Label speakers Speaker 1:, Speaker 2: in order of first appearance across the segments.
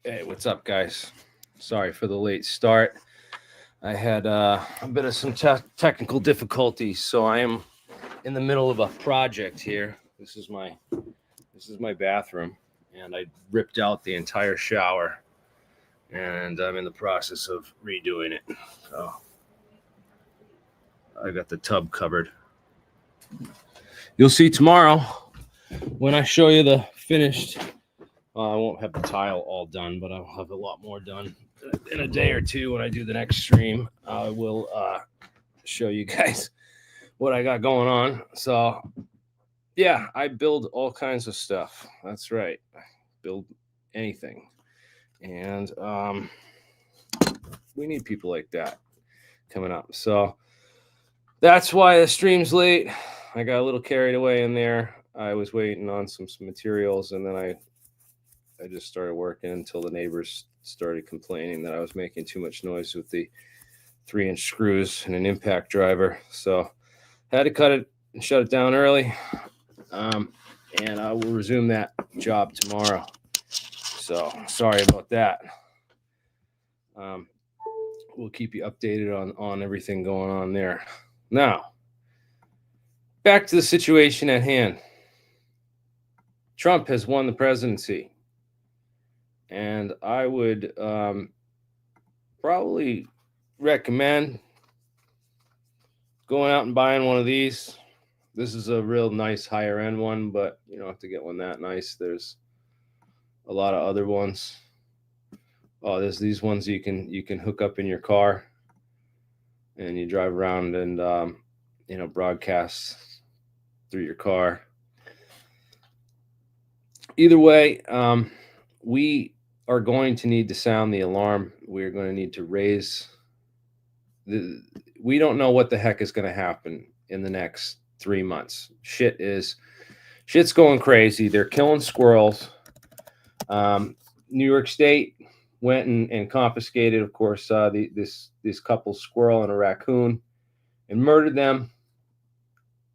Speaker 1: Hey, what's up, guys? Sorry for the late start. I had a bit of some technical difficulties, so I am in the middle of a project here. This is my bathroom, and I ripped out the entire shower, and I'm in the process of redoing it. So I got the tub covered. You'll see tomorrow when I show you the finished. I won't have the tile all done, but I'll have a lot more done in a day or two when I do the next stream. I will show you guys what I got going on. So, yeah, I build all kinds of stuff. That's right. I build anything. And we need people like that coming up. So, that's why the stream's late. I got a little carried away in there. I was waiting on some materials, and then I just started working until the neighbors started complaining that I was making too much noise with the 3-inch screws and an impact driver. So had to cut it and shut it down early. And I will resume that job tomorrow. So sorry about that. We'll keep you updated on everything going on there. Now, back to the situation at hand. Trump has won the presidency. And I would probably recommend going out and buying one of these. This is a real nice higher end one, but you don't have to get one that nice. There's a lot of other ones. Oh, there's these ones you can hook up in your car, and you drive around and broadcast through your car. Either way, we are going to need to sound the alarm. We're going to need to raise we don't know what the heck is going to happen in the next 3 months. Shit's going crazy. They're killing squirrels. New York State went and confiscated, of course, this couple squirrel and a raccoon, and murdered them.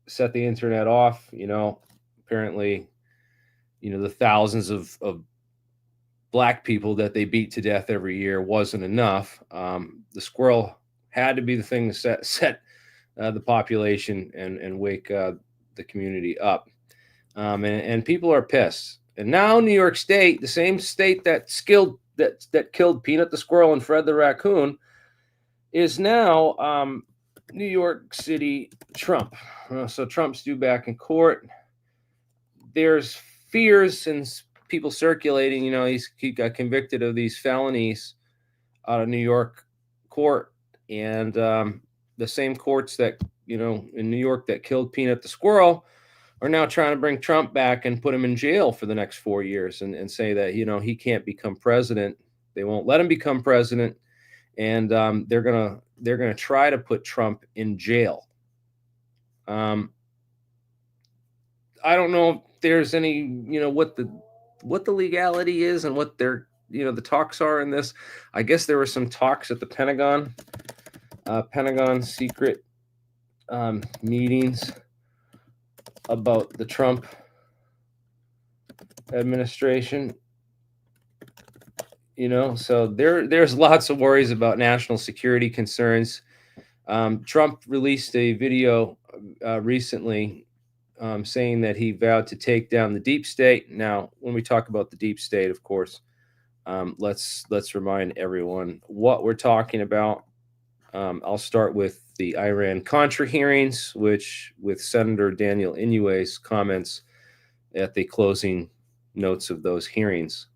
Speaker 1: Set the internet off. Apparently, the thousands of black people that they beat to death every year wasn't enough. The squirrel had to be the thing to set the population and wake the community up. And people are pissed. And now New York State, the same state that killed Peanut the squirrel and Fred the raccoon, is now New York City Trump. So Trump's due back in court. There's fears and people circulating, he got convicted of these felonies out of New York court, and the same courts that in New York that killed Peanut the squirrel are now trying to bring Trump back and put him in jail for the next 4 years, and say that he can't become president. They won't let him become president, and they're gonna try to put Trump in jail. I don't know if there's any what the legality is and what their the talks are in this. I guess there were some talks at the Pentagon secret meetings about the Trump administration. So there's lots of worries about national security concerns. Trump released a video recently saying that he vowed to take down the deep state. Now, when we talk about the deep state, of course, let's remind everyone what we're talking about. I'll start with the Iran-Contra hearings, with Senator Daniel Inouye's comments at the closing notes of those hearings.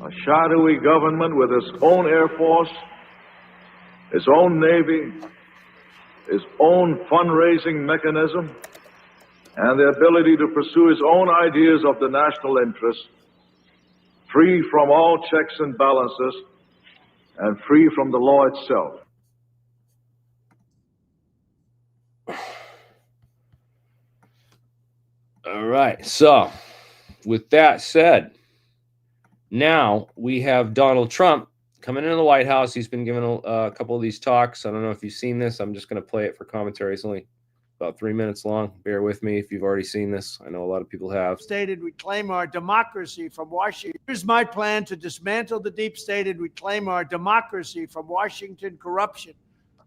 Speaker 2: A shadowy government with its own Air Force, its own Navy, its own fundraising mechanism, and the ability to pursue its own ideas of the national interest, free from all checks and balances, and free from the law itself.
Speaker 1: All right. So, with that said, now we have Donald Trump coming into the White House. He's been given a couple of these talks. I don't know if you've seen this. I'm just going to play it for commentary. It's only about 3 minutes long. Bear with me if you've already seen this. I know a lot of people have.
Speaker 3: Stated we claim our democracy from Washington. Here's my plan to dismantle the deep state and reclaim our democracy from Washington corruption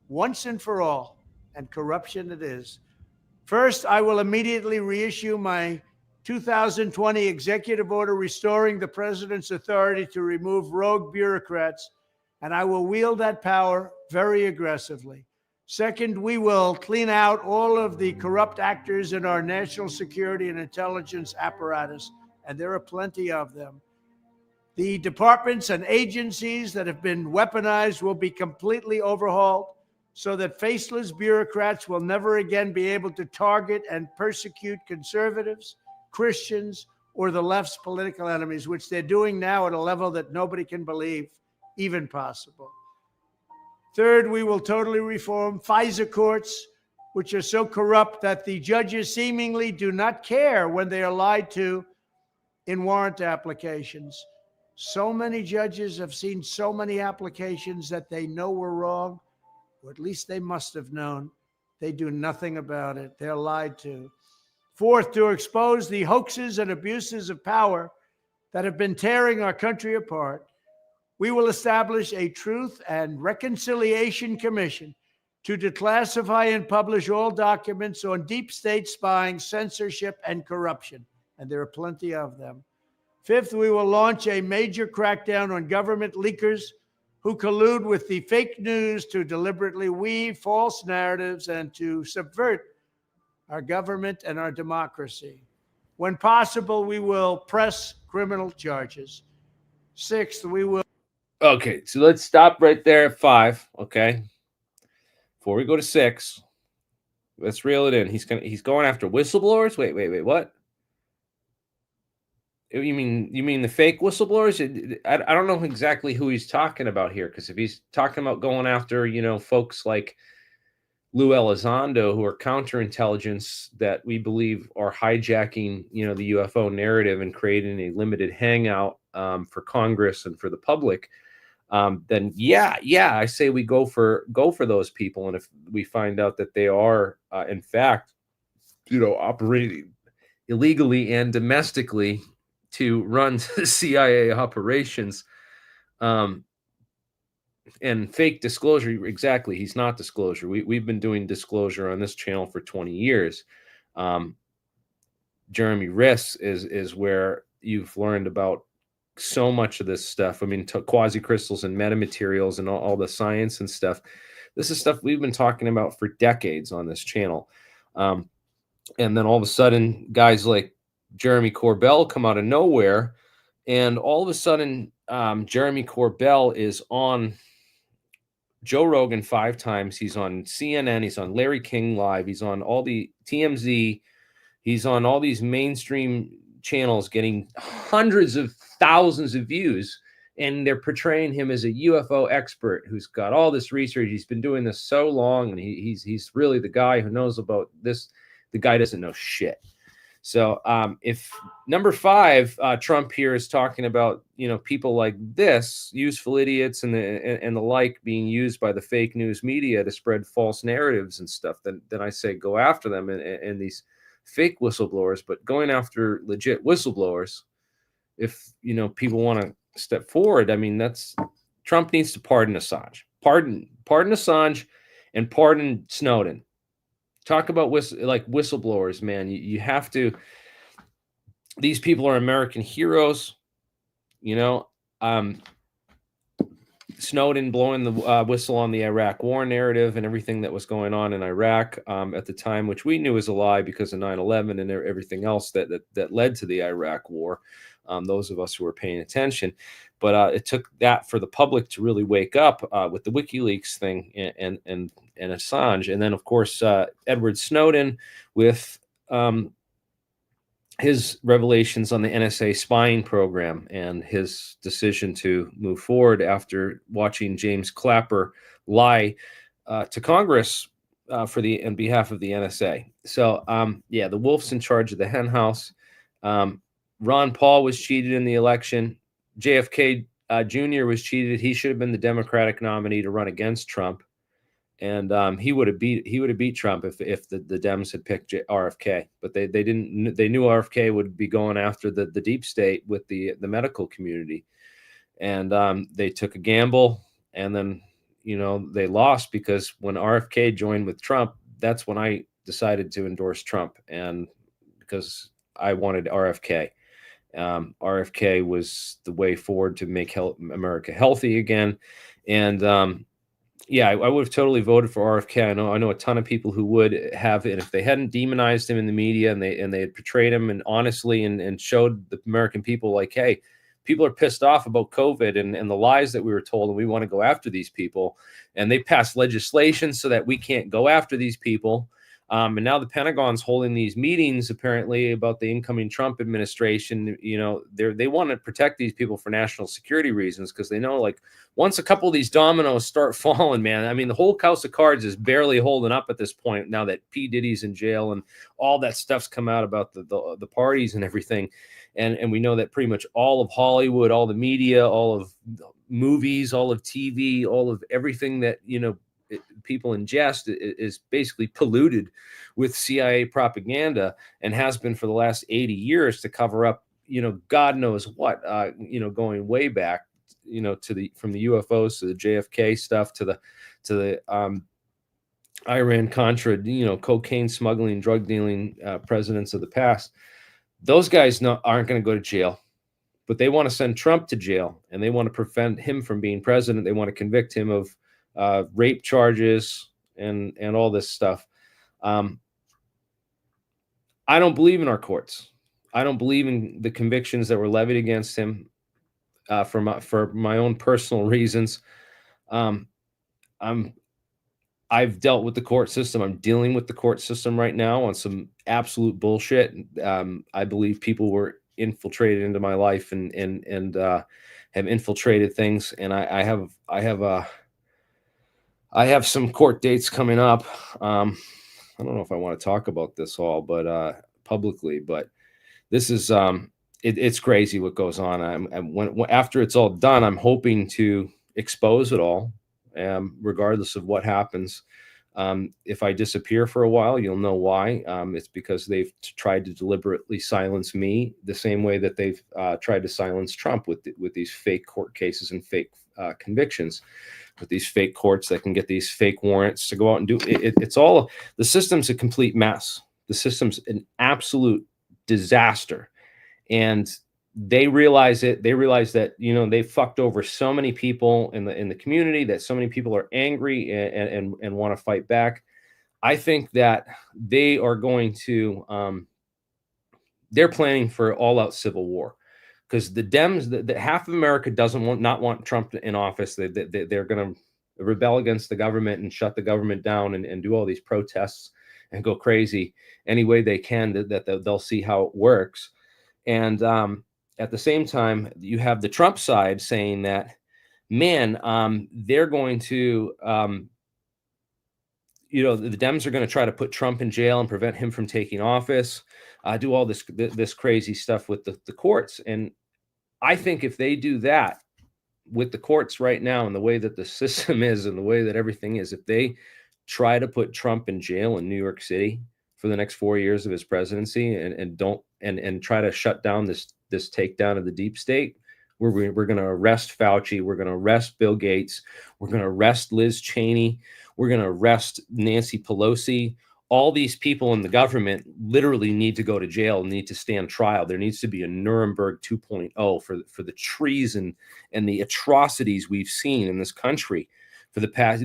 Speaker 3: once and for all. And corruption it is. First, I will immediately reissue my 2020 executive order restoring the president's authority to remove rogue bureaucrats, and I will wield that power very aggressively. Second, we will clean out all of the corrupt actors in our national security and intelligence apparatus, and there are plenty of them. The departments and agencies that have been weaponized will be completely overhauled so that faceless bureaucrats will never again be able to target and persecute conservatives, Christians, or the left's political enemies, which they're doing now at a level that nobody can believe even possible. Third, we will totally reform FISA courts, which are so corrupt that the judges seemingly do not care when they are lied to in warrant applications. So many judges have seen so many applications that they know were wrong, or at least they must have known. They do nothing about it. They're lied to. Fourth, to expose the hoaxes and abuses of power that have been tearing our country apart, we will establish a Truth and Reconciliation Commission to declassify and publish all documents on deep state spying, censorship, and corruption. And there are plenty of them. Fifth, we will launch a major crackdown on government leakers who collude with the fake news to deliberately weave false narratives and to subvert our government and our democracy. When possible, we will press criminal charges. Sixth, we will.
Speaker 1: Okay, so let's stop right there at 5. Okay, before we go to 6, let's reel it in. He's going after whistleblowers. Wait. What? You mean the fake whistleblowers? I don't know exactly who he's talking about here, because if he's talking about going after folks like Lou Elizondo, who are counterintelligence that we believe are hijacking the UFO narrative and creating a limited hangout for Congress and for the public, then yeah, I say we go for those people. And if we find out that they are in fact operating illegally and domestically to run the CIA operations, and fake disclosure, exactly, he's not disclosure. We've been doing disclosure on this channel for 20 years. Jeremy Riss is where you've learned about so much of this stuff. I mean, quasi-crystals and metamaterials and all the science and stuff. This is stuff we've been talking about for decades on this channel. And then all of a sudden, guys like Jeremy Corbell come out of nowhere, and all of a sudden, Jeremy Corbell is on Joe Rogan 5 times. He's on CNN. He's on Larry King Live. He's on all the TMZ. He's on all these mainstream channels, getting hundreds of thousands of views, and they're portraying him as a UFO expert who's got all this research. He's been doing this so long, and he's really the guy who knows about this. The guy doesn't know shit. So if number 5, Trump here is talking about people like this, useful idiots and the like, being used by the fake news media to spread false narratives and stuff, then I say go after them and these fake whistleblowers. But going after legit whistleblowers, if people want to step forward, I mean, that's Trump needs to pardon Assange, pardon Assange, and pardon Snowden. Talk about whistleblowers, man. You have to. These people are American heroes. Snowden blowing the whistle on the Iraq war narrative and everything that was going on in Iraq at the time, which we knew was a lie because of 9/11 and everything else that led to the Iraq war. Those of us who were paying attention. But it took that for the public to really wake up with the WikiLeaks thing and Assange. And then, of course, Edward Snowden with his revelations on the NSA spying program and his decision to move forward after watching James Clapper lie to Congress on behalf of the NSA. So, the wolf's in charge of the hen house. Ron Paul was cheated in the election. JFK Jr. was cheated. He should have been the Democratic nominee to run against Trump. and he would have beat Trump if the Dems had picked RFK, but they didn't. They knew RFK would be going after the deep state with the medical community, and they took a gamble, and then they lost, because when RFK joined with Trump, that's when I decided to endorse Trump, and because I wanted RFK. RFK was the way forward to make America healthy again, and yeah, I would have totally voted for RFK. I know a ton of people who would have, and if they hadn't demonized him in the media and they had portrayed him and honestly and showed the American people, like, hey, people are pissed off about COVID and the lies that we were told, and we want to go after these people, and they passed legislation so that we can't go after these people. And now the Pentagon's holding these meetings apparently about the incoming Trump administration. They want to protect these people for national security reasons, because they know, like, once a couple of these dominoes start falling, man, I mean, the whole house of cards is barely holding up at this point now that P. Diddy's in jail and all that stuff's come out about the parties and everything. And we know that pretty much all of Hollywood, all the media, all of movies, all of TV, all of everything that, people ingest is basically polluted with CIA propaganda, and has been for the last 80 years to cover up, God knows what, going way back, from the UFOs to the JFK stuff to the Iran Contra, cocaine smuggling, drug dealing presidents of the past. Those guys aren't going to go to jail, but they want to send Trump to jail, and they want to prevent him from being president. They want to convict him of rape charges and all this stuff. I don't believe in our courts. I don't believe in the convictions that were levied against him for my own personal reasons. I've dealt with the court system. I'm dealing with the court system right now on some absolute bullshit. I believe people were infiltrated into my life and have infiltrated things. And I have some court dates coming up. I don't know if I want to talk about this all, but publicly. But this is it's crazy what goes on. After it's all done, I'm hoping to expose it all. Regardless of what happens. If I disappear for a while, you'll know why. It's because they've tried to deliberately silence me the same way that they've tried to silence Trump with these fake court cases and fake convictions, with these fake courts that can get these fake warrants to go out and do it. It's all, the system's a complete mess. The system's an absolute disaster. And they realize it. They realize that, they fucked over so many people in the community, that so many people are angry and want to fight back. I think that they are going to, they're planning for all out civil war, because the Dems, the half of America doesn't want Trump in office. They're going to rebel against the government and shut the government down and do all these protests and go crazy any way they can, that they'll see how it works. And, at the same time, you have the Trump side saying that, man, they're going to, the Dems are going to try to put Trump in jail and prevent him from taking office, do all this crazy stuff with the courts. And I think if they do that with the courts right now, and the way that the system is and the way that everything is, if they try to put Trump in jail in New York City for the next 4 years of his presidency and try to shut down this takedown of the deep state, we're going to arrest Fauci, we're going to arrest Bill Gates, we're going to arrest Liz Cheney, we're going to arrest Nancy Pelosi. All these people in the government literally need to go to jail, need to stand trial. There needs to be a Nuremberg 2.0 for the treason and the atrocities we've seen in this country for the past.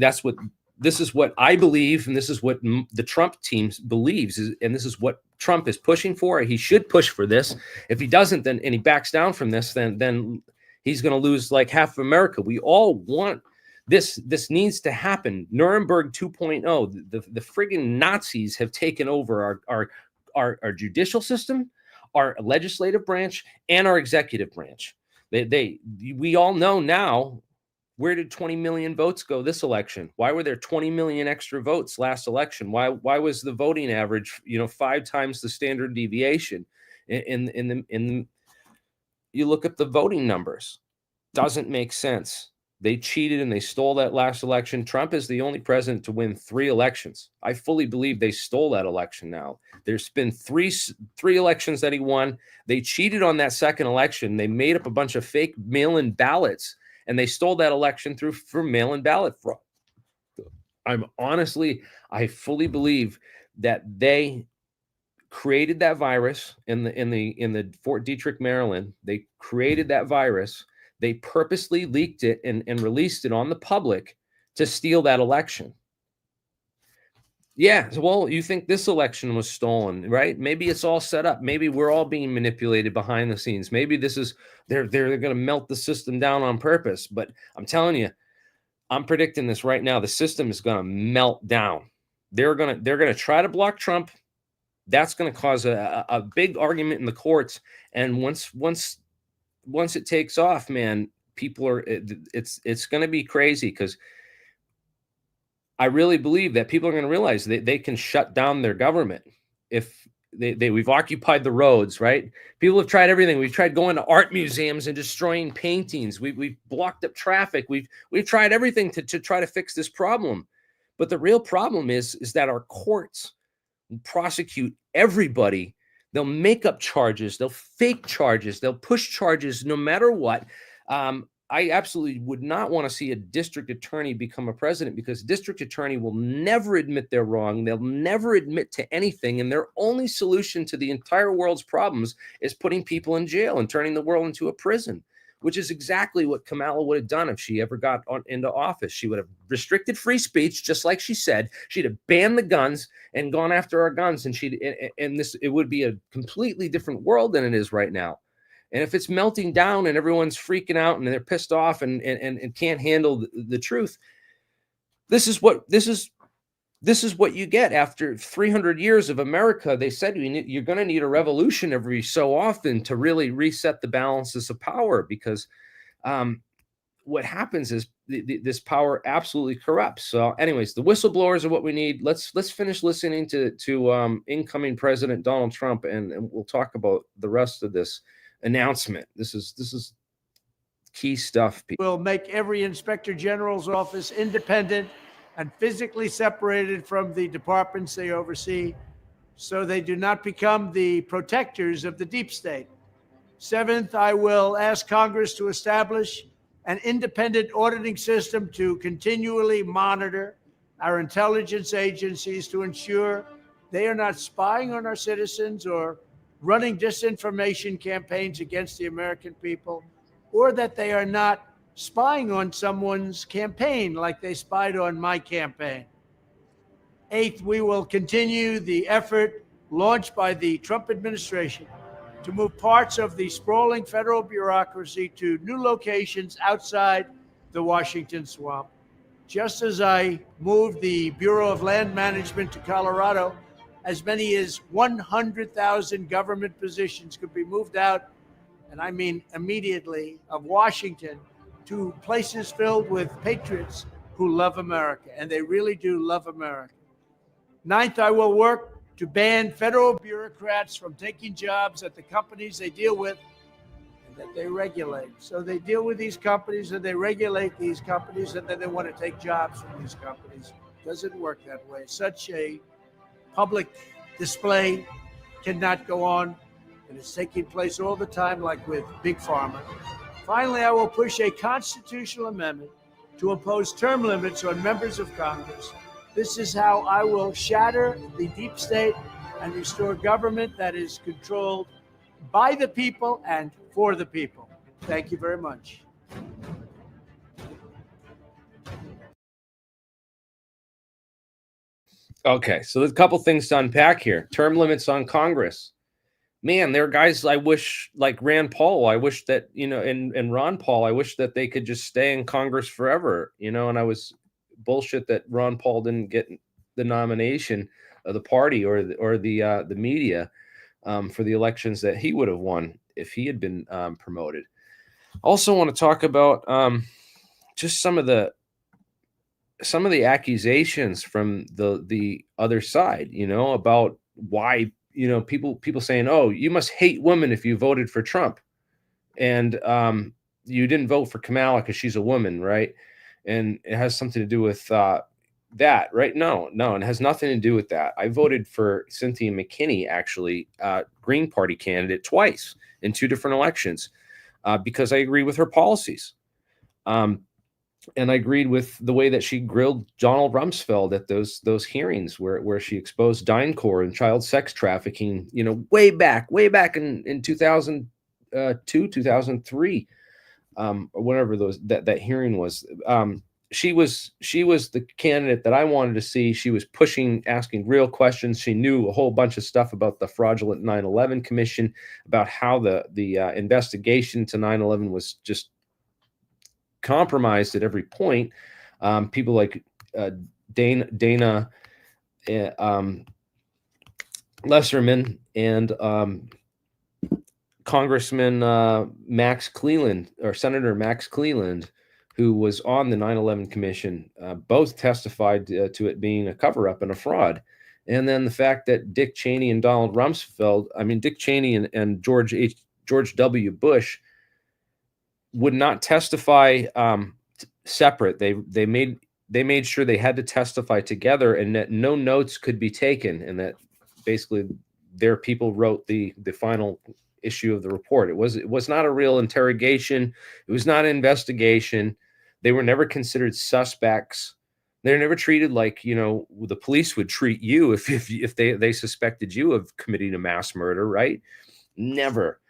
Speaker 1: This is what I believe, and this is what the Trump team believes, and this is what Trump is pushing for. He should push for this. If he doesn't, and he backs down from this, then he's going to lose like half of America. We all want this. This needs to happen. Nuremberg 2.0. The friggin' Nazis have taken over our judicial system, our legislative branch, and our executive branch. We all know now. Where did 20 million votes go this election? Why were there 20 million extra votes last election? Why was the voting average, 5 times the standard deviation? You look at the voting numbers, doesn't make sense. They cheated and they stole that last election. Trump is the only president to win 3 elections. I fully believe they stole that election now. There's been three elections that he won. They cheated on that second election. They made up a bunch of fake mail-in ballots, and they stole that election through mail-in ballot fraud. I fully believe that they created that virus in the Fort Detrick, Maryland. They created that virus. They purposely leaked it and released it on the public to steal that election. Yeah, well, you think this election was stolen, right? Maybe it's all set up. Maybe we're all being manipulated behind the scenes. Maybe this is they're going to melt the system down on purpose. But I'm telling you, I'm predicting this right now. The system is going to melt down. They're going to try to block Trump. That's going to cause a big argument in the courts. And once it takes off, man, it's going to be crazy, because I really believe that people are going to realize that they can shut down their government if we've occupied the roads, right? People have tried everything. We've tried going to art museums and destroying paintings. We've blocked up traffic. We've tried everything to try to fix this problem. But the real problem is that our courts prosecute everybody. They'll make up charges. They'll fake charges. They'll push charges no matter what. I absolutely would not want to see a district attorney become a president, because district attorney will never admit they're wrong. They'll never admit to anything. And their only solution to the entire world's problems is putting people in jail and turning the world into a prison, which is exactly what Kamala would have done if she ever got into office. She would have restricted free speech, just like she said. She'd have banned the guns and gone after our guns. And it would be a completely different world than it is right now. And if it's melting down and everyone's freaking out and they're pissed off and can't handle the truth, this is what you get after 300 years of America. They said you're going to need a revolution every so often to really reset the balances of power, because what happens is this power absolutely corrupts. So anyways, the whistleblowers are what we need. Let's finish listening to incoming President Donald Trump, and we'll talk about the rest of this announcement. This is key stuff.
Speaker 3: We'll make every inspector general's office independent and physically separated from the departments they oversee, so they do not become the protectors of the deep state. 7th, I will ask Congress to establish an independent auditing system to continually monitor our intelligence agencies to ensure they are not spying on our citizens or running disinformation campaigns against the American people, or that they are not spying on someone's campaign like they spied on my campaign. 8th, we will continue the effort launched by the Trump administration to move parts of the sprawling federal bureaucracy to new locations outside the Washington swamp. Just as I moved the Bureau of Land Management to Colorado, as many as 100,000 government positions could be moved out, and I mean immediately, of Washington to places filled with patriots who love America, and they really do love America. 9th, I will work to ban federal bureaucrats from taking jobs at the companies they deal with and that they regulate. So they deal with these companies and they regulate these companies, and then they want to take jobs from these companies. It doesn't work that way. Such a public display cannot go on, and it's taking place all the time, like with Big Pharma. Finally, I will push a constitutional amendment to impose term limits on members of Congress. This is how I will shatter the deep state and restore government that is controlled by the people and for the people. Thank you very much.
Speaker 1: Okay, so there's a couple things to unpack here. Term limits on Congress. Man, there are guys I wish, like Rand Paul, I wish that, and Ron Paul, I wish that they could just stay in Congress forever, and I was bullshit that Ron Paul didn't get the nomination of the party or the media for the elections that he would have won if he had been promoted. Also want to talk about just some of the accusations from the other side, about why, people saying, oh, you must hate women if you voted for Trump. And you didn't vote for Kamala because she's a woman, right? And it has something to do with that, right? No, it has nothing to do with that. I voted for Cynthia McKinney, actually, Green Party candidate, twice in 2 different elections because I agree with her policies. And I agreed with the way that she grilled Donald Rumsfeld at those hearings where she exposed DynCorp and child sex trafficking, way back in 2002, 2003, or whatever that hearing was. She was the candidate that I wanted to see. She was pushing, asking real questions. She knew a whole bunch of stuff about the fraudulent 9/11 Commission, about how the investigation to 9/11 was just compromised at every point. People like Dana Lesserman and Congressman Max Cleland, or Senator Max Cleland, who was on the 9/11 Commission, both testified to it being a cover-up and a fraud. And then the fact that Dick Cheney and Donald Rumsfeld, Dick Cheney and George W. Bush would not testify separate. They made sure they had to testify together, and that no notes could be taken, and that basically their people wrote the final issue of the report. It was not a real interrogation. It was not an investigation. They were never considered suspects. They're never treated like the police would treat you if they suspected you of committing a mass murder, right? Never.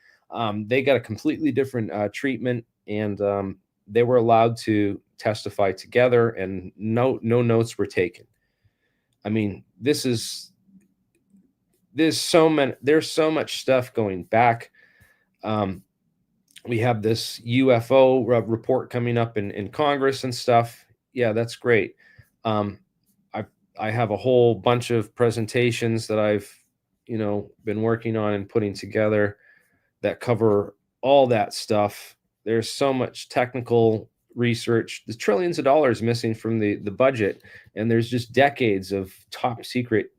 Speaker 1: They got a completely different treatment, and they were allowed to testify together, and no notes were taken. There's so much stuff going back. We have this UFO report coming up in Congress and stuff. Yeah, that's great. I have a whole bunch of presentations that I've been working on and putting together that cover all that stuff. There's so much technical research. There's trillions of dollars missing from the budget, and there's just decades of top secret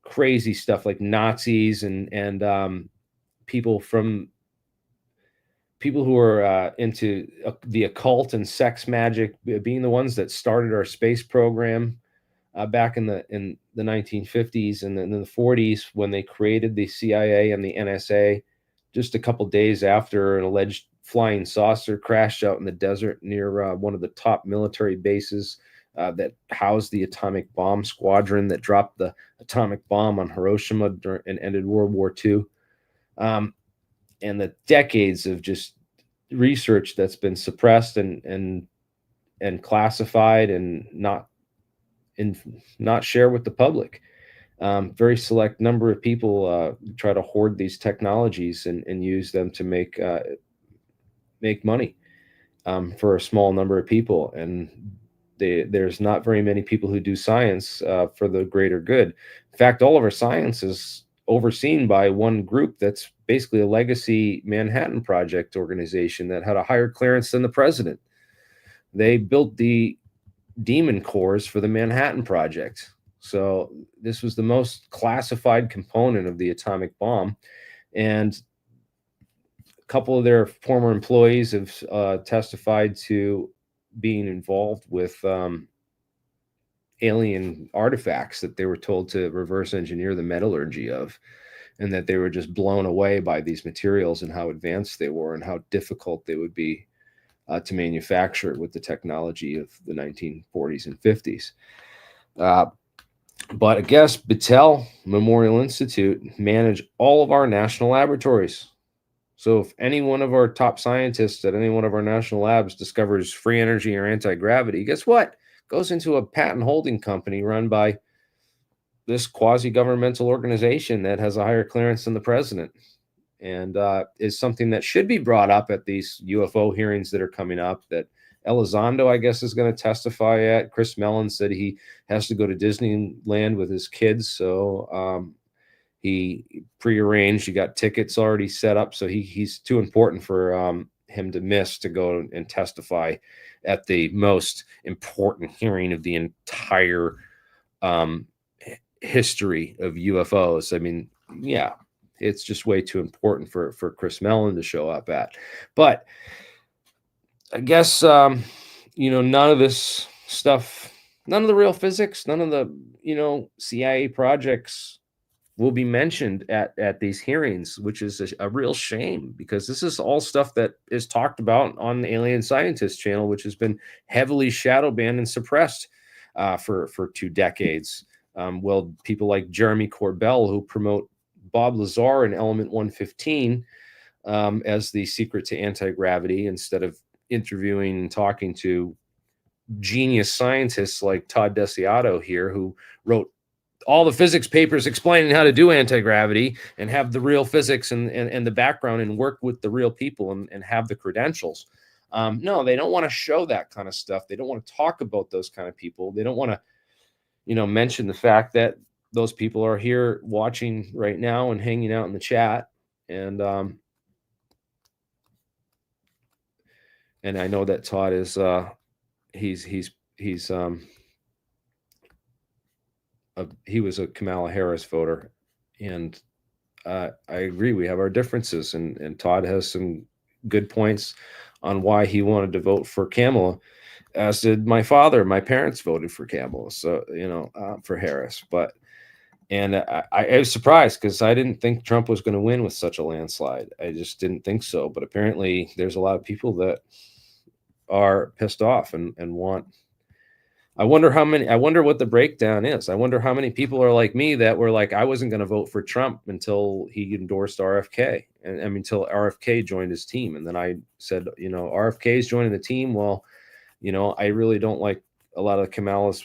Speaker 1: crazy stuff like Nazis and people who are into the occult and sex magic being the ones that started our space program back in the 1950s and then the 40s, when they created the CIA and the NSA, just a couple days after an alleged flying saucer crashed out in the desert near one of the top military bases that housed the atomic bomb squadron that dropped the atomic bomb on Hiroshima and ended World War II. And the decades of just research that's been suppressed and classified and not share with the public. Very select number of people try to hoard these technologies and use them to make money for a small number of people. And there's not very many people who do science for the greater good. In fact, all of our science is overseen by one group that's basically a legacy Manhattan Project organization that had a higher clearance than the president. They built the demon cores for the Manhattan Project. So this was the most classified component of the atomic bomb. And a couple of their former employees have testified to being involved with alien artifacts that they were told to reverse engineer the metallurgy of, and that they were just blown away by these materials and how advanced they were and how difficult they would be to manufacture with the technology of the 1940s and 50s. But I guess Battelle Memorial Institute manage all of our national laboratories. So if any one of our top scientists at any one of our national labs discovers free energy or anti-gravity, guess what? Goes into a patent holding company run by this quasi-governmental organization that has a higher clearance than the president, and is something that should be brought up at these UFO hearings that are coming up, that Elizondo, I guess, is going to testify at. Chris Mellon said he has to go to Disneyland with his kids, so he prearranged. He got tickets already set up, so he's too important for him to miss to go and testify at the most important hearing of the entire history of UFOs. I mean, yeah, it's just way too important for Chris Mellon to show up at. But I guess none of this stuff, none of the real physics, none of the CIA projects will be mentioned at these hearings, which is a real shame, because this is all stuff that is talked about on the Alien Scientist channel, which has been heavily shadow banned and suppressed for 2 decades. Well, people like Jeremy Corbell, who promote Bob Lazar in Element 115 as the secret to anti-gravity, instead of interviewing and talking to genius scientists like Todd Desiato here, who wrote all the physics papers explaining how to do anti-gravity and have the real physics and the background and work with the real people and have the credentials. No, they don't want to show that kind of stuff. They don't want to talk about those kind of people. They don't want to, mention the fact that those people are here watching right now and hanging out in the chat. And I know that Todd is he was a Kamala Harris voter, and I agree. We have our differences, and Todd has some good points on why he wanted to vote for Kamala, as did my father. My parents voted for Kamala, so for Harris. But I was surprised, because I didn't think Trump was going to win with such a landslide. I just didn't think so. But apparently, there's a lot of people that are pissed off and want. I wonder what the breakdown is. I wonder how many people are like me, that were like, I wasn't going to vote for Trump until he endorsed RFK. And I mean, until RFK joined his team. And then I said, RFK is joining the team. Well, I really don't like a lot of Kamala's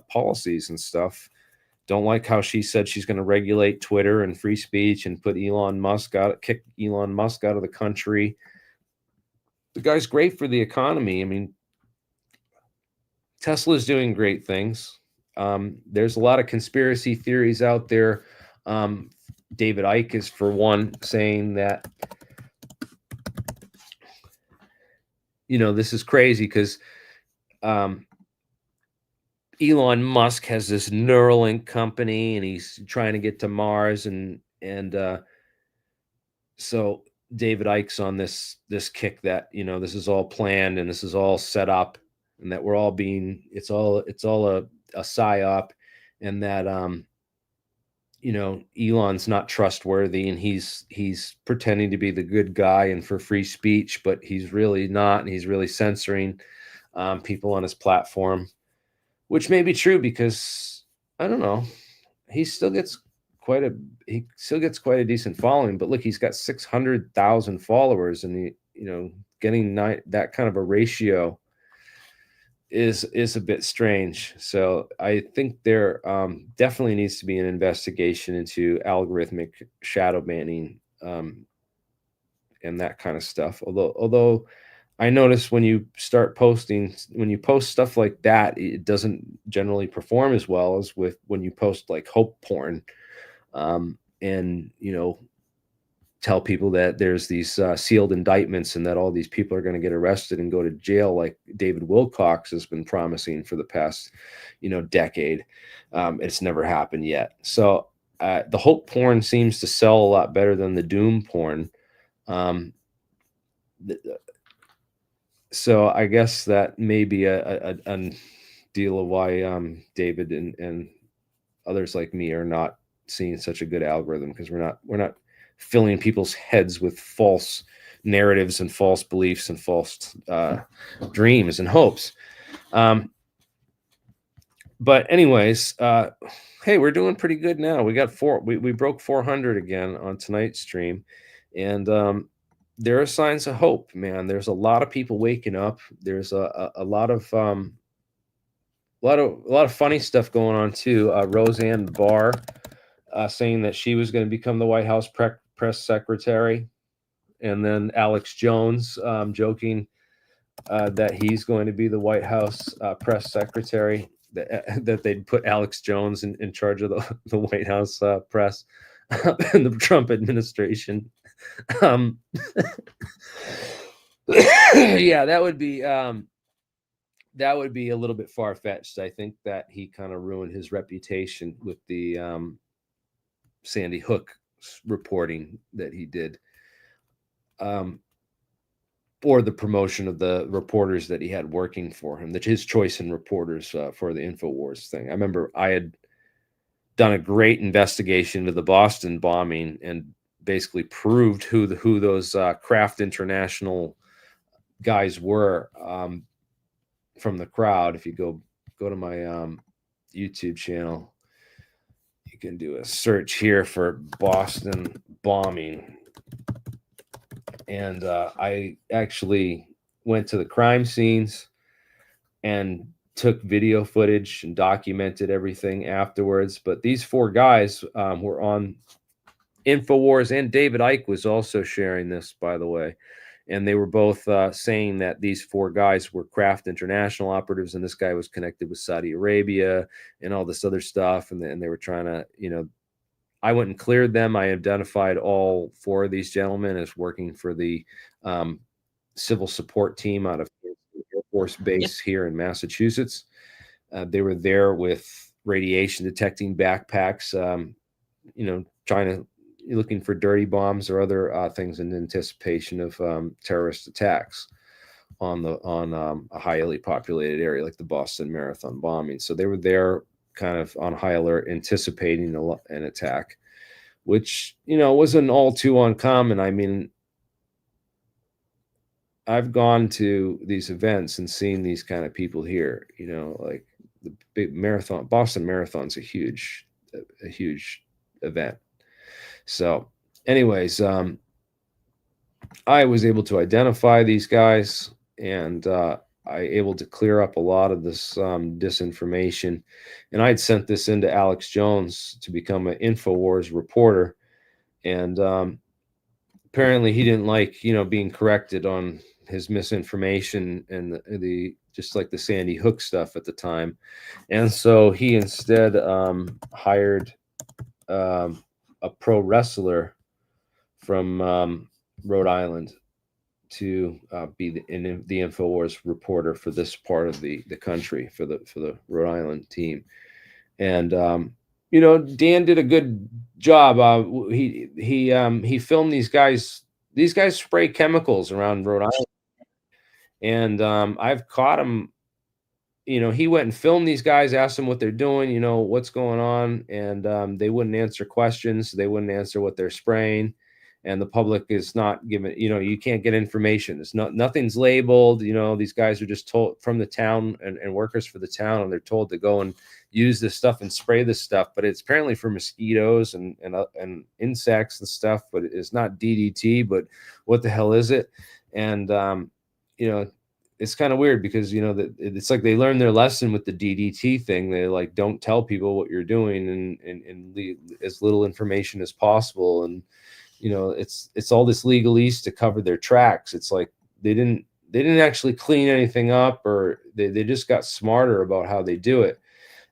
Speaker 1: policies and stuff. Don't like how she said she's going to regulate Twitter and free speech and kick Elon Musk out of the country. The guy's great for the economy. I mean, Tesla's doing great things. There's a lot of conspiracy theories out there. David Icke is, for one, saying that, this is crazy because Elon Musk has this Neuralink company, and he's trying to get to Mars, and so David Icke's on this kick that this is all planned and this is all set up, and that we're all being it's all a psyop, and that Elon's not trustworthy, and he's pretending to be the good guy and for free speech, but he's really not, and he's really censoring people on his platform, which may be true, because I don't know, he still gets quite a decent following. But look, he's got 600,000 followers, and getting that kind of a ratio is a bit strange. So I think there definitely needs to be an investigation into algorithmic shadow banning and that kind of stuff. Although I notice when you post stuff like that, it doesn't generally perform as well as when you post like hope porn, and tell people that there's these sealed indictments and that all these people are going to get arrested and go to jail, like David Wilcox has been promising for the past decade. It's never happened yet. So the hope porn seems to sell a lot better than the doom porn. So I guess that may be a deal of why David and others like me are not seeing such a good algorithm, because we're not filling people's heads with false narratives and false beliefs and false dreams and hopes. But anyways, hey, we're doing pretty good now. We got we broke 400 again on tonight's stream, and there are signs of hope, man. There's a lot of people waking up. There's a lot of funny stuff going on too. Roseanne Barr saying that she was going to become the White House press secretary, and then Alex Jones joking that he's going to be the White House press secretary. That they'd put Alex Jones in charge of the White House press in the Trump administration. Yeah, that would be a little bit far-fetched. I think that he kind of ruined his reputation with the Sandy Hook reporting that he did. or the promotion of the reporters that he had working for him, that his choice in reporters for the InfoWars thing. I remember I had done a great investigation into the Boston bombing and basically proved who those Kraft International guys were from the crowd. If you go to my YouTube channel, you can do a search here for Boston bombing. And I actually went to the crime scenes and took video footage and documented everything afterwards. But these four guys were on InfoWars, and David Icke was also sharing this, by the way. And they were both saying that these four guys were Kraft International operatives, and this guy was connected with Saudi Arabia and all this other stuff. And they were trying to, I went and cleared them. I identified all four of these gentlemen as working for the civil support team out of Air Force Base here in Massachusetts. They were there with radiation detecting backpacks, looking for dirty bombs or other things in anticipation of terrorist attacks on a highly populated area like the Boston Marathon bombing. So they were there kind of on high alert, anticipating an attack, which, wasn't all too uncommon. I mean, I've gone to these events and seen these kind of people here, like the big marathon. Boston Marathon's a huge event. So anyways, I was able to identify these guys, and I able to clear up a lot of this disinformation. And I'd sent this into Alex Jones to become an InfoWars reporter. And apparently he didn't like, being corrected on his misinformation and the just like the Sandy Hook stuff at the time. And so he instead hired a pro wrestler from Rhode Island to be the InfoWars reporter for this part of the country for the Rhode Island team. And Dan did a good job. He filmed these guys. These guys spray chemicals around Rhode Island, and I've caught him. He went and filmed these guys, asked them what they're doing, what's going on, and they wouldn't answer questions. They wouldn't answer what they're spraying. And the public is not given, you can't get information. It's nothing's labeled. These guys are just told from the town and workers for the town, and they're told to go and use this stuff and spray this stuff. But it's apparently for mosquitoes and insects and stuff. But it's not DDT. But what the hell is it? And it's kind of weird because it's like they learned their lesson with the DDT thing. They like don't tell people what you're doing and leave as little information as possible. And it's all this legalese to cover their tracks. It's like they didn't actually clean anything up, or they just got smarter about how they do it.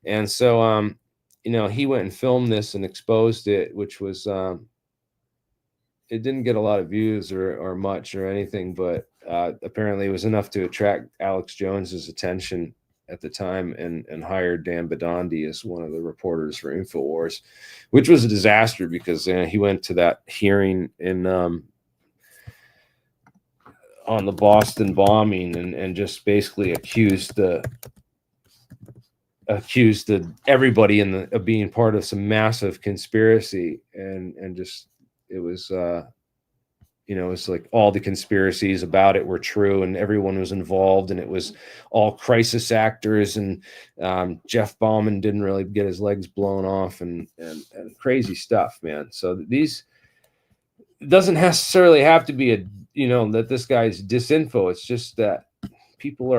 Speaker 1: And so he went and filmed this and exposed it, which was it didn't get a lot of views or much or anything, but apparently it was enough to attract Alex Jones's attention at the time, and hired Dan Bidandi as one of the reporters for InfoWars, which was a disaster because he went to that hearing on the Boston bombing and just basically accused everybody of being part of some massive conspiracy, and just it was it's like all the conspiracies about it were true and everyone was involved, and it was all crisis actors, and Jeff Bauman didn't really get his legs blown off and crazy stuff, man. So it doesn't necessarily have to be that this guy's disinfo. It's just that people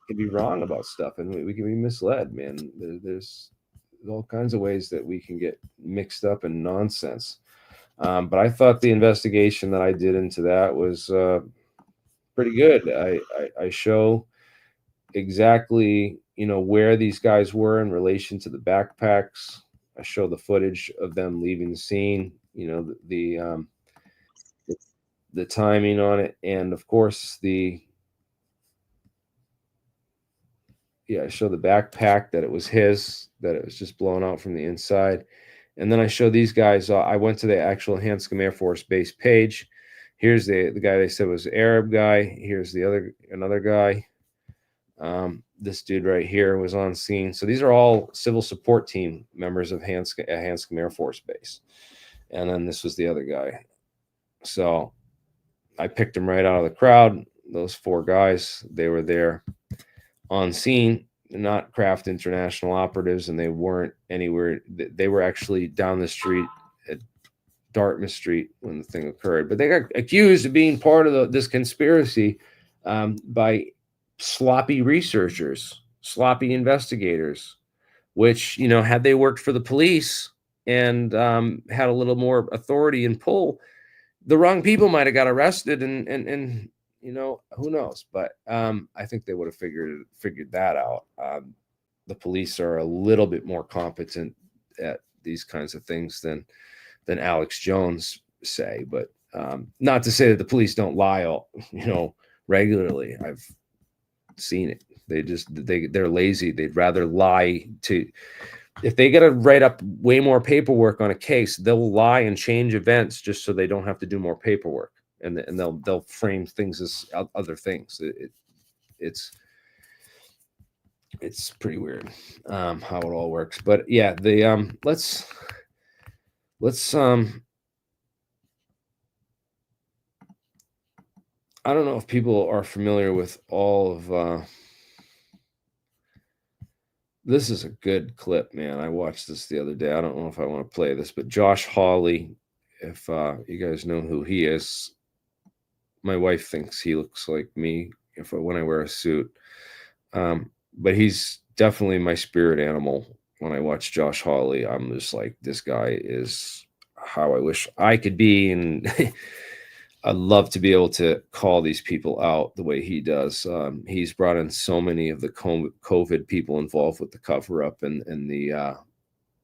Speaker 1: can be wrong about stuff, and we can be misled, man. There's all kinds of ways that we can get mixed up in nonsense. But I thought the investigation that I did into that was pretty good. I show exactly, where these guys were in relation to the backpacks. I show the footage of them leaving the scene, the timing on it. And of course I show the backpack, that it was his, that it was just blown out from the inside. And then I show these guys, I went to the actual Hanscom Air Force Base page, Here's the guy they said was the Arab guy. Here's another guy. This dude right here was on scene. So these are all civil support team members of Hanscom Air Force Base. And then this was the other guy. So I picked him right out of the crowd. Those 4 guys, they were there on scene. They're not Kraft International operatives, and they weren't anywhere. They were actually down the street at Dartmouth Street when the thing occurred. But they got accused of being part of this conspiracy by sloppy researchers, sloppy investigators, which, you know, had they worked for the police and had a little more authority and pull, the wrong people might have got arrested and you know, who knows? But I think they would have figured that out. The police are a little bit more competent at these kinds of things than Alex Jones say, but not to say that the police don't lie, you know, regularly. I've seen it. They're lazy. They'd rather lie to. If they got to write up way more paperwork on a case, they'll lie and change events just so they don't have to do more paperwork, and they'll frame things as other things. It's pretty weird how it all works. But yeah, let's I don't know if people are familiar with all of this is a good clip, man. I watched this the other day. I don't know if I want to play this, but Josh Hawley, if you guys know who he is, my wife thinks he looks like me when I wear a suit. But he's definitely my spirit animal. When I watch Josh Hawley, I'm just like, this guy is how I wish I could be. And I'd love to be able to call these people out the way he does. He's brought in so many of the COVID people involved with the cover up and the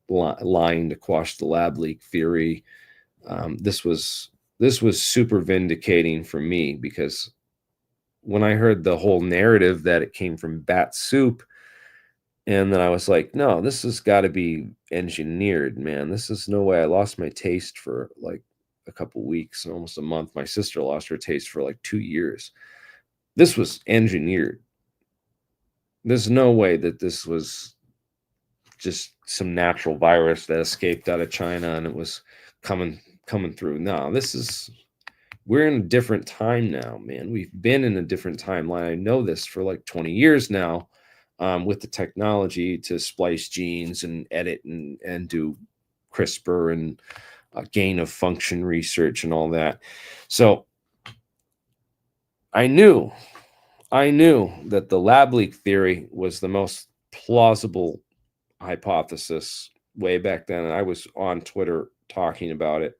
Speaker 1: lying to quash the lab leak theory. This was super vindicating for me, because when I heard the whole narrative that it came from bat soup, and then I was like, no, this has got to be engineered, man. This is no way. I lost my taste for like a couple weeks, almost a month. My sister lost her taste for like 2 years. This was engineered. There's no way that this was just some natural virus that escaped out of China and it was coming through. No, we're in a different time now, man. We've been in a different timeline. I know this for like 20 years now, with the technology to splice genes and edit and do CRISPR and gain of function research and all that. So I knew that the lab leak theory was the most plausible hypothesis way back then. And I was on Twitter talking about it.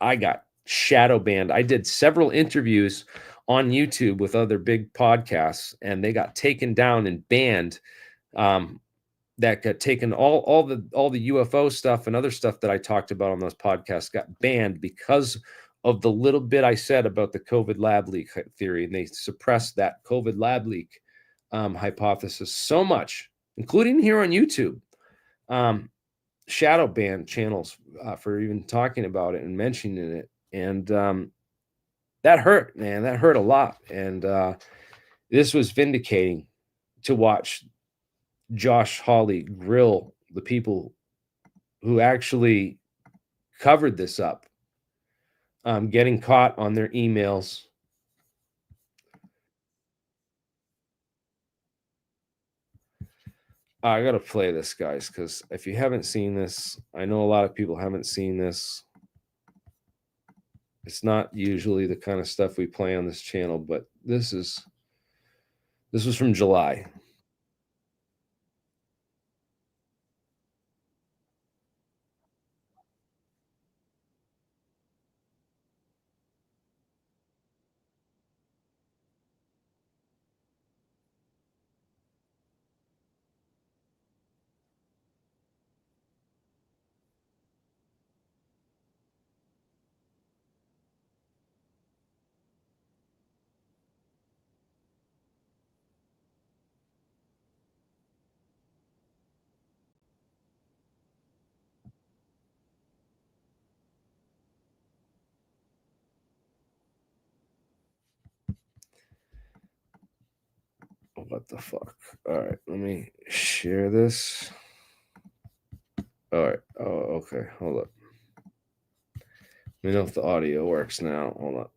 Speaker 1: I got shadow banned. I did several interviews on YouTube with other big podcasts, and they got taken down and banned. That got taken, all the UFO stuff and other stuff that I talked about on those podcasts got banned because of the little bit I said about the COVID lab leak theory, and they suppressed that COVID lab leak hypothesis so much, including here on YouTube. Shadow banned channels for even talking about it and mentioning it, and that hurt, man. That hurt a lot, and this was vindicating to watch Josh Hawley grill the people who actually covered this up, getting caught on their emails. I got to play this, guys, because if you haven't seen this, I know a lot of people haven't seen this. It's not usually the kind of stuff we play on this channel, but this was from July. What the fuck? All right, let me share this. All right. Oh, okay. Hold up. Let me know if the audio works now. Hold up.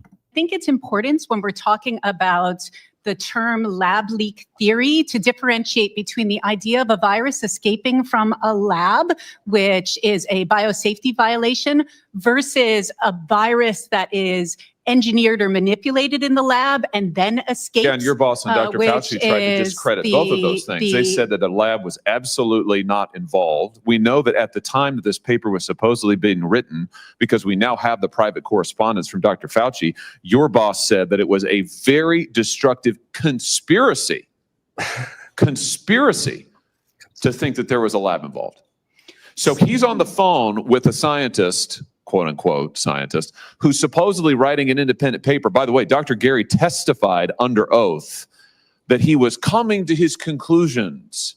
Speaker 4: I think it's important when we're talking about the term lab leak theory to differentiate between the idea of a virus escaping from a lab, which is a biosafety violation, versus a virus that is engineered or manipulated in the lab and then escapes.
Speaker 5: Yeah, and your boss and Dr. Fauci tried to discredit both of those things. They said that the lab was absolutely not involved. We know that at the time that this paper was supposedly being written, because we now have the private correspondence from Dr. Fauci, your boss said that it was a very destructive conspiracy to think that there was a lab involved. So he's on the phone with a scientist, quote unquote scientist, who's supposedly writing an independent paper. By the way, Dr. Gary testified under oath that he was coming to his conclusions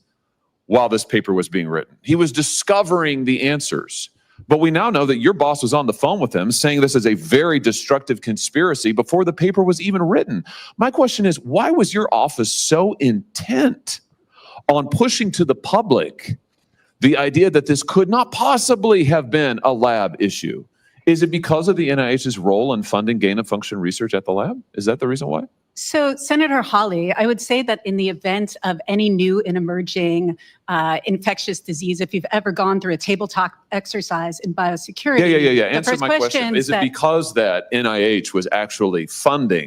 Speaker 5: while this paper was being written. He was discovering the answers. But we now know that your boss was on the phone with him saying this is a very destructive conspiracy before the paper was even written. My question is, why was your office so intent on pushing to the public the idea that this could not possibly have been a lab issue? Is it because of the NIH's role in funding gain-of-function research at the lab? Is that the reason why?
Speaker 4: So, Senator Hawley, I would say that in the event of any new and emerging infectious disease, if you've ever gone through a tabletop exercise in biosecurity.
Speaker 5: Yeah. Answer my question. Is it because that NIH was actually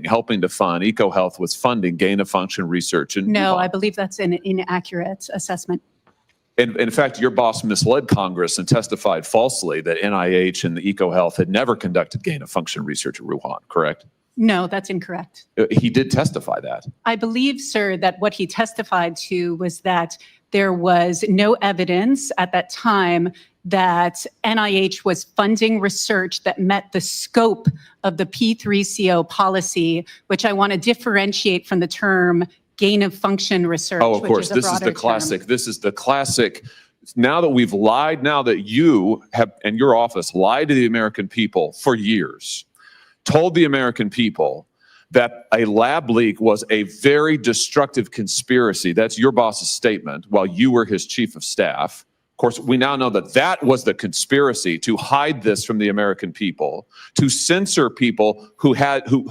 Speaker 5: helping to fund, EcoHealth was funding gain-of-function research?
Speaker 4: No, I believe that's an inaccurate assessment.
Speaker 5: In fact, your boss misled Congress and testified falsely that NIH and the EcoHealth had never conducted gain-of-function research at Wuhan, correct?
Speaker 4: No, that's incorrect.
Speaker 5: He did testify that.
Speaker 4: I believe, sir, that what he testified to was that there was no evidence at that time that NIH was funding research that met the scope of the P3CO policy, which I want to differentiate from the term gain-of-function research.
Speaker 5: Oh, of course. This is the classic. Term. This is the classic. Now that we've lied, now that you have, and your office lied to the American people for years, told the American people that a lab leak was a very destructive conspiracy. That's your boss's statement while you were his chief of staff. Of course, we now know that that was the conspiracy to hide this from the American people, to censor people who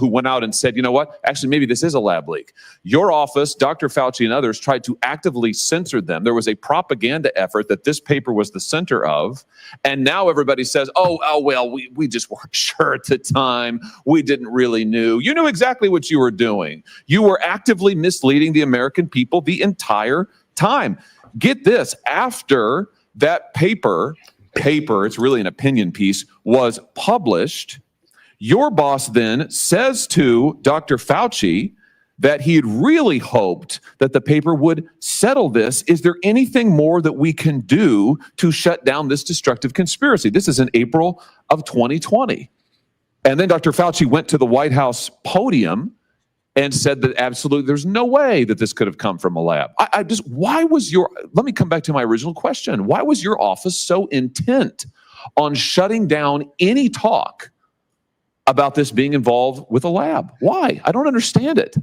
Speaker 5: went out and said, you know what, actually, maybe this is a lab leak. Your office, Dr. Fauci and others tried to actively censor them. There was a propaganda effort that this paper was the center of. And now everybody says, oh well, we just weren't sure at the time. We didn't really know. You knew exactly what you were doing. You were actively misleading the American people the entire time. Get this, after that paper, it's really an opinion piece, was published, your boss then says to Dr. Fauci that he had really hoped that the paper would settle this. Is there anything more that we can do to shut down this destructive conspiracy? This is in April of 2020. And then Dr. Fauci went to the White House podium and said that absolutely there's no way that this could have come from a lab. Let me come back to my original question. Why was your office so intent on shutting down any talk about this being involved with a lab? Why? I don't understand it.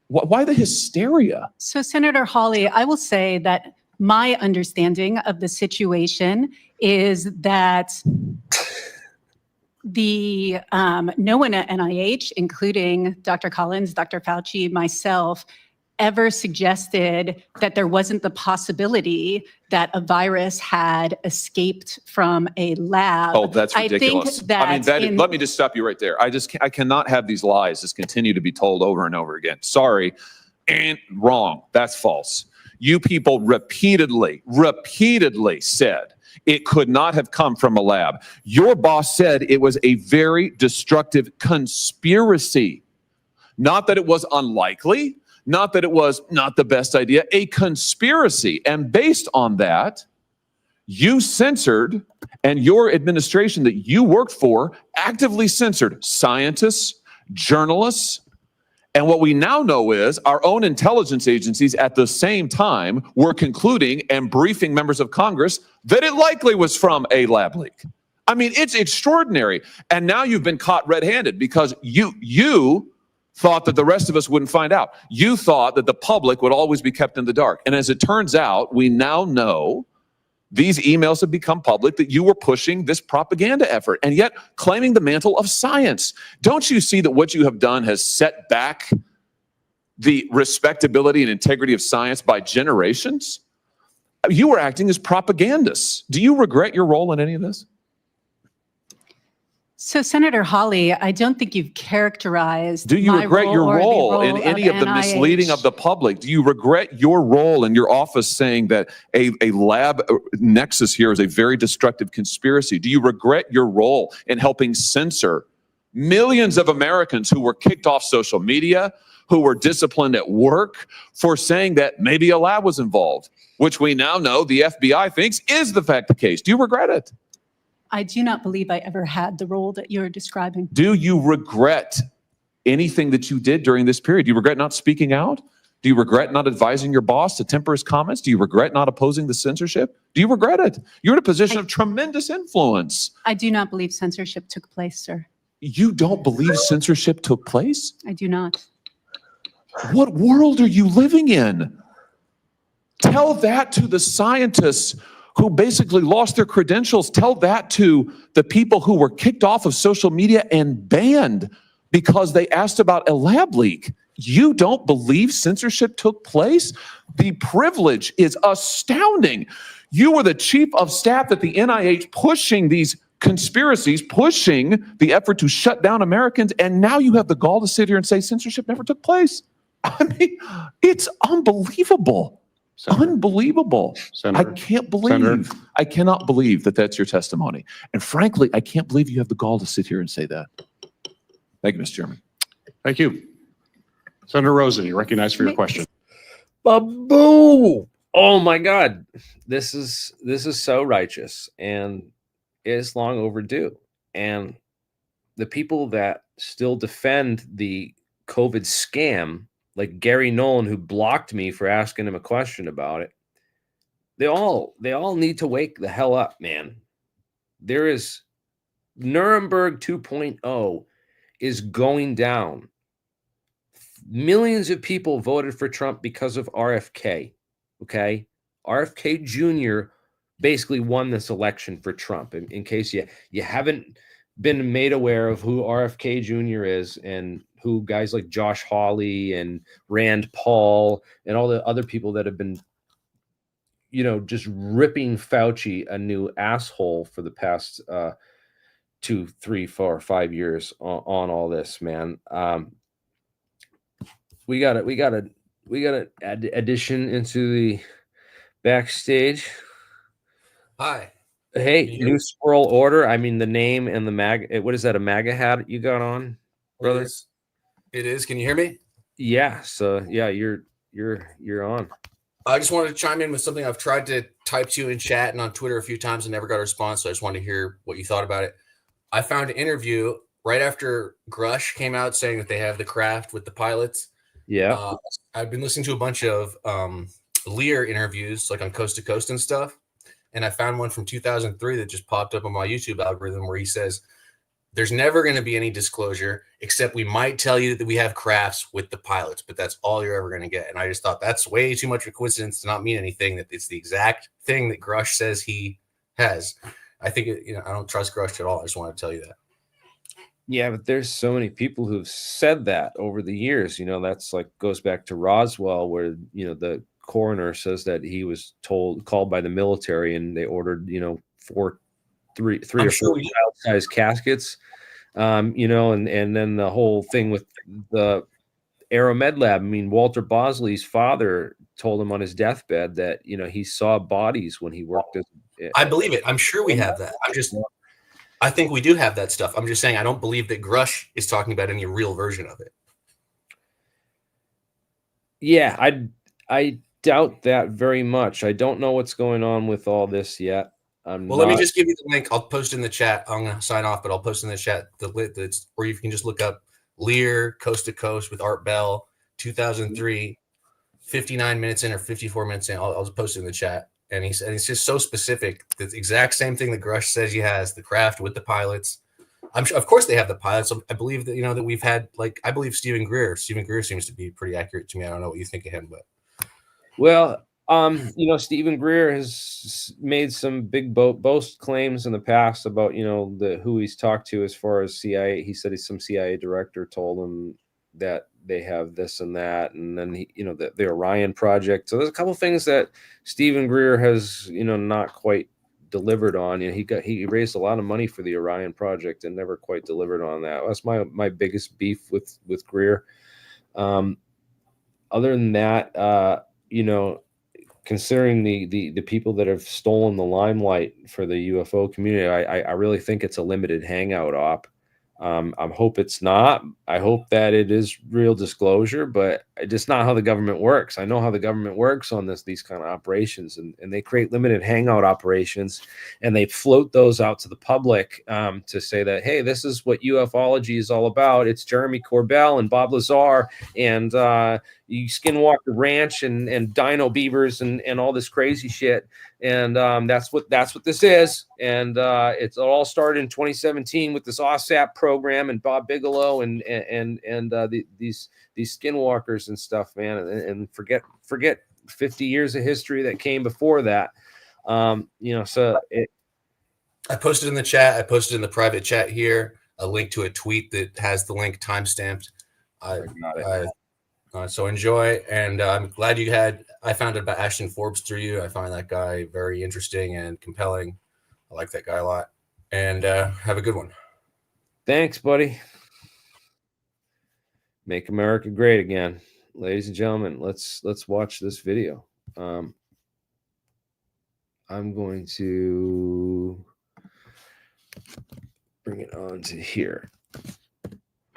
Speaker 5: Why the hysteria?
Speaker 4: So, Senator Hawley, I will say that my understanding of the situation is that no one at NIH, including Dr. Collins, Dr. Fauci, myself, ever suggested that there wasn't the possibility that a virus had escaped from a lab.
Speaker 5: Oh, that's ridiculous. Let me just stop you right there. I cannot have these lies just continue to be told over and over again. Sorry, and wrong. That's false. You people repeatedly said it could not have come from a lab. Your boss said it was a very destructive conspiracy. Not that it was unlikely, not that it was not the best idea, a conspiracy. And based on that, you censored, and your administration that you worked for actively censored scientists, journalists, and what we now know is our own intelligence agencies at the same time were concluding and briefing members of Congress that it likely was from a lab leak. I mean, it's extraordinary. And now you've been caught red-handed because you thought that the rest of us wouldn't find out. You thought that the public would always be kept in the dark. And as it turns out, we now know these emails have become public, that you were pushing this propaganda effort and yet claiming the mantle of science. Don't you see that what you have done has set back the respectability and integrity of science by generations? You were acting as propagandists. Do you regret your role in any of this?
Speaker 4: So, Senator Hawley, I don't think you've characterized.
Speaker 5: Do you
Speaker 4: my
Speaker 5: regret your
Speaker 4: or the
Speaker 5: role in any of the
Speaker 4: NIH.
Speaker 5: misleading of the public? Do you regret your role in your office saying that a lab nexus here is a very destructive conspiracy? Do you regret your role in helping censor millions of Americans who were kicked off social media, who were disciplined at work for saying that maybe a lab was involved, which we now know the FBI thinks is the fact the case? Do you regret it?
Speaker 4: I do not believe I ever had the role that you're describing.
Speaker 5: Do you regret anything that you did during this period? Do you regret not speaking out? Do you regret not advising your boss to temper his comments? Do you regret not opposing the censorship? Do you regret it? You're in a position of tremendous influence.
Speaker 4: I do not believe censorship took place, sir.
Speaker 5: You don't believe censorship took place?
Speaker 4: I do not.
Speaker 5: What world are you living in? Tell that to the scientists who basically lost their credentials. Tell that to the people who were kicked off of social media and banned because they asked about a lab leak. You don't believe censorship took place? The privilege is astounding. You were the chief of staff at the NIH pushing these conspiracies, pushing the effort to shut down Americans, and now you have the gall to sit here and say censorship never took place. I mean, it's unbelievable.
Speaker 6: Senator,
Speaker 5: Unbelievable.
Speaker 6: Senator,
Speaker 5: I can't believe, I cannot believe that that's your testimony. And frankly, I can't believe you have the gall to sit here and say that. Thank you, Mr. Chairman.
Speaker 6: Thank you. Senator Rosen, you're recognized for your question.
Speaker 1: Baboo! Oh my God, this is so righteous, and it's long overdue. And the people that still defend the COVID scam, like Gary Nolan, who blocked me for asking him a question about it, they all need to wake the hell up, man. There is Nuremberg 2.0 is going down. Millions of people voted for Trump because of RFK. Okay, RFK Jr. basically won this election for Trump. In case you haven't been made aware of who RFK Jr. is, and who guys like Josh Hawley and Rand Paul and all the other people that have been, just ripping Fauci a new asshole for the past 2, 3, 4, 5 years on all this, man. We got an addition into the backstage.
Speaker 7: Hi.
Speaker 1: Hey, New Squirrel Order. I mean, the name and the MAGA. What is that? A MAGA hat you got on, brother?
Speaker 7: It is. Can you hear me?
Speaker 1: Yeah. So yeah, you're on.
Speaker 7: I just wanted to chime in with something I've tried to type to you in chat and on Twitter a few times and never got a response. So I just wanted to hear what you thought about it. I found an interview right after Grush came out saying that they have the craft with the pilots.
Speaker 1: Yeah.
Speaker 7: I've been listening to a bunch of Lear interviews, like on Coast to Coast and stuff. And I found one from 2003 that just popped up on my YouTube algorithm where he says, there's never going to be any disclosure, except we might tell you that we have crafts with the pilots, but that's all you're ever going to get. And I just thought that's way too much of a coincidence to not mean anything, that it's the exact thing that Grush says he has. I think, I don't trust Grush at all. I just want to tell you that.
Speaker 1: Yeah, but there's so many people who've said that over the years. That's like goes back to Roswell, where, the coroner says that he was called by the military and they ordered, three or four child-sized caskets, and then the whole thing with the Aeromed lab. I mean, Walter Bosley's father told him on his deathbed that, he saw bodies when he worked as.
Speaker 7: I believe it. I'm sure we have that. I think we do have that stuff. I'm just saying I don't believe that Grush is talking about any real version of it.
Speaker 1: Yeah, I doubt that very much. I don't know what's going on with all this yet.
Speaker 7: Let me just give you the link. I'll post in the chat. I'm going to sign off, but I'll post in the chat that's where you can just look up Lear Coast to Coast with Art Bell, 2003, 59 minutes in or 54 minutes in. I'll just post it in the chat. And he's just so specific. The exact same thing that Grush says he has, the craft with the pilots. I'm sure, of course, they have the pilots. I believe that that we've had I believe Stephen Greer. Stephen Greer seems to be pretty accurate to me. I don't know what you think of him, but
Speaker 1: Well, Stephen Greer has made some big boast claims in the past about, who he's talked to as far as CIA. He said some CIA director told him that they have this and that, and then the Orion project. So there's a couple things that Stephen Greer has, not quite delivered on. He raised a lot of money for the Orion project and never quite delivered on that. That's my biggest beef with Greer. Other than that, considering the people that have stolen the limelight for the UFO community, I really think it's a limited hangout op. I hope it's not. I hope that it is real disclosure, but it's just not how the government works. I know how the government works on these kind of operations, and they create limited hangout operations, and they float those out to the public to say that, hey, this is what ufology is all about. It's Jeremy Corbell and Bob Lazar and you Skinwalker Ranch and Dino Beavers and all this crazy shit. And that's what this is. And it all started in 2017 with this OSAP program and Bob Bigelow and these skinwalkers and stuff, man. And forget 50 years of history that came before that. So
Speaker 7: I posted in the chat. I posted in the private chat here a link to a tweet that has the link timestamped. So enjoy, and I'm glad I found out about Ashton Forbes through you. I find that guy very interesting and compelling. I like that guy a lot. And have a good one.
Speaker 1: Thanks, buddy. Make America great again. Ladies and gentlemen, let's watch this video. I'm going to bring it on to here.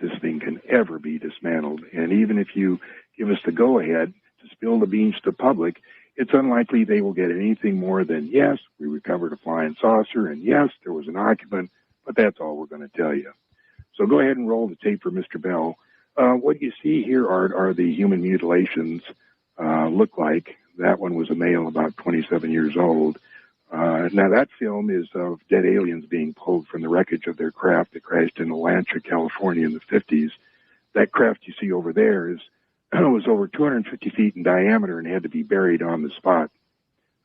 Speaker 8: This thing can ever be dismantled. And even if you give us the go-ahead to spill the beans to the public, it's unlikely they will get anything more than, yes, we recovered a flying saucer, and yes, there was an occupant, but that's all we're going to tell you. So go ahead and roll the tape for Mr. Bell. What you see here are the human mutilations look like. That one was a male about 27 years old. Now that film is of dead aliens being pulled from the wreckage of their craft that crashed in Atlanta, California in the 50s. That craft you see over there was over 250 feet in diameter and had to be buried on the spot.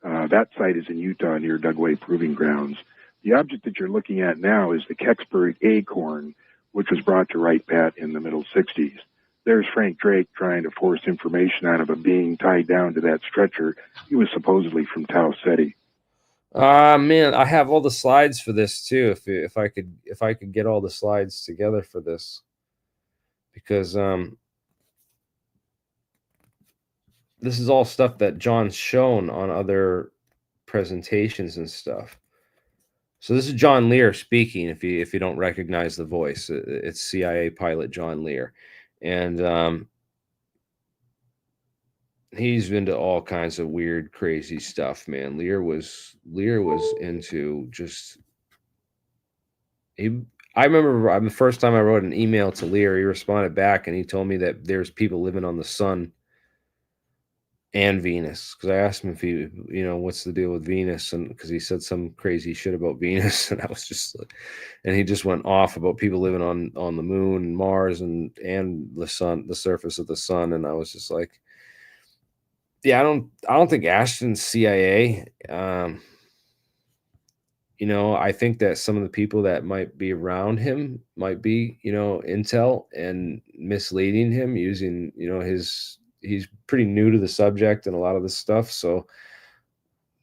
Speaker 8: That site is in Utah near Dugway Proving Grounds. The object that you're looking at now is the Kecksburg Acorn, which was brought to Wright Pat in the middle 60s. There's Frank Drake trying to force information out of a being tied down to that stretcher. He was supposedly from Tau Ceti.
Speaker 1: Man, I have all the slides for this too. If I could get all the slides together for this, because this is all stuff that John's shown on other presentations and stuff. So this is John Lear speaking. If you don't recognize the voice, it's CIA pilot John Lear, and he's into all kinds of weird, crazy stuff, man. Lear was into just. I remember the first time I wrote an email to Lear, he responded back and he told me that there's people living on the sun and Venus, because I asked him if he, what's the deal with Venus, and because he said some crazy shit about Venus, and I was just like, and he just went off about people living on the moon and Mars and the sun, the surface of the sun, and I was just like, yeah, I don't think Ashton's CIA. I think that some of the people that might be around him might be, intel and misleading him using, he's pretty new to the subject and a lot of this stuff. So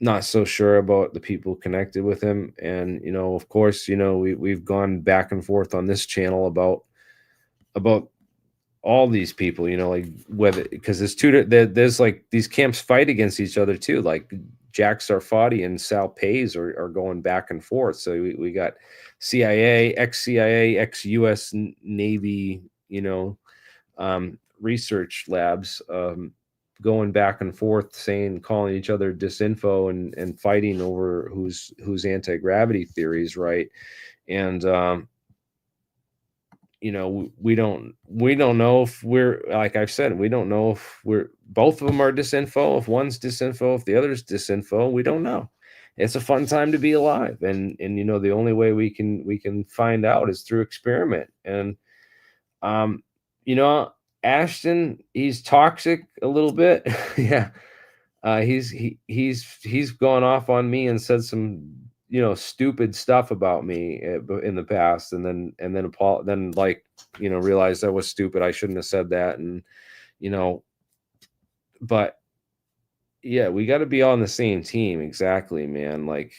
Speaker 1: not so sure about the people connected with him. And, of course, we've gone back and forth on this channel about all these people, like whether, because there's like these camps fight against each other too. Like Jack Sarfati and Sal Pays are going back and forth. So we got CIA, ex-CIA, ex-US Navy, research labs going back and forth, calling each other disinfo and fighting over whose anti-gravity theory is right. And we don't know if we're, like I've said, we don't know if both of them are disinfo, if one's disinfo, if the other's disinfo, we don't know. it's a fun time to be alive. And you know, the only way we can find out is through experiment. And you know, Ashton, he's toxic a little bit. Yeah. He's gone off on me and said some, you know, stupid stuff about me in the past, and then like, you know, realized I was stupid. I shouldn't have said that. And you know, but yeah, we got to be on the same team. Exactly, man. Like,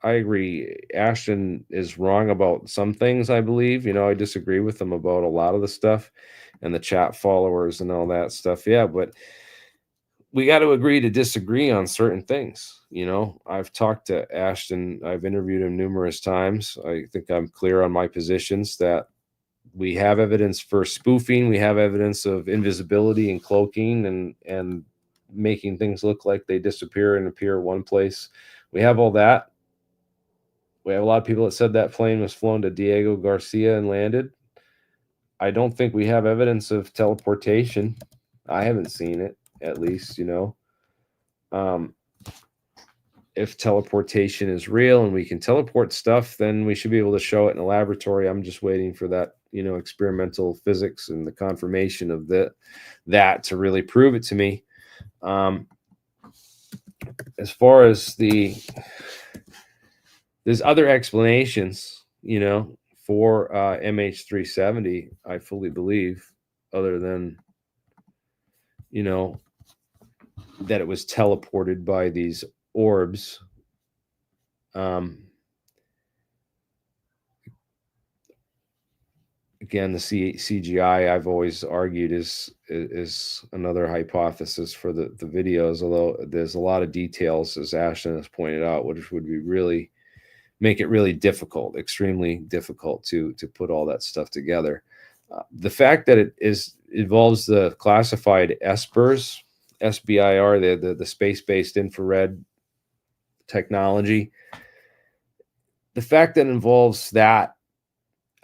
Speaker 1: I agree. Ashton is wrong about some things, I believe. You know, I disagree with him about a lot of the stuff and the chat followers and all that stuff. Yeah, but we got to agree to disagree on certain things. You know, I've talked to Ashton. I've interviewed him numerous times. I think I'm clear on my positions that we have evidence for spoofing. We have evidence of invisibility and cloaking and making things look like they disappear and appear one place. We have all that. We have a lot of people that said that plane was flown to Diego Garcia and landed. I don't think we have evidence of teleportation. I haven't seen it, at least, you know. If teleportation is real and we can teleport stuff, then we should be able to show it in a laboratory. I'm just waiting for that, you know, experimental physics and the confirmation of that to really prove it to me. As far as there's other explanations, you know, for MH370, I fully believe, other than, you know, that it was teleported by these orbs. Again, the CGI I've always argued is another hypothesis for the videos, although there's a lot of details, as Ashton has pointed out, which would be really make it really difficult, extremely difficult to put all that stuff together. The fact that it involves the classified SBIR, SBIR, the space-based infrared technology, the fact that it involves that,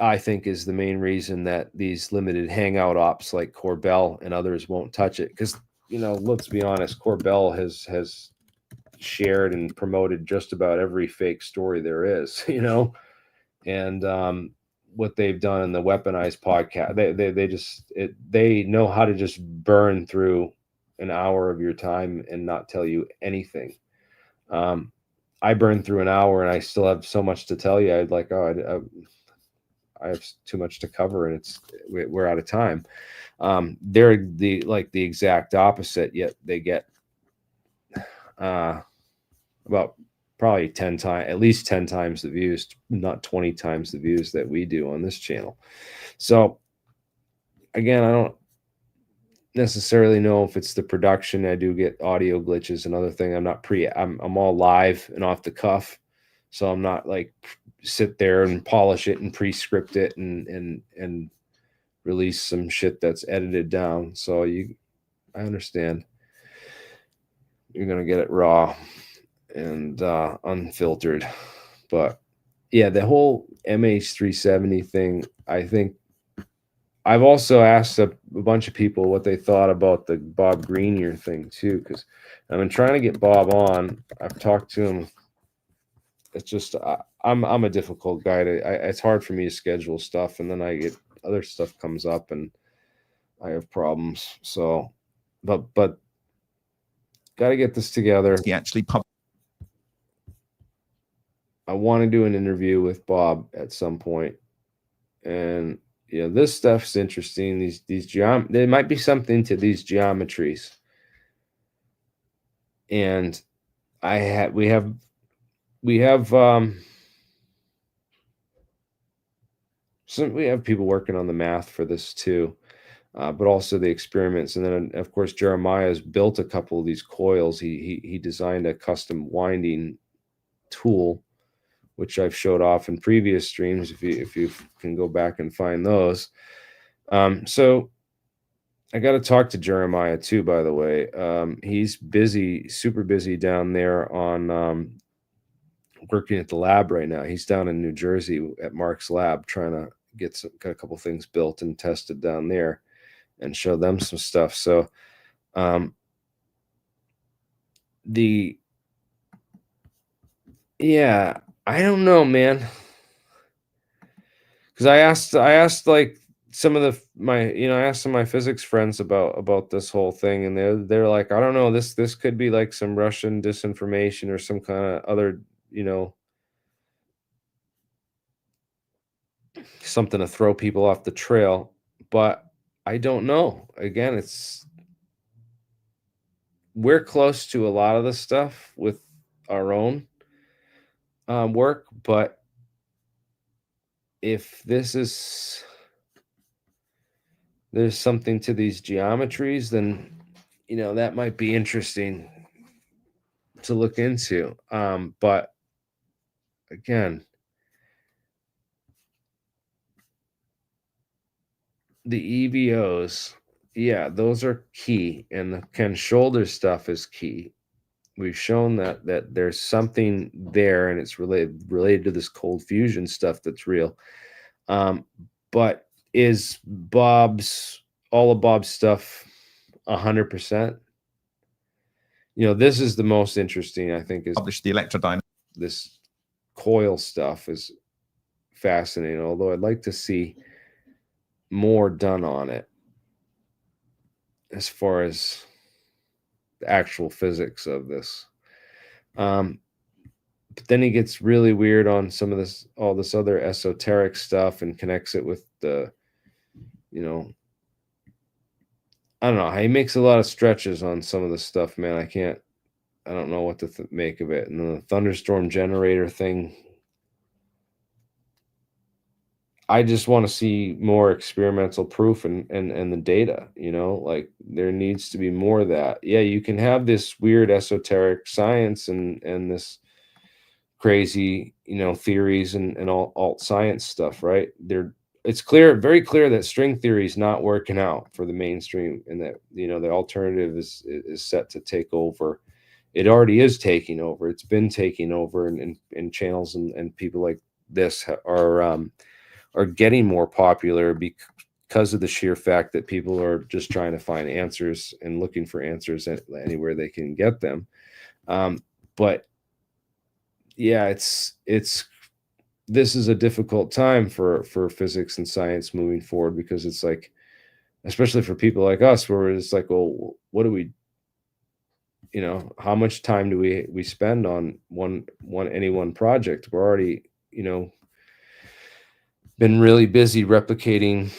Speaker 1: I think, is the main reason that these limited hangout ops like Corbell and others won't touch it. Because, you know, let's be honest, Corbell has shared and promoted just about every fake story there is, you know, and what they've done in the weaponized podcast, they know how to just burn through an hour of your time and not tell you anything. I burned through an hour and I still have so much to tell you. I'd like, I have too much to cover and we're out of time. They're the exact opposite, yet they get about probably 10 times, at least 10 times the views, not 20 times the views that we do on this channel. So again, I don't necessarily know if it's the production. I do get audio glitches. Another thing, I'm all live and off the cuff. So I'm not like sit there and polish it and pre-script it and release some shit that's edited down. So I understand you're going to get it raw and unfiltered. But yeah, the whole MH370 thing, I think I've also asked a bunch of people what they thought about the Bob Greenier thing too, because I've been trying to get Bob on. I've talked to him. It's just I'm a difficult guy it's hard for me to schedule stuff, and then I get other stuff comes up and I have problems. So, but got to get this together.
Speaker 9: He actually
Speaker 1: I want to do an interview with Bob at some point, and you know, this stuff's interesting. There might be something to these geometries, and we have people working on the math for this too, but also the experiments. And then of course Jeremiah has built a couple of these coils. He designed a custom winding tool, which I've showed off in previous streams, if you can go back and find those. So I got to talk to Jeremiah too, by the way. He's busy, super busy down there on working at the lab right now. He's down in New Jersey at Mark's lab trying to get a couple things built and tested down there and show them some stuff. So Yeah, I don't know, man. Because I asked like some of I asked some of my physics friends about this whole thing, and they're like, I don't know, this could be like some Russian disinformation or some kind of other, you know, something to throw people off the trail. But I don't know. Again, we're close to a lot of the stuff with our own work, but if there's something to these geometries, then that might be interesting to look into. But again, the EVOs, yeah, those are key, and the Ken Shoulder stuff is key. We've shown that there's something there, and it's related to this cold fusion stuff that's real. But is all of Bob's stuff 100%? This is the most interesting, I think, is
Speaker 9: published the electrodynamics.
Speaker 1: This coil stuff is fascinating, although I'd like to see more done on it as far as the actual physics of this. But then he gets really weird on all this other esoteric stuff, and connects it with the, I don't know. He makes a lot of stretches on some of the stuff, man. I don't know what to make of it. And the thunderstorm generator thing, I just want to see more experimental proof and the data, like there needs to be more of that. Yeah, you can have this weird esoteric science and this crazy, theories and all alt science stuff, right? It's very clear that string theory is not working out for the mainstream, and that, the alternative is set to take over. It already is taking over. It's been taking over, and channels and people like this are getting more popular because of the sheer fact that people are just trying to find answers and looking for answers anywhere they can get them. But yeah, this is a difficult time for physics and science moving forward, because it's like, especially for people like us, where it's like, well, what do we, how much time do we spend on any one project? We're already, been really busy replicating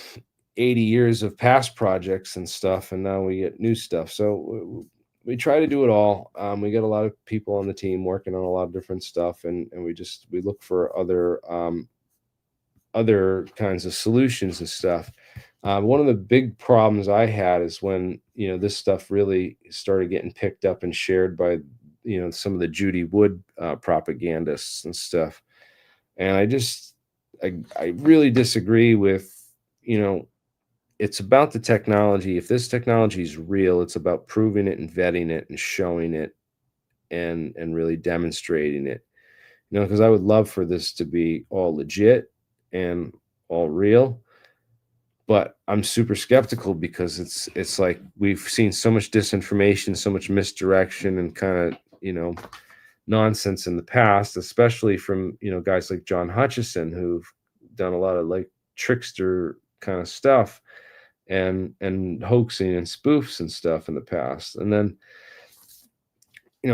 Speaker 1: 80 years of past projects and stuff, and now we get new stuff. So we try to do it all. We get a lot of people on the team working on a lot of different stuff, and we look for other kinds of solutions and stuff. One of the big problems I had is when this stuff really started getting picked up and shared by some of the Judy Wood propagandists and stuff, and I really disagree with, it's about the technology. If this technology is real, it's about proving it and vetting it and showing it and really demonstrating it. Because I would love for this to be all legit and all real, but I'm super skeptical, because it's like we've seen so much disinformation, so much misdirection, and kind of, nonsense in the past, especially from, guys like John Hutchison, who've done a lot of like trickster kind of stuff and hoaxing and spoofs and stuff in the past. And then,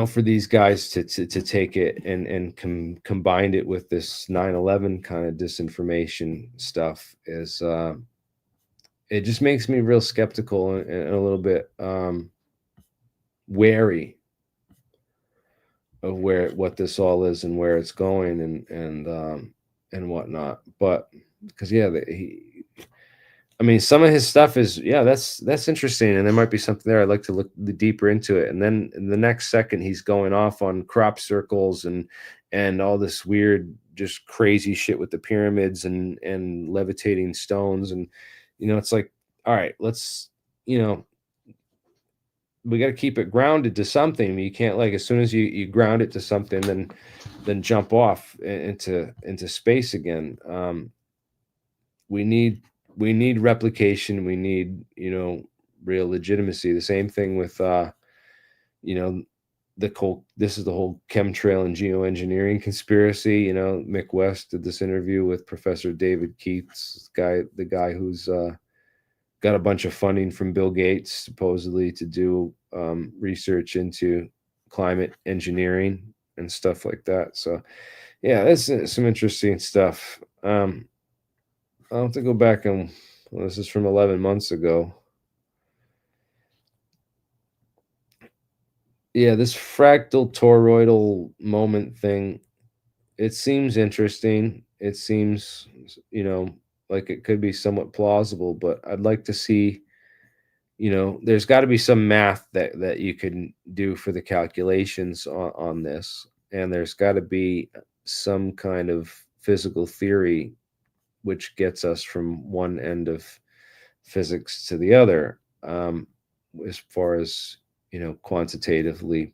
Speaker 1: for these guys to take it and combine it with this 9/11 kind of disinformation stuff is it just makes me real skeptical and a little bit wary of what this all is and where it's going and whatnot. But because some of his stuff is, that's interesting, and there might be something there. I'd like to look deeper into it. And then in the next second, he's going off on crop circles and all this weird, just crazy shit with the pyramids and levitating stones, and it's like, all right, let's we got to keep it grounded to something. You can't, like, as soon as you ground it to something, then jump off into space again. We need replication. We need real legitimacy. The same thing with this is the whole chemtrail and geoengineering conspiracy. You know, Mick West did this interview with Professor David Keith's the guy who's got a bunch of funding from Bill Gates supposedly to do research into climate engineering and stuff like that. So yeah, that's some interesting stuff. I'll have to go back and this is from 11 months ago. Yeah, this fractal toroidal moment thing, it seems interesting. It seems, like it could be somewhat plausible, but I'd like to see, there's got to be some math that you can do for the calculations on this. And there's got to be some kind of physical theory which gets us from one end of physics to the other, as far as quantitatively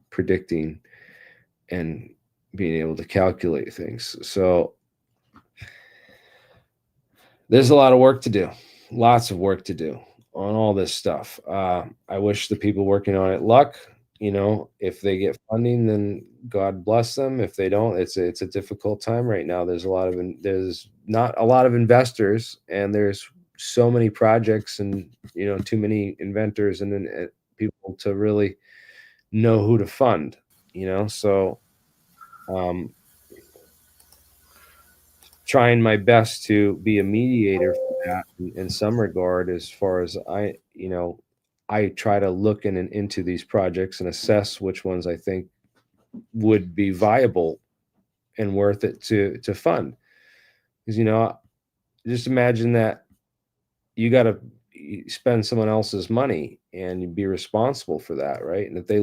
Speaker 1: predicting and being able to calculate things. So there's a lot of work to do, lots of work to do on all this stuff. I wish the people working on it luck. If they get funding, then God bless them. If they don't, it's a difficult time right now. There's not a lot of investors, and there's so many projects, and too many inventors, and then people to really know who to fund. So trying my best to be a mediator for that in some regard, as far as I try to look into these projects and assess which ones I think would be viable and worth it to fund. Because just imagine that you got to spend someone else's money and you'd be responsible for that, right? And if they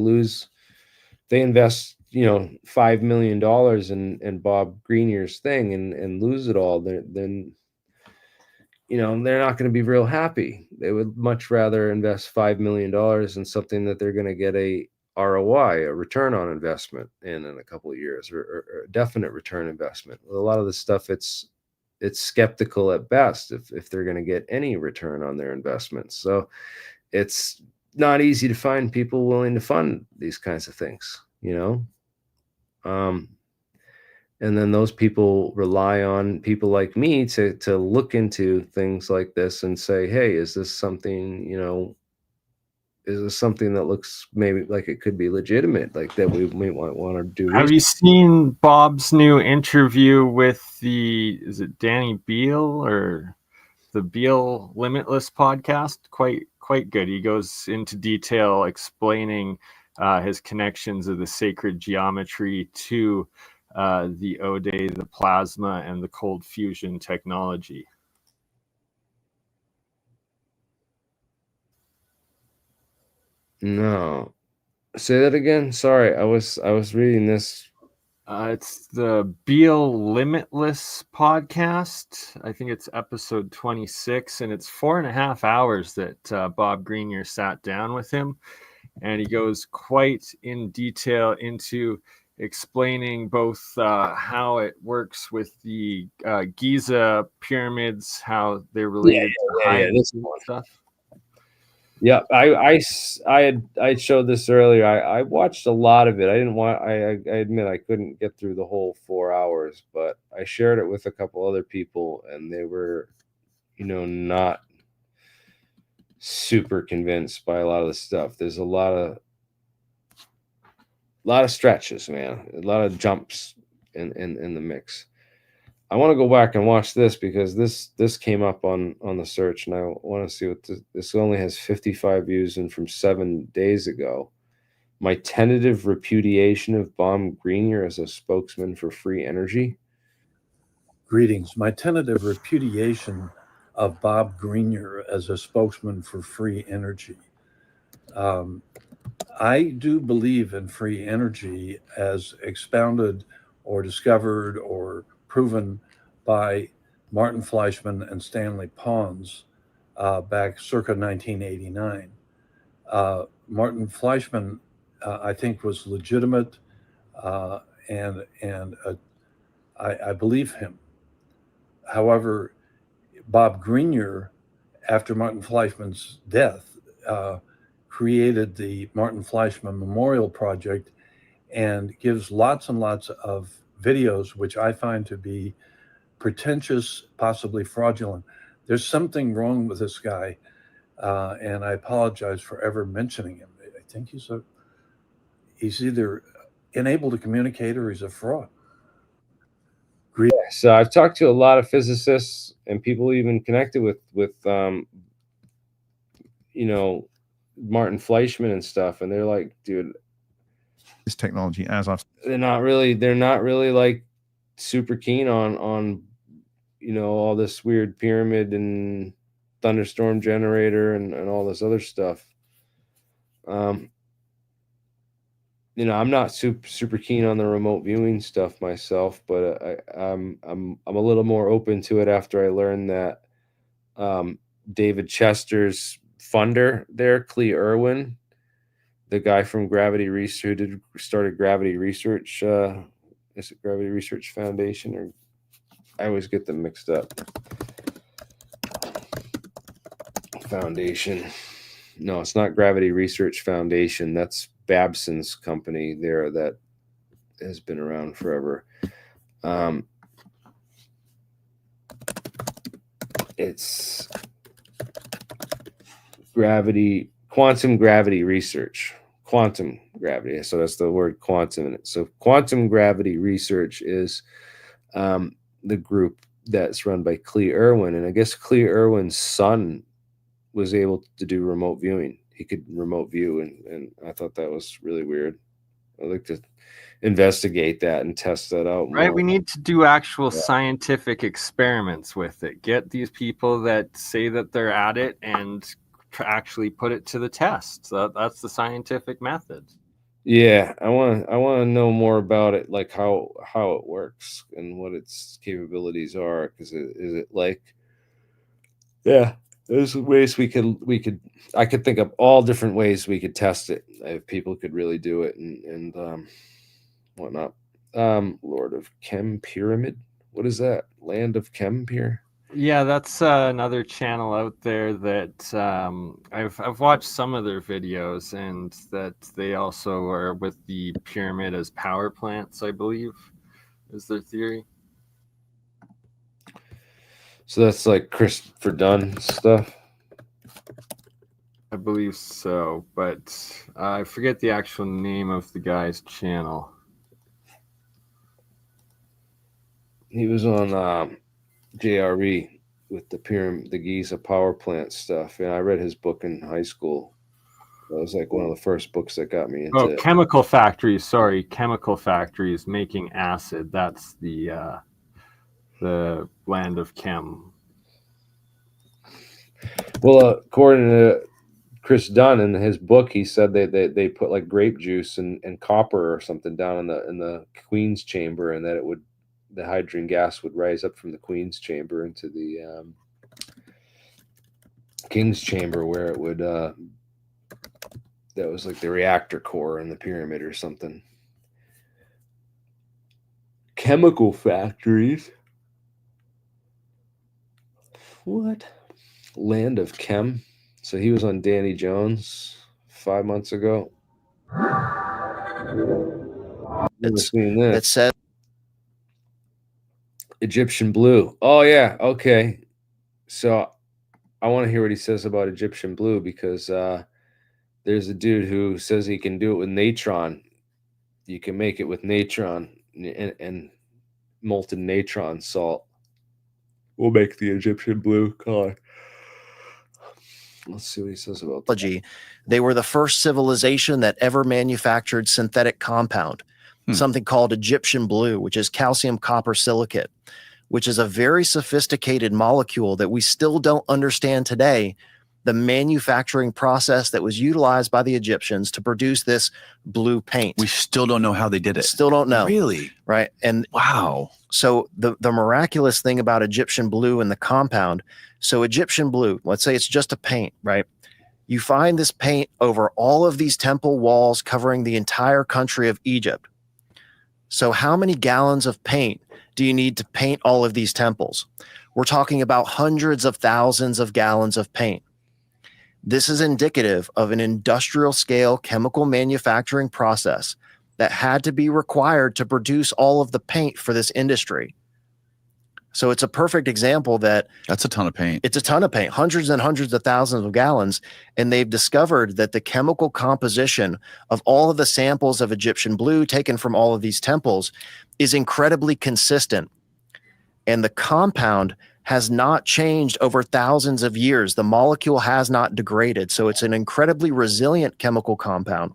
Speaker 1: invest $5 million in Bob Greenier's thing and lose it all, then they're not going to be real happy. They would much rather invest $5 million in something that they're going to get a ROI, a return on investment in a couple of years, or a definite return investment. With a lot of the stuff, it's skeptical at best if they're going to get any return on their investments. So it's not easy to find people willing to fund these kinds of things, and then those people rely on people like me to look into things like this and say, hey, is this something that looks maybe like it could be legitimate, like that we might want to do
Speaker 9: Have you seen Bob's new interview with is it Danny Beal or the Beal Limitless podcast? Quite good. He goes into detail explaining his connections of the sacred geometry to the Ode, the plasma, and the cold fusion technology.
Speaker 1: No. Say that again. Sorry, I was reading this.
Speaker 9: It's the Beal Limitless podcast. I think it's episode 26, and it's 4.5 hours that Bob Greenier sat down with him, and he goes quite in detail into explaining both how it works with the Giza pyramids, how they're related to
Speaker 1: this
Speaker 9: stuff.
Speaker 1: Yeah, I showed this earlier. I watched a lot of it. I admit I couldn't get through the whole 4 hours, but I shared it with a couple other people, and they were, not super convinced by a lot of the stuff. There's a lot of stretches, man, a lot of jumps in the mix. I want to go back and watch this because this came up on the search, and I want to see what this only has 55 views and from 7 days ago. My tentative repudiation of Bob Greenier as a spokesman for free energy.
Speaker 10: Greetings. My tentative repudiation of Bob Greenier as a spokesman for free energy. I do believe in free energy as expounded or discovered or proven by Martin Fleischmann and Stanley Pons back circa 1989. Martin Fleischmann, I think, was legitimate, and I believe him. However, Bob Greenier, after Martin Fleischmann's death, created the Martin Fleischmann Memorial Project and gives lots and lots of videos, which I find to be pretentious, possibly fraudulent. There's something wrong with this guy, and I apologize for ever mentioning him. I think he's either unable to communicate or he's a fraud.
Speaker 1: So I've talked to a lot of physicists and people even connected with Martin Fleischmann and stuff, and they're like, dude,
Speaker 11: this technology, as I've
Speaker 1: they're not really like super keen on all this weird pyramid and thunderstorm generator and all this other stuff. I'm not super keen on the remote viewing stuff myself, but I'm a little more open to it after I learned that David Chester's funder there, Clee Irwin, the guy from Gravity Research, who started Gravity Research, is it Gravity Research Foundation, or I always get them mixed up. Foundation. No, it's not Gravity Research Foundation. That's Babson's company there that has been around forever. It's quantum gravity research. Quantum gravity. So that's the word quantum in it. So quantum gravity research is the group that's run by Clee Irwin. And I guess Clee Irwin's son was able to do remote viewing. He could remote view, and I thought that was really weird. I'd like to investigate that and test that out more.
Speaker 9: Right, we need to do actual scientific experiments with it. Get these people that say that they're at it and actually put it to the test. That's the scientific method.
Speaker 1: Yeah, I want to know more about it, like how it works and what its capabilities are. Because is it like, there's ways we could. I could think of all different ways we could test it if people could really do it and whatnot. Lord of Chem Pyramid. What is that? Land of Chem Pyramid?
Speaker 9: Yeah, that's another channel out there that I've watched some of their videos, and that they also are with the pyramid as power plants, I believe, is their theory.
Speaker 1: So that's like Christopher Dunn stuff?
Speaker 9: I believe so, but I forget the actual name of the guy's channel.
Speaker 1: He was on JRE with the pyramid, the Giza power plant stuff. And I read his book in high school. That was like one of the first books that got me into it.
Speaker 9: Chemical factories. Sorry, chemical factories making acid. That's the land of Chem.
Speaker 1: Well, according to Chris Dunn in his book, he said they put like grape juice and copper or something down in the Queen's chamber, and that the hydrogen gas would rise up from the Queen's chamber into the King's chamber, where it would that was like the reactor core in the pyramid or something. Chemical factories. What? Land of Chem. So he was on Danny Jones 5 months ago. It
Speaker 12: said
Speaker 1: Egyptian blue. Oh yeah, okay. So I want to hear what he says about Egyptian blue, because there's a dude who says he can do it with natron. You can make it with natron and molten natron salt. We'll make the Egyptian blue color. Let's see what he says about that.
Speaker 12: They were the first civilization that ever manufactured synthetic compound, something called Egyptian blue, which is calcium copper silicate, which is a very sophisticated molecule that we still don't understand today, the manufacturing process that was utilized by the Egyptians to produce this blue paint.
Speaker 11: We still don't know how they did it.
Speaker 12: Still don't know.
Speaker 11: Really?
Speaker 12: Right. And
Speaker 11: wow.
Speaker 12: So the miraculous thing about Egyptian blue and the compound, so Egyptian blue, let's say it's just a paint, right? You find this paint over all of these temple walls covering the entire country of Egypt. So how many gallons of paint do you need to paint all of these temples? We're talking about hundreds of thousands of gallons of paint. This is indicative of an industrial scale chemical manufacturing process that had to be required to produce all of the paint for this industry. So it's a perfect example that
Speaker 11: That's a ton of paint.
Speaker 12: it's a ton of paint, hundreds and hundreds of thousands of gallons. And they've discovered that the chemical composition of all of the samples of Egyptian blue taken from all of these temples is incredibly consistent. And the compound has not changed over thousands of years. The molecule has not degraded. So it's an incredibly resilient chemical compound.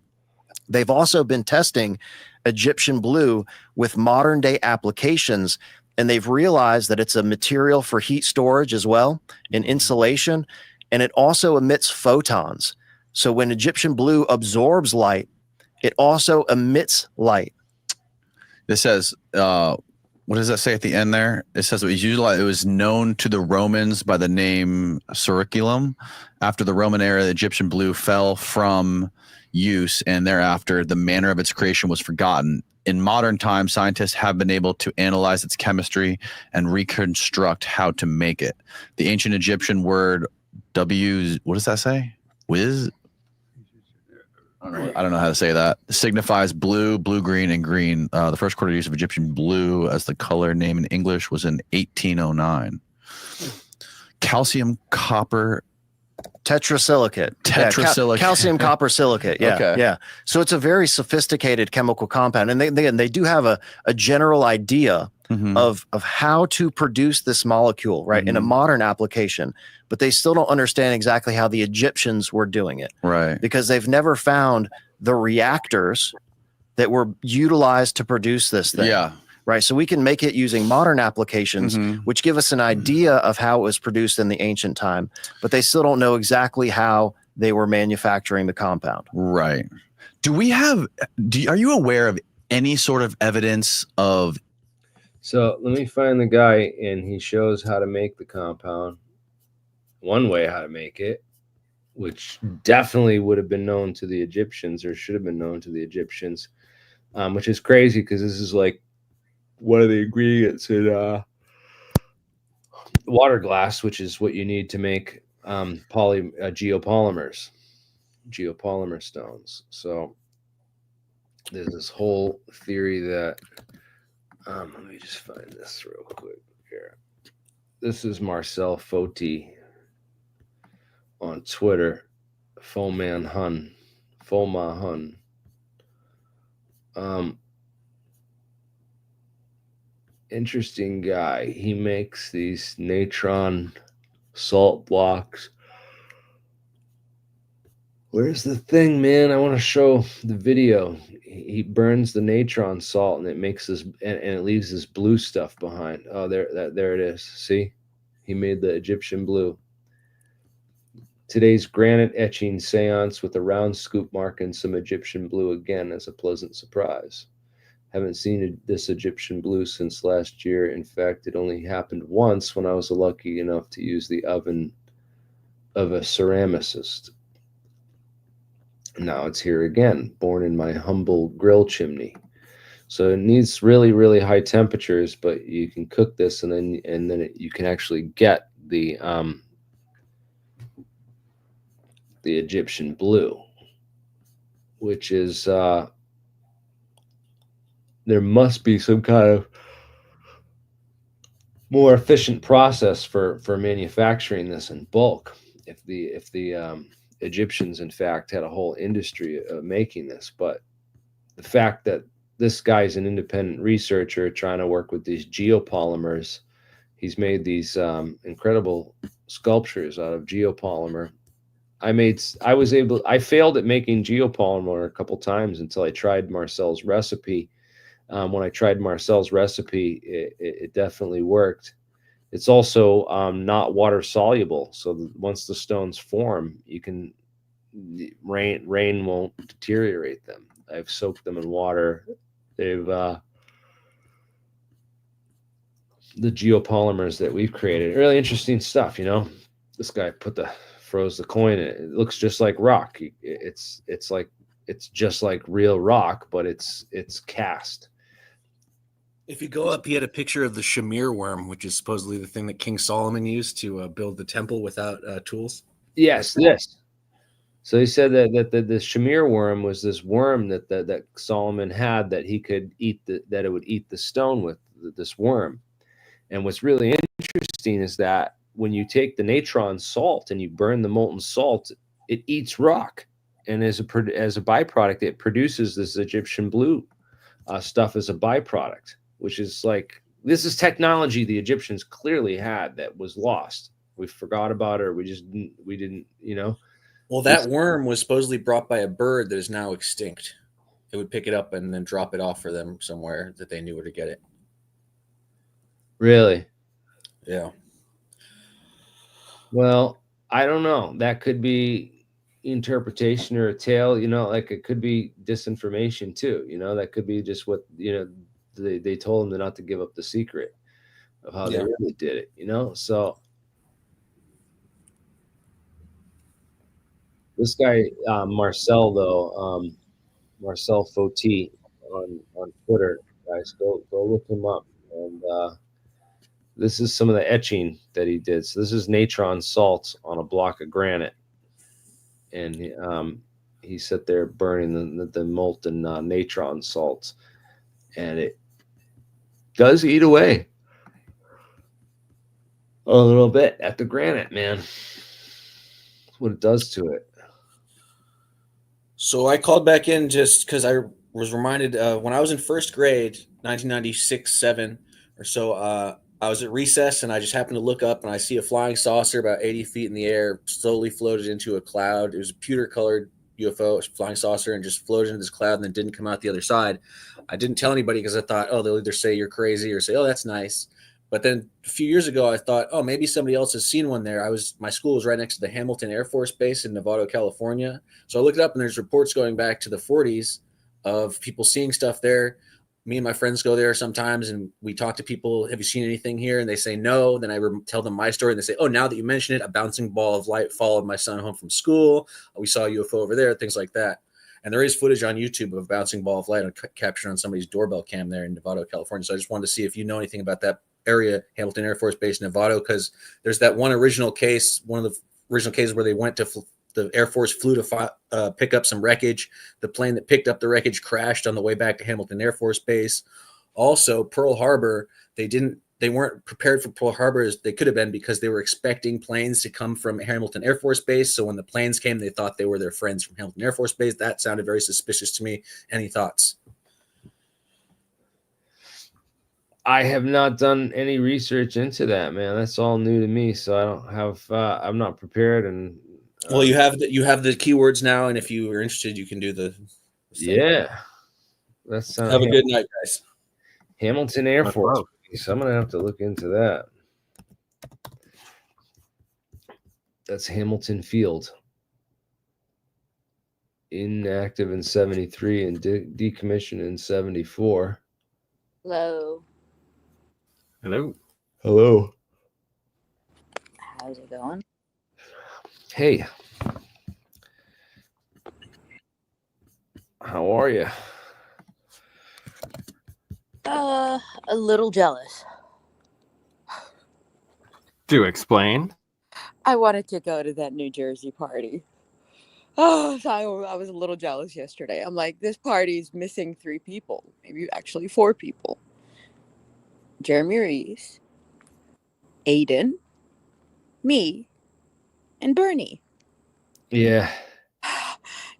Speaker 12: They've also been testing Egyptian blue with modern day applications, and they've realized that it's a material for heat storage as well, and insulation, and it also emits photons. So when Egyptian blue absorbs light, it also emits light.
Speaker 11: This says, what does that say at the end there? It says it was known to the Romans by the name Suriculum. After the Roman era, the Egyptian blue fell from use, and thereafter the manner of its creation was forgotten. In modern times, scientists have been able to analyze its chemistry and reconstruct how to make it. The ancient Egyptian word what does that say? Whiz? I don't know how to say that. It signifies blue, blue-green, and green. The first recorded use of Egyptian blue as the color name in English was in 1809. Calcium, copper,
Speaker 12: Tetrasilicate.
Speaker 11: Tetrasilicate.
Speaker 12: Calcium copper silicate. Yeah.
Speaker 11: Okay.
Speaker 12: Yeah. So it's a very sophisticated chemical compound. And they do have a general idea of how to produce this molecule, right, in a modern application. But they still don't understand exactly how the Egyptians were doing it.
Speaker 11: Right.
Speaker 12: Because they've never found the reactors that were utilized to produce this thing.
Speaker 11: Yeah.
Speaker 12: Right. So we can make it using modern applications, which give us an idea of how it was produced in the ancient time, but they still don't know exactly how they were manufacturing the compound.
Speaker 11: Right. Are you aware of any sort of evidence of?
Speaker 1: So let me find the guy, and he shows how to make the compound. One way how to make it, which definitely would have been known to the Egyptians, or should have been known to the Egyptians, which is crazy because this is like one of the ingredients in water glass, which is what you need to make geopolymer stones. So there's this whole theory that let me just find this real quick here. This is Marcel Foti on Twitter, Foma Hun. Interesting guy. He makes these natron salt blocks. Where's the thing, man? I want to show the video. He burns the natron salt, and it makes this, and it leaves this blue stuff behind. Oh, there it is. See, he made the Egyptian blue. Today's granite etching seance with a round scoop mark and some Egyptian blue again as a pleasant surprise. Haven't seen this Egyptian blue since last year. In fact, it only happened once when I was lucky enough to use the oven of a ceramicist. Now it's here again, born in my humble grill chimney. So it needs really, really high temperatures, but you can cook this, and then you can actually get the Egyptian blue, which is there must be some kind of more efficient process for manufacturing this in bulk. If the Egyptians, in fact, had a whole industry of making this, but the fact that this guy's an independent researcher trying to work with these geopolymers, he's made these incredible sculptures out of geopolymer. I failed at making geopolymer a couple times until I tried Marcel's recipe. When I tried Marcel's recipe, it definitely worked. It's also not water soluble, so once the stones form, rain won't deteriorate them. I've soaked them in water. They've the geopolymers that we've created, really interesting stuff. You know, this guy froze the coin in it. It looks just like rock. It's just like real rock, but it's cast.
Speaker 13: If you go up, he had a picture of the Shamir worm, which is supposedly the thing that King Solomon used to build the temple without tools.
Speaker 1: Yes, So he said that the Shamir worm was this worm that Solomon had, that he could eat that it would eat the stone with, this worm. And what's really interesting is that when you take the natron salt and you burn the molten salt, it eats rock, and as a byproduct, it produces this Egyptian blue stuff as a byproduct, which is like, this is technology the Egyptians clearly had that was lost. We forgot about it, or we didn't, you know.
Speaker 13: Well, that worm was supposedly brought by a bird that is now extinct. It would pick it up and then drop it off for them somewhere that they knew where to get it.
Speaker 1: Really?
Speaker 13: Yeah.
Speaker 1: Well, I don't know. That could be interpretation or a tale, you know, like it could be disinformation too, you know, that could be just what, you know, they told them not to give up the secret of how they really did it, you know. So this guy, Marcel, though, Marcel Foti on Twitter, guys, go look him up. And this is some of the etching that he did. So this is natron salt on a block of granite, and he sat there burning the molten natron salts, and it does eat away a little bit at the granite, man. That's what it does to it.
Speaker 13: So I called back in just because I was reminded when I was in first grade, 1996, 7 or so, I was at recess and I just happened to look up and I see a flying saucer about 80 feet in the air, slowly floated into a cloud. It was a pewter colored UFO, flying saucer, and just floated into this cloud and then didn't come out the other side. I didn't tell anybody because I thought, oh, they'll either say you're crazy or say, oh, that's nice. But then a few years ago, I thought, oh, maybe somebody else has seen one there. My school was right next to the Hamilton Air Force Base in Novato, California. So I looked it up, and there's reports going back to the 40s of people seeing stuff there. Me and my friends go there sometimes, and we talk to people. Have you seen anything here? And they say no. Then I tell them my story, and they say, oh, now that you mention it, a bouncing ball of light followed my son home from school. We saw a UFO over there, things like that. And there is footage on YouTube of a bouncing ball of light captured on somebody's doorbell cam there in Novato, California. So I just wanted to see if you know anything about that area, Hamilton Air Force Base, Novato, because there's that one original case, one of the original cases where they went to the Air Force flew to pick up some wreckage. The plane that picked up the wreckage crashed on the way back to Hamilton Air Force Base. Also, Pearl Harbor, they weren't prepared for Pearl Harbor as they could have been because they were expecting planes to come from Hamilton Air Force Base. So when the planes came, they thought they were their friends from Hamilton Air Force Base. That sounded very suspicious to me. Any thoughts?
Speaker 1: I have not done any research into that, man. That's all new to me, so I don't have. I'm not prepared. And
Speaker 13: well, you have the keywords now, and if you are interested, you can do the.
Speaker 1: Yeah, that's
Speaker 13: have a good night, guys.
Speaker 1: Hamilton Air Force Base. I'm gonna have to look into that. That's Hamilton Field. Inactive in 73 and decommissioned in 74.
Speaker 14: Hello.
Speaker 9: Hello.
Speaker 1: Hello.
Speaker 14: How's it going?
Speaker 1: Hey. How are you?
Speaker 14: A little jealous.
Speaker 9: Do explain.
Speaker 14: I wanted to go to that New Jersey party. Oh, so I was a little jealous yesterday. I'm like, this party's missing 3 people, maybe actually 4 people. Jeremy Reese, Aiden, me, and Bernie.
Speaker 1: Yeah.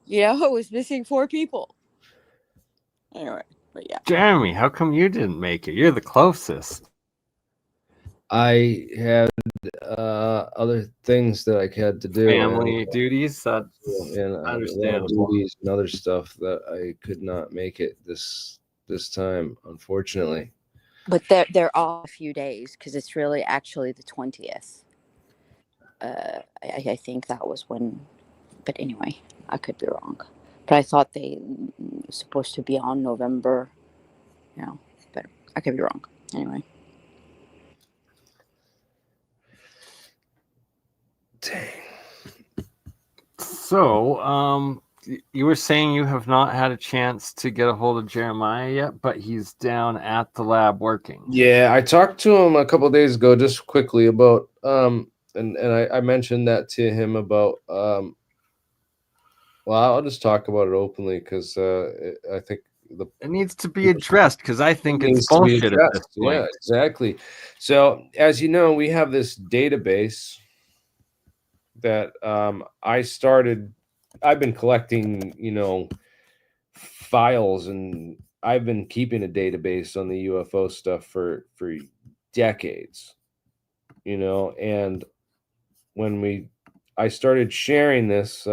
Speaker 14: You know, it was missing 4 people. Anyway, but yeah.
Speaker 9: Jeremy, how come you didn't make it? You're the closest.
Speaker 1: I had other things that I had to do.
Speaker 9: Family duties. That's understandable.
Speaker 1: Duties and other stuff that I could not make it this time, unfortunately.
Speaker 14: But they're off a few days because it's really actually the 20th. I think that was when, but anyway, I could be wrong. But I thought they were supposed to be on November, you know, but I could be wrong. Anyway.
Speaker 1: Dang.
Speaker 9: So, you were saying you have not had a chance to get a hold of Jeremiah yet, but he's down at the lab working.
Speaker 1: Yeah, I talked to him a couple of days ago, just quickly about and I mentioned that to him about Well, I'll just talk about it openly because I think
Speaker 9: it needs to be addressed because I think it's
Speaker 1: needs to be
Speaker 9: bullshit at this
Speaker 1: addressed. Yeah,
Speaker 9: point.
Speaker 1: exactly. So, as you know, we have this database that I've been collecting, files, and I've been keeping a database on the UFO stuff for decades, and when I started sharing this,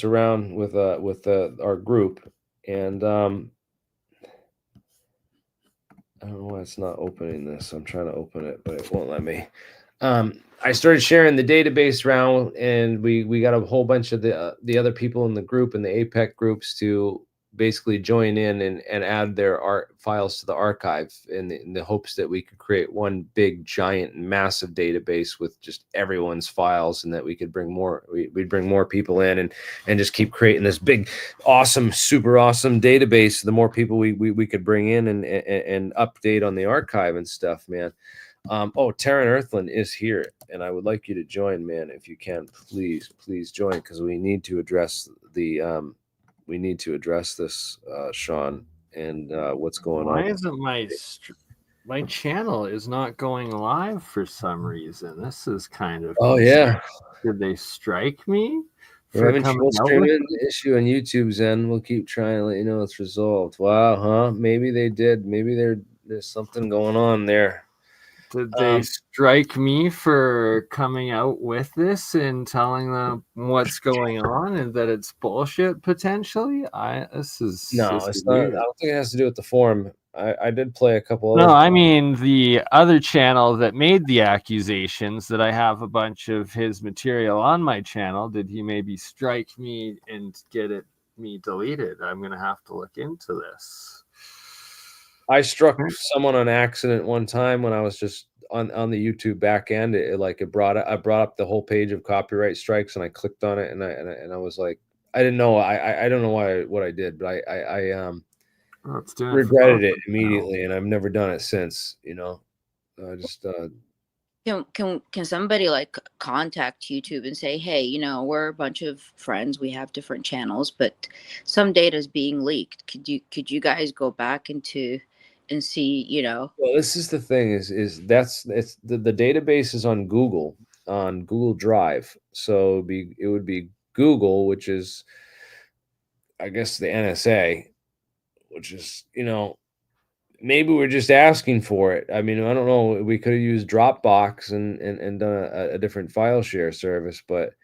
Speaker 1: around with our group, and I don't know why it's not opening this. I'm trying to open it, but it won't let me. I started sharing the database around, and we got a whole bunch of the other people in the group and the APEC groups to basically join in and add their art files to the archive in the hopes that we could create one big, giant, massive database with just everyone's files, and that we could bring more. We'd bring more people in and just keep creating this big, awesome, super awesome database. The more people we could bring in and update on the archive and stuff, man. Taryn Earthland is here, and I would like you to join, man. If you can, please join, because we need to address this, Sean, and what's going on.
Speaker 9: Why isn't my channel is not going live for some reason? This is kind of
Speaker 1: Yeah.
Speaker 9: Did they strike me?
Speaker 1: We're having trouble streaming the issue on YouTube's end. We'll keep trying to let you know it's resolved. Wow, huh? Maybe they did. Maybe there's something going on there.
Speaker 9: Did they strike me for coming out with this and telling them what's going on and that it's bullshit potentially?
Speaker 1: It's not. I don't think it has to do with the forum. I did play a couple
Speaker 9: No,
Speaker 1: other.
Speaker 9: I mean the other channel that made the accusations that I have a bunch of his material on my channel. Did he maybe strike me and get me deleted? I'm gonna have to look into this.
Speaker 1: I struck someone on accident one time when I was just on the YouTube back end. I brought up the whole page of copyright strikes, and I clicked on it, and I was like, I didn't know. I don't know what I did, but I regretted it immediately, and I've never done it since. I just
Speaker 15: Can somebody like contact YouTube and say, hey, we're a bunch of friends, we have different channels, but some data is being leaked. Could you guys go back and see?
Speaker 1: Well, this is the thing it's the database is on Google Drive. So it would be Google, which is, I guess, the NSA, which is, maybe we're just asking for it. I mean, I don't know. We could have used Dropbox and done a different file share service, but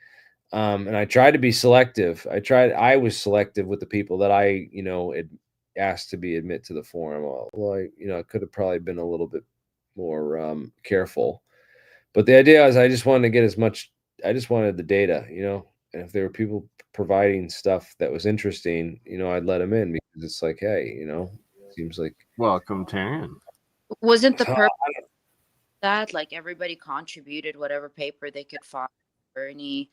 Speaker 1: and I tried to be selective. I was selective with the people that I, had asked to be admit to the forum. Well, I could have probably been a little bit more careful. But the idea is I just wanted to get I just wanted the data, and if there were people providing stuff that was interesting, I'd let them in, because it's like, hey, seems like
Speaker 9: welcome, Taryn.
Speaker 15: Wasn't the purpose that like everybody contributed whatever paper they could find, or any,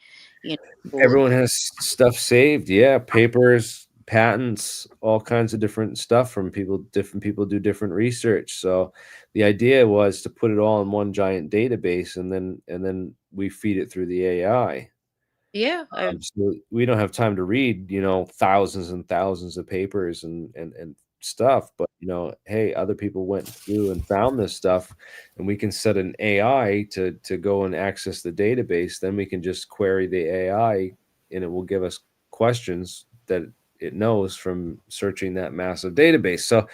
Speaker 1: everyone has stuff saved? Yeah, papers, patents, all kinds of different stuff from people. Different people do different research. So the idea was to put it all in one giant database, and then we feed it through the AI.
Speaker 15: Yeah.
Speaker 1: So we don't have time to read, thousands and thousands of papers and stuff, but hey, other people went through and found this stuff, and we can set an AI to go and access the database. Then we can just query the AI, and it will give us questions that it knows from searching that massive database. So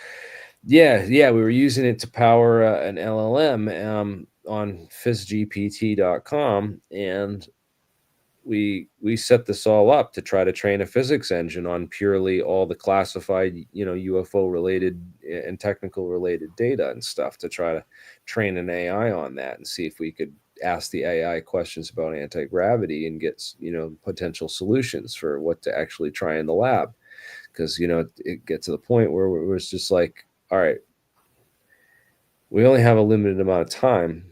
Speaker 1: yeah, we were using it to power an LLM on physgpt.com, and we set this all up to try to train a physics engine on purely all the classified, UFO related and technical related data and stuff, to try to train an AI on that and see if we could ask the AI questions about anti-gravity and get, potential solutions for what to actually try in the lab. Because, it gets to the point where it's just like, all right, we only have a limited amount of time.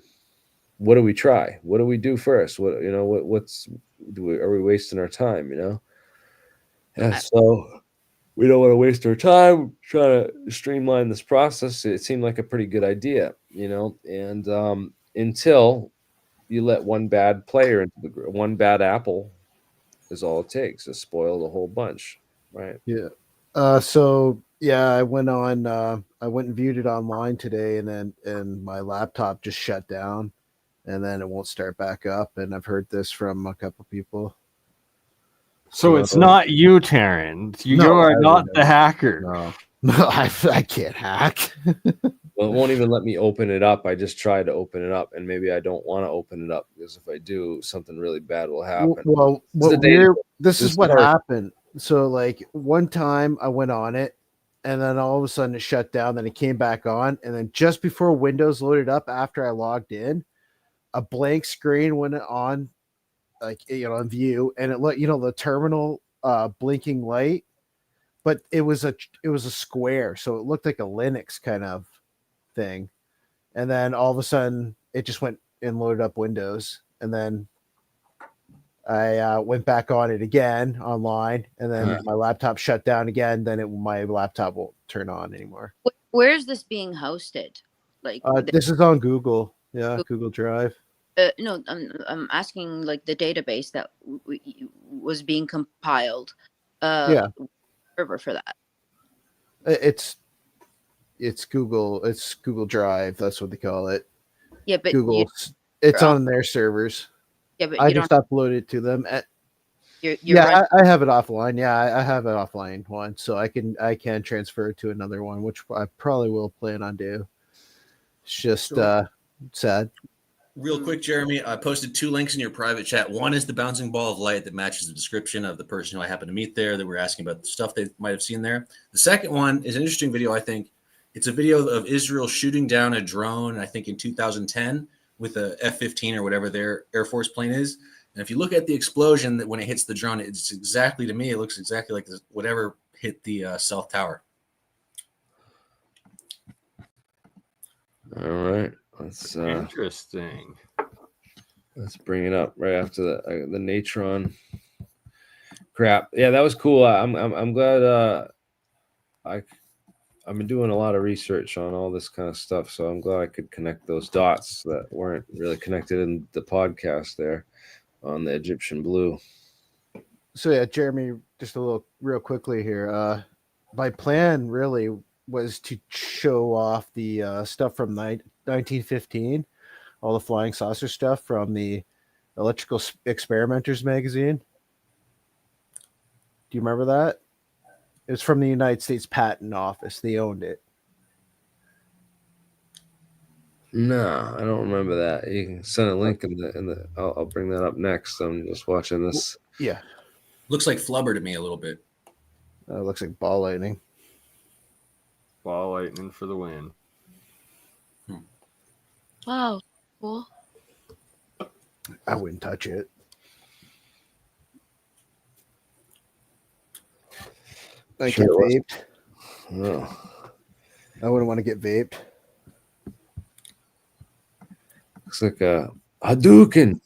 Speaker 1: What do we try? What do we do first? Are we wasting our time? Yeah, so we don't want to waste our time trying to streamline this process. It seemed like a pretty good idea, and until you let one bad player into one bad apple is all it takes to spoil the whole bunch, right?
Speaker 16: Yeah. So yeah, I went and viewed it online today, and my laptop just shut down, and then it won't start back up. And I've heard this from a couple people.
Speaker 9: So it's not you, Taryn. You are not the hacker.
Speaker 16: No, I can't hack.
Speaker 1: Well, it won't even let me open it up. I just tried to open it up, and maybe I don't want to open it up because if I do, something really bad will happen.
Speaker 16: Well, this is what happened. So, like, one time I went on it, and then all of a sudden it shut down. Then it came back on, and then just before Windows loaded up, after I logged in, a blank screen went on, like, in view, and it let the terminal blinking light, but it was a square, so it looked like a Linux kind of thing. And then all of a sudden it just went and loaded up Windows, and then I went back on it again online, and then my laptop shut down again. Then my laptop won't turn on anymore.
Speaker 15: Where is this being hosted? Like
Speaker 16: this is on Google. Yeah, Google Drive.
Speaker 15: No, I'm asking like the database that was being compiled.
Speaker 16: Yeah,
Speaker 15: server for that.
Speaker 16: It's Google. It's Google Drive. That's what they call it.
Speaker 15: Yeah, but
Speaker 16: Google. It's on their servers.
Speaker 15: Yeah, but
Speaker 16: I
Speaker 15: you
Speaker 16: just
Speaker 15: don't.
Speaker 16: uploaded it to them.
Speaker 15: You're
Speaker 16: I
Speaker 15: right.
Speaker 16: have it offline. Yeah, I have an offline one, so I can transfer it to another one, which I probably will plan on do. It's just sad.
Speaker 17: Real quick, Jeremy, I posted 2 links in your private chat. One is the bouncing ball of light that matches the description of the person who I happened to meet there that we're asking about the stuff they might have seen there. The second one is an interesting video, I think. It's a video of Israel shooting down a drone, I think in 2010, with a F-15 or whatever their Air Force plane is. And if you look at the explosion that when it hits the drone, it's exactly, to me, it looks exactly like whatever hit the South Tower.
Speaker 1: All right. Let's
Speaker 9: interesting.
Speaker 1: Let's bring it up right after the Natron crap. Yeah, that was cool. I'm glad I've been doing a lot of research on all this kind of stuff, so I'm glad I could connect those dots that weren't really connected in the podcast there on the Egyptian blue.
Speaker 16: So yeah, Jeremy, just a little real quickly here. My plan really was to show off the stuff from 1915, all the flying saucer stuff from the Electrical Experimenters magazine. Do you remember that? It was from the United States Patent Office. They owned it.
Speaker 1: No, I don't remember that. You can send a link in the. I'll bring that up next. I'm just watching this.
Speaker 16: Yeah,
Speaker 17: looks like flubber to me a little bit.
Speaker 16: Looks like ball lightning.
Speaker 9: Ball lightning for the win.
Speaker 15: Wow, cool.
Speaker 16: I wouldn't touch it. I get vaped.
Speaker 1: Oh.
Speaker 16: I wouldn't want to get vaped.
Speaker 1: Looks like a Hadouken.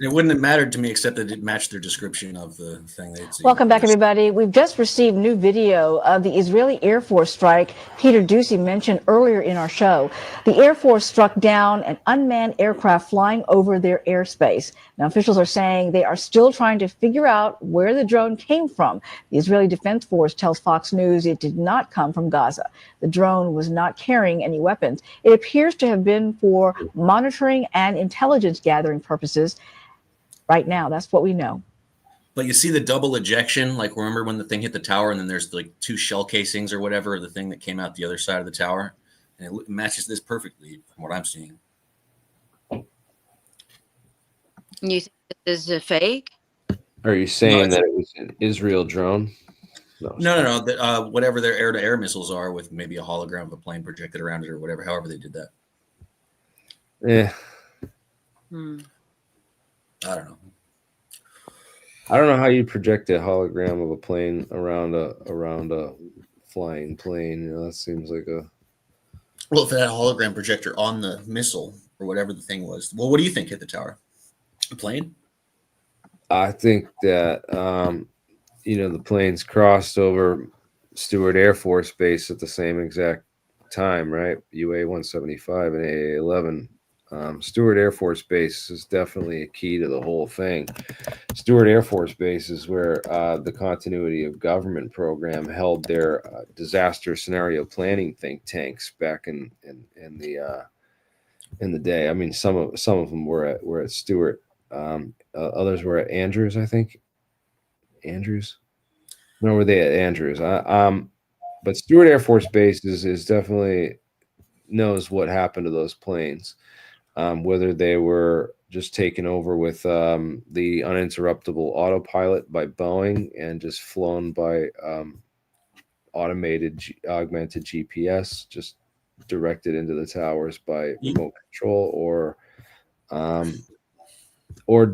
Speaker 17: It wouldn't have mattered to me except that it matched their description of the thing they'd seen.
Speaker 18: Welcome back, everybody. We've just received new video of the Israeli Air Force strike Peter Ducey mentioned earlier in our show. The Air Force struck down an unmanned aircraft flying over their airspace. Now, officials are saying they are still trying to figure out where the drone came from. The Israeli Defense Force tells Fox News it did not come from Gaza. The drone was not carrying any weapons. It appears to have been for monitoring and intelligence gathering purposes. Right now, that's what we know.
Speaker 17: But you see the double ejection, like remember when the thing hit the tower and then there's like 2 shell casings or whatever of the thing that came out the other side of the tower, and it matches this perfectly from what I'm seeing.
Speaker 15: You think this is a fake?
Speaker 1: Are you saying that it was an Israel drone?
Speaker 17: No. Whatever their air-to-air missiles are, with maybe a hologram of a plane projected around it or whatever. However they did that.
Speaker 1: Yeah.
Speaker 17: I don't know.
Speaker 1: I don't know how you project a hologram of a plane around a flying plane. You know, that seems like a.
Speaker 17: Well, if it had a hologram projector on the missile or whatever the thing was, well, what do you think hit the tower? A plane?
Speaker 1: I think that the planes crossed over Stewart Air Force Base at the same exact time, right? UA 175 and AA 11. Stewart Air Force Base is definitely a key to the whole thing. Stewart Air Force Base is where the Continuity of Government program held their disaster scenario planning think tanks back in the day. I mean, some of them were at Stewart. Others were at Andrews, I think. Andrews? No, were they at Andrews? But Stewart Air Force Base is definitely knows what happened to those planes. Whether they were just taken over with the uninterruptible autopilot by Boeing and just flown by automated augmented GPS, just directed into the towers by remote control, or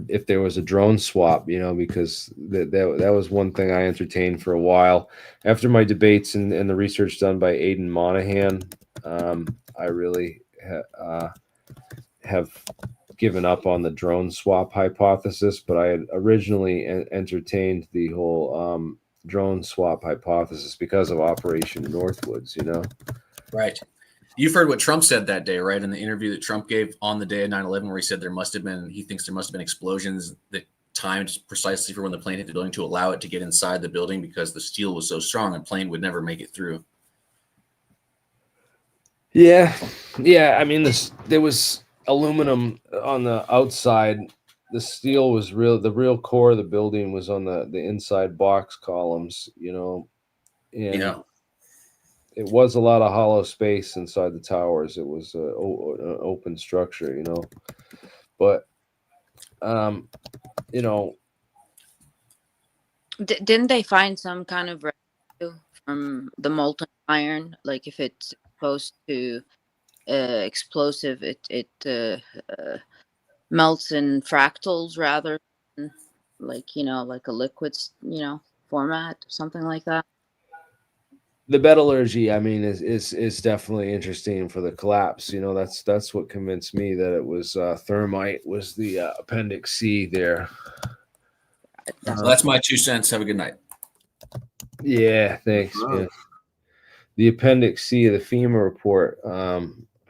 Speaker 1: if there was a drone swap, because that was one thing I entertained for a while. After my debates and the research done by Aidan Monahan, I really have given up on the drone swap hypothesis, but I had originally entertained the whole drone swap hypothesis because of Operation Northwoods,
Speaker 17: Right. You've heard what Trump said that day, right? In the interview that Trump gave on the day of 9/11, where he said he thinks there must have been explosions that timed precisely for when the plane hit the building to allow it to get inside the building because the steel was so strong, a plane would never make it through.
Speaker 1: Yeah. I mean, there was aluminum on the outside. The steel was real. The real core of the building was on the inside box columns, and it was a lot of hollow space inside the towers. It was an open structure, but
Speaker 15: Didn't they find some kind of residue from the molten iron? Like if it's exposed to explosive, it melts in fractals rather than like like a liquid format, something like that.
Speaker 1: the metallurgy, I mean, is definitely interesting for the collapse. That's what convinced me that it was thermite was the appendix C there.
Speaker 17: So that's my 2 cents. Have a good night.
Speaker 1: Yeah, thanks, man. The appendix C of the FEMA report. I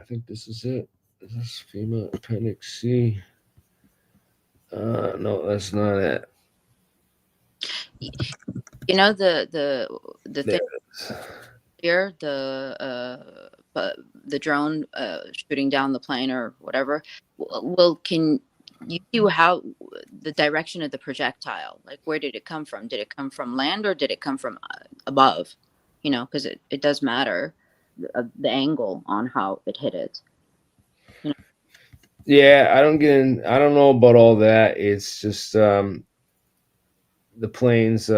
Speaker 1: think this is it. Is this FEMA appendix C? No, that's not it.
Speaker 15: The thing here, the drone shooting down the plane or whatever. Well, can you see how the direction of the projectile? Like, where did it come from? Did it come from land or did it come from above? Because it does matter the angle on how it hit it.
Speaker 1: Yeah, I don't know about all that. It's just the planes.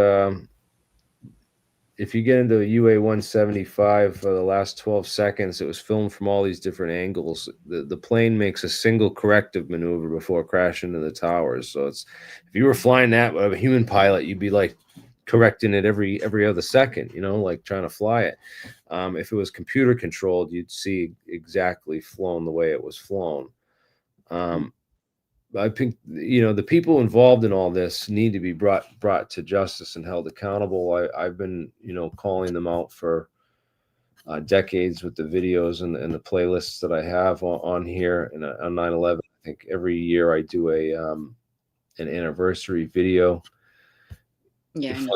Speaker 1: If you get into a UA 175 for the last 12 seconds, it was filmed from all these different angles. The plane makes a single corrective maneuver before crashing into the towers. So if you were flying that with a human pilot, you'd be like correcting it every other second, like trying to fly it. If it was computer controlled, you'd see exactly flown the way it was flown. I think the people involved in all this need to be brought to justice and held accountable. I've been calling them out for decades with the videos and the playlists that I have on here and on 9/11. I think every year I do an anniversary video.
Speaker 15: Yeah.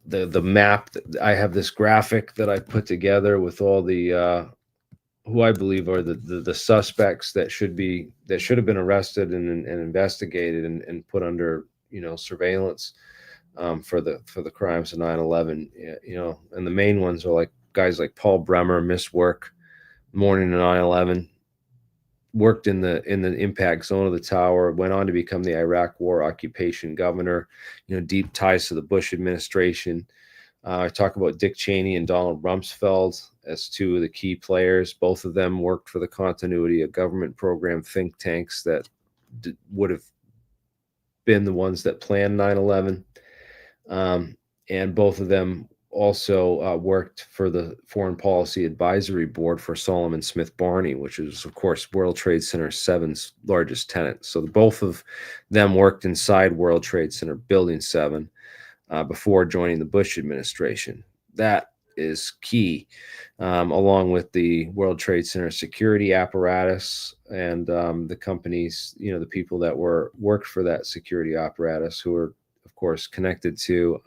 Speaker 1: The map. I have this graphic that I put together with all the who I believe are the suspects that should have been arrested and investigated and put under surveillance for the crimes of 9/11. And the main ones are like guys like Paul Bremer, missed work morning of 9/11, worked in the impact zone of the tower, went on to become the Iraq War occupation governor. Deep ties to the Bush administration. I talk about Dick Cheney and Donald Rumsfeld as two of the key players. Both of them worked for the Continuity of Government program think tanks that would have been the ones that planned 9/11. And both of them also worked for the Foreign Policy Advisory Board for Solomon Smith Barney, which is, of course, World Trade Center 7's largest tenant. So both of them worked inside World Trade Center Building 7. Before joining the Bush administration. That is key, along with the World Trade Center security apparatus and the companies, the people that worked for that security apparatus, who are, of course, connected to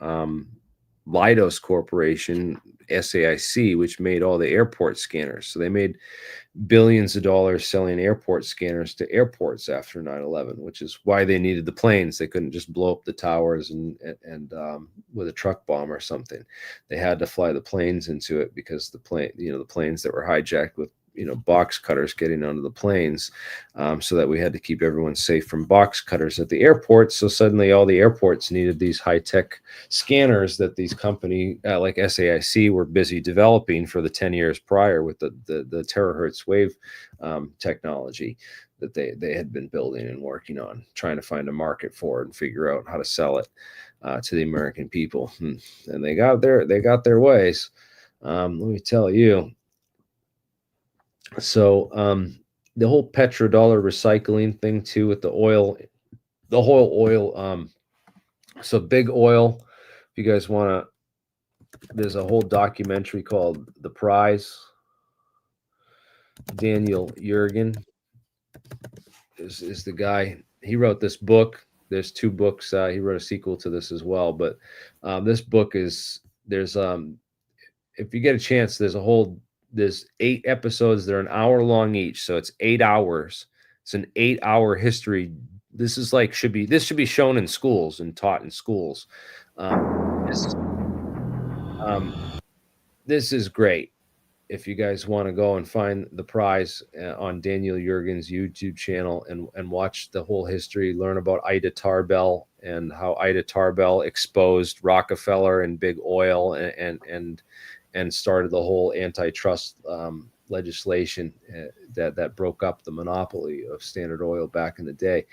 Speaker 1: Leidos Corporation, SAIC, which made all the airport scanners. So they made billions of dollars selling airport scanners to airports after 9/11, which is why they needed the planes. They couldn't just blow up the towers and with a truck bomb or something. They had to fly the planes into it, because the planes that were hijacked with box cutters getting onto the planes, so that we had to keep everyone safe from box cutters at the airports. So suddenly all the airports needed these high-tech scanners that these companies like SAIC were busy developing for the 10 years prior with the terahertz wave technology that they had been building and working on, trying to find a market for it and figure out how to sell it to the American people. And they got their ways. Let me tell you. So the whole petrodollar recycling thing too, with the whole oil. So big oil. If you guys want to, there's a whole documentary called The Prize. Daniel Yergin is the guy. He wrote this book. There's 2 books. He wrote a sequel to this as well. But this book is, there's if you get a chance, there's 8 episodes. They're an hour long each, so it's 8 hours. It's an 8-hour history. This is like should be shown in schools and taught in schools. This is great. If you guys want to go and find The Prize on Daniel Yergin's YouTube channel and watch the whole history, learn about Ida Tarbell and how Ida Tarbell exposed Rockefeller and big oil and started the whole antitrust legislation that broke up the monopoly of Standard Oil back in the day.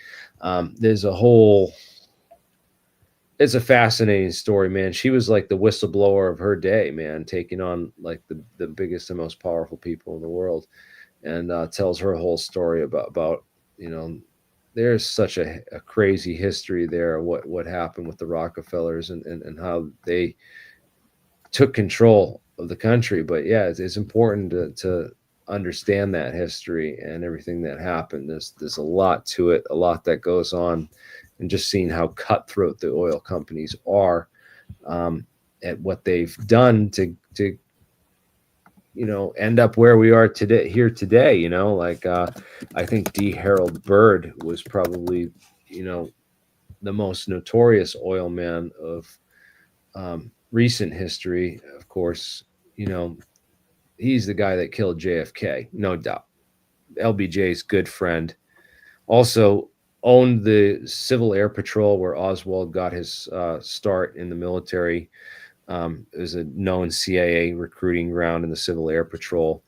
Speaker 1: It's a fascinating story, man. She was like the whistleblower of her day, man, taking on like the biggest and most powerful people in the world, and tells her whole story about there's such a crazy history there, what happened with the Rockefellers and how they took control of the country. But yeah, it's important to understand that history and everything that happened. There's a lot to it, a lot that goes on, and just seeing how cutthroat the oil companies are at what they've done to end up where we are today. Like I think D. Harold Byrd was probably the most notorious oil man of recent history. Of course, he's the guy that killed JFK, no doubt. LBJ's good friend. Also owned the Civil Air Patrol, where Oswald got his start in the military. It was a known CIA recruiting ground in the Civil Air Patrol.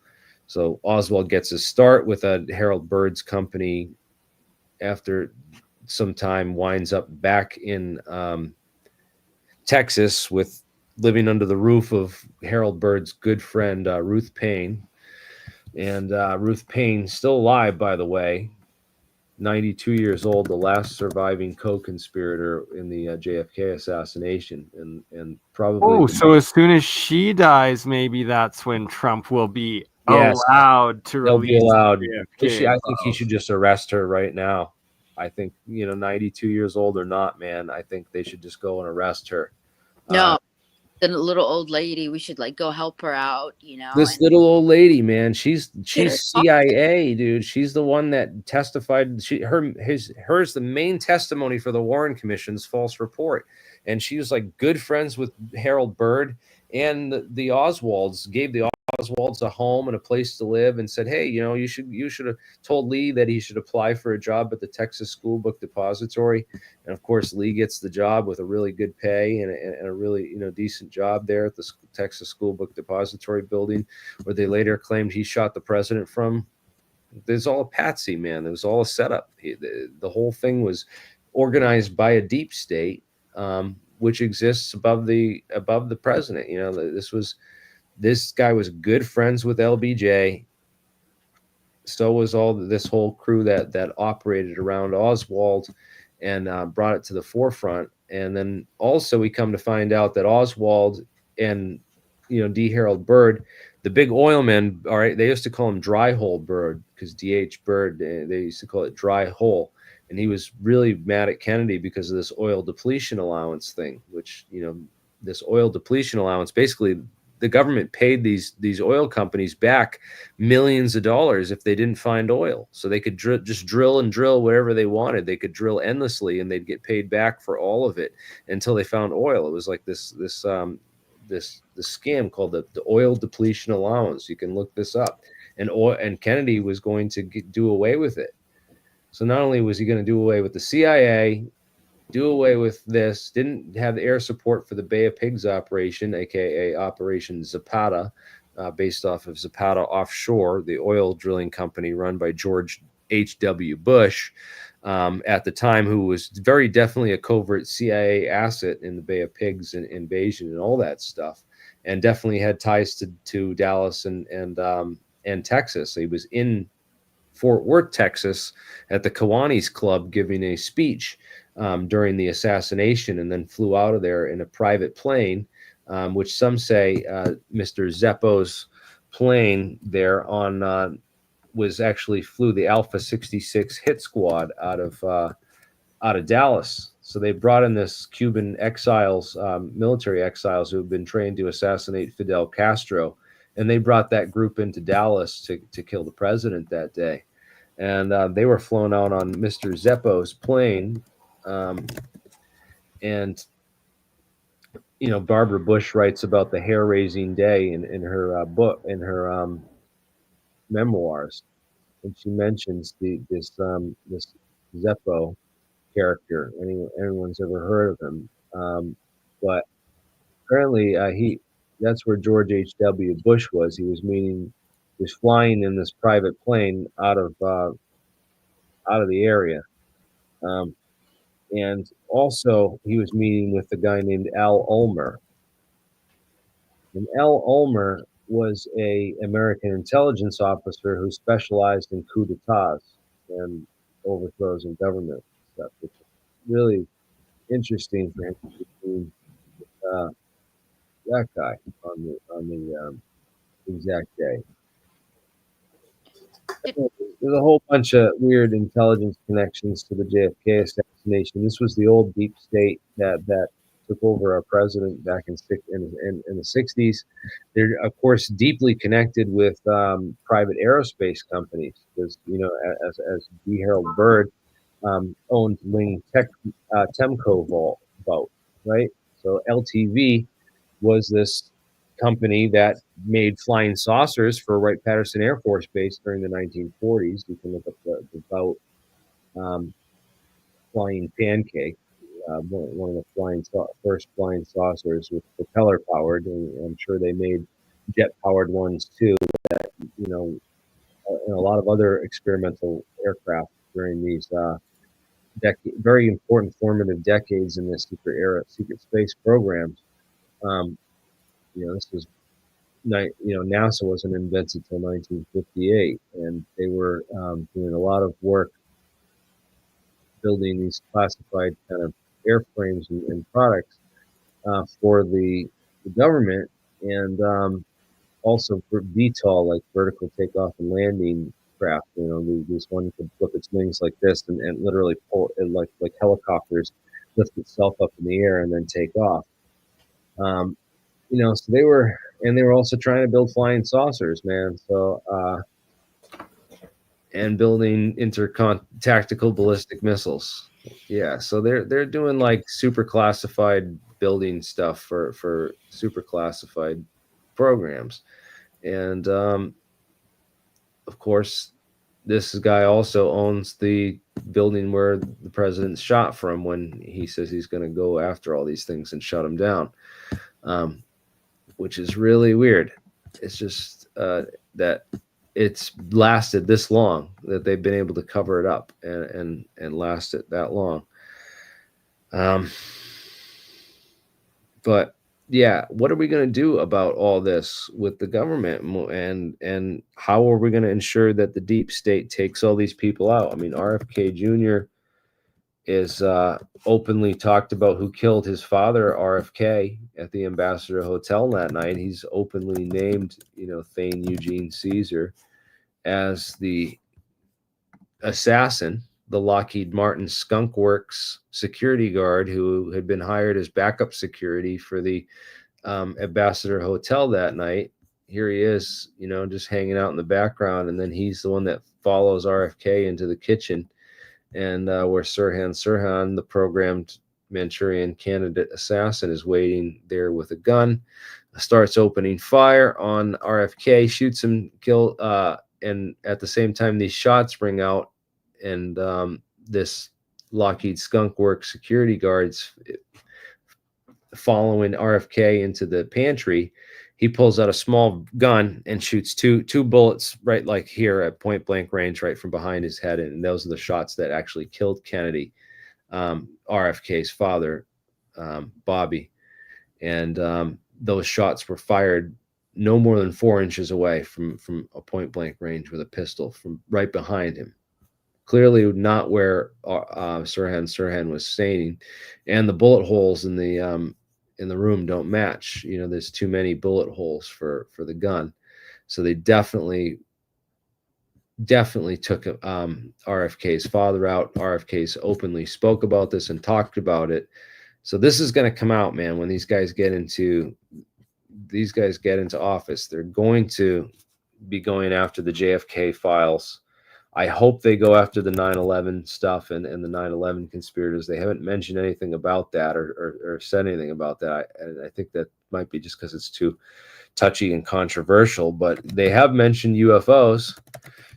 Speaker 1: So Oswald gets his start with Harold Byrd's company. After some time, winds up back in Texas, with living under the roof of Harold Byrd's good friend, Ruth Payne. And Ruth Payne, still alive, by the way, 92 years old, the last surviving co-conspirator in the JFK assassination, and probably.
Speaker 9: So as soon as she dies, maybe that's when Trump will be allowed to
Speaker 1: He'll
Speaker 9: release.
Speaker 1: be allowed.
Speaker 9: JFK.
Speaker 1: I think he should just arrest her right now. I think 92 years old or not, man. I think they should just go and arrest her.
Speaker 15: No, the little old lady. We should go help her out.
Speaker 1: This little old lady, man, she's CIA, dude. She's the one that testified. Hers the main testimony for the Warren Commission's false report, and she was like good friends with Harold Byrd, and the Oswalds gave the Oswalds a home and a place to live, and said, hey, you should have told Lee that he should apply for a job at the Texas School Book Depository. And of course, Lee gets the job with a really good pay and a really decent job there at the Texas School Book Depository building, where they later claimed he shot the president from. There's all a patsy, man. It was all a setup. The whole thing was organized by a deep state, which exists above the president. This guy was good friends with LBJ. So was this whole crew that operated around Oswald and brought it to the forefront. And then also we come to find out that Oswald and D. Harold Byrd, the big oil men. All right, they used to call him Dry Hole Byrd because D.H. Byrd, they used to call it Dry Hole, and he was really mad at Kennedy because of this oil depletion allowance thing, which this oil depletion allowance, basically the government paid these oil companies back millions of dollars if they didn't find oil, so they could just drill and drill wherever they wanted. They could drill endlessly and they'd get paid back for all of it until they found oil. It was like this scam called the oil depletion allowance. You can look this up. And Kennedy was going to do away with it. So not only was he going to do away with the CIA, do away with this, didn't have the air support for the Bay of Pigs operation, aka Operation Zapata, based off of Zapata Offshore, the oil drilling company run by George H.W. Bush at the time, who was very definitely a covert CIA asset in the Bay of Pigs and invasion and all that stuff, and definitely had ties to Dallas and Texas. He was in Fort Worth, Texas, at the Kiwanis Club giving a speech during the assassination, and then flew out of there in a private plane, which some say Mr. Zeppo's plane there on was actually flew the Alpha 66 hit squad out of Dallas. So they brought in this Cuban exiles, military exiles who have been trained to assassinate Fidel Castro, and they brought that group into Dallas to kill the president that day. And they were flown out on Mr. Zeppo's plane. And Barbara Bush writes about the hair-raising day in her book, in her memoirs, and she mentions this Zeppo character. Anyone's ever heard of him? But apparently, that's where George H.W. Bush was. He was flying in this private plane out of the area. And also, he was meeting with a guy named Al Ulmer. And Al Ulmer was an American intelligence officer who specialized in coup d'etats and overthrows in government stuff, which is really interesting for him to be that guy on the exact day. There's a whole bunch of weird intelligence connections to the JFK assassination. This was the old deep state that took over our president back in the 60s. They're, of course, deeply connected with private aerospace companies because, as D. Harold Byrd owned Ling Temco boat, right? So LTV was this company that made flying saucers for Wright-Patterson Air Force Base during the 1940s. You can look up the boat Flying Pancake, one of the first flying saucers with propeller powered, and I'm sure they made jet powered ones too. That, and a lot of other experimental aircraft during these very important formative decades in the secret space programs. This was NASA wasn't invented until 1958, and they were doing a lot of work building these classified kind of airframes and products for the government, and also for VTOL, like vertical takeoff and landing craft. This one could flip its wings like this and literally pull it like helicopters, lift itself up in the air and then take off. So they were also trying to build flying saucers, man. So, and building tactical ballistic missiles. Yeah. So they're doing like super classified building stuff for super classified programs. And, of course, this guy also owns the building where the president's shot from when he says he's going to go after all these things and shut them down. Which is really weird. It's just that it's lasted this long, that they've been able to cover it up and last it that long. But yeah, what are we going to do about all this with the government, and how are we going to ensure that the deep state takes all these people out? I mean, RFK Jr. is openly talked about who killed his father, RFK, at the Ambassador Hotel that night. He's openly named, Thane Eugene Caesar as the assassin, the Lockheed Martin Skunk Works security guard who had been hired as backup security for the Ambassador Hotel that night. Here he is, just hanging out in the background, and then he's the one that follows RFK into the kitchen, and where Sirhan, the programmed Manchurian candidate assassin, is waiting there with a gun, starts opening fire on RFK, shoots him, and at the same time these shots ring out, and this Lockheed Skunk Works security guards following RFK into the pantry. He pulls out a small gun and shoots two bullets right like here at point blank range, right from behind his head. And those are the shots that actually killed Kennedy, RFK's father, Bobby. And those shots were fired no more than 4 inches away from a point blank range with a pistol from right behind him. Clearly not where Sirhan was standing, and the bullet holes in the room don't match. There's too many bullet holes for the gun, so they definitely took RFK's father out. RFK's openly spoke about this and talked about it. So this is going to come out, man, when these guys get into office. They're going to be going after the JFK files. I hope they go after the 9/11 stuff and the 9/11 conspirators. They haven't mentioned anything about that or said anything about that. I think that might be just because it's too touchy and controversial, but they have mentioned UFOs.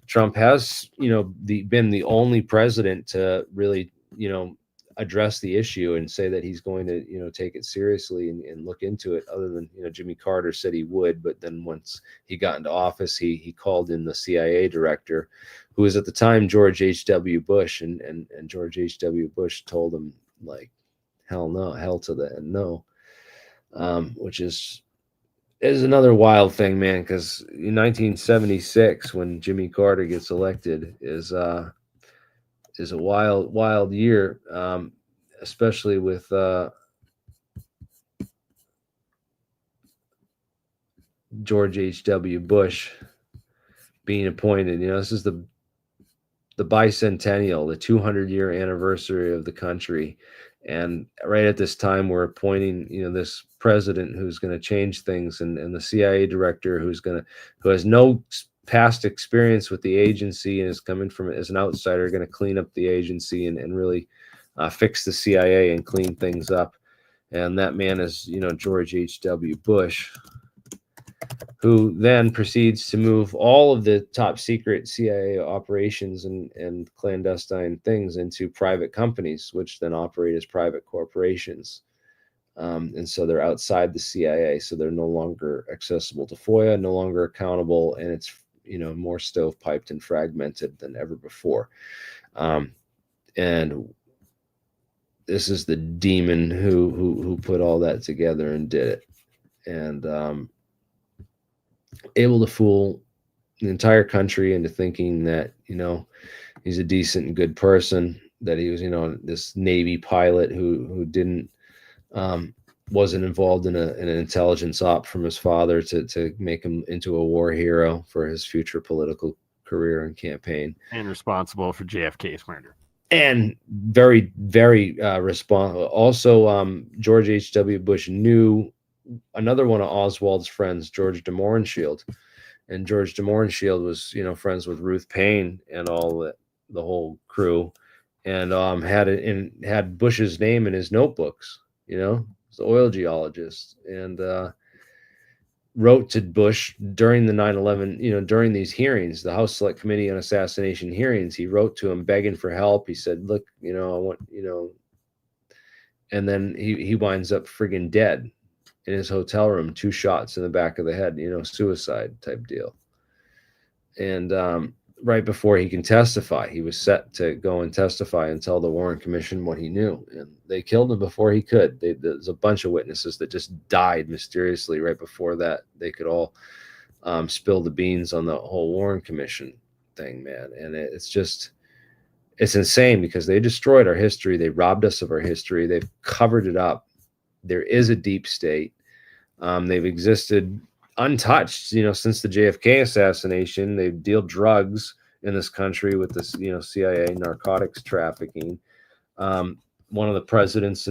Speaker 1: Trump has, been the only president to really, address the issue and say that he's going to, take it seriously and look into it, other than, Jimmy Carter said he would. But then once he got into office, he called in the CIA director, who was at the time George H.W. Bush. And George H.W. Bush told him, like, hell no, hell to the no, which is another wild thing, man, because in 1976, when Jimmy Carter gets elected, is a wild year, especially with George H.W. Bush being appointed. This is the bicentennial, the 200-year anniversary of the country, and right at this time we're appointing this president who's going to change things, and the CIA director who has no past experience with the agency and is coming from as an outsider, going to clean up the agency and really fix the CIA and clean things up. And that man is, George H.W. Bush, who then proceeds to move all of the top secret CIA operations and clandestine things into private companies, which then operate as private corporations. And so they're outside the CIA, so they're no longer accessible to FOIA, no longer accountable, and it's more stovepiped and fragmented than ever before. And this is the demon who put all that together and did it, and able to fool the entire country into thinking that he's a decent and good person, that he was this Navy pilot who didn't wasn't involved in an intelligence op from his father to make him into a war hero for his future political career and campaign,
Speaker 9: and responsible for JFK's murder.
Speaker 1: And very, very responsible. Also, George H.W. Bush knew another one of Oswald's friends, George de Mohrenschildt, and George de Mohrenschildt was, friends with Ruth Paine and all the whole crew, and had Bush's name in his notebooks. He's an oil geologist, and wrote to Bush during the 9/11, during these hearings, the House Select Committee on Assassination hearings. He wrote to him begging for help. He said, look, I want, and then he winds up friggin' dead in his hotel room, 2 shots in the back of the head, suicide type deal. And right before he can testify, he was set to go and testify and tell the Warren Commission what he knew, and they killed him before he could. There's a bunch of witnesses that just died mysteriously right before that they could all spill the beans on the whole Warren Commission thing, man. And it's just It's insane because they destroyed our history. They robbed us of our history. They've covered it up. There is a deep state. They've existed untouched, since the JFK assassination. They deal drugs in this country with this, CIA narcotics trafficking. One of the presidents,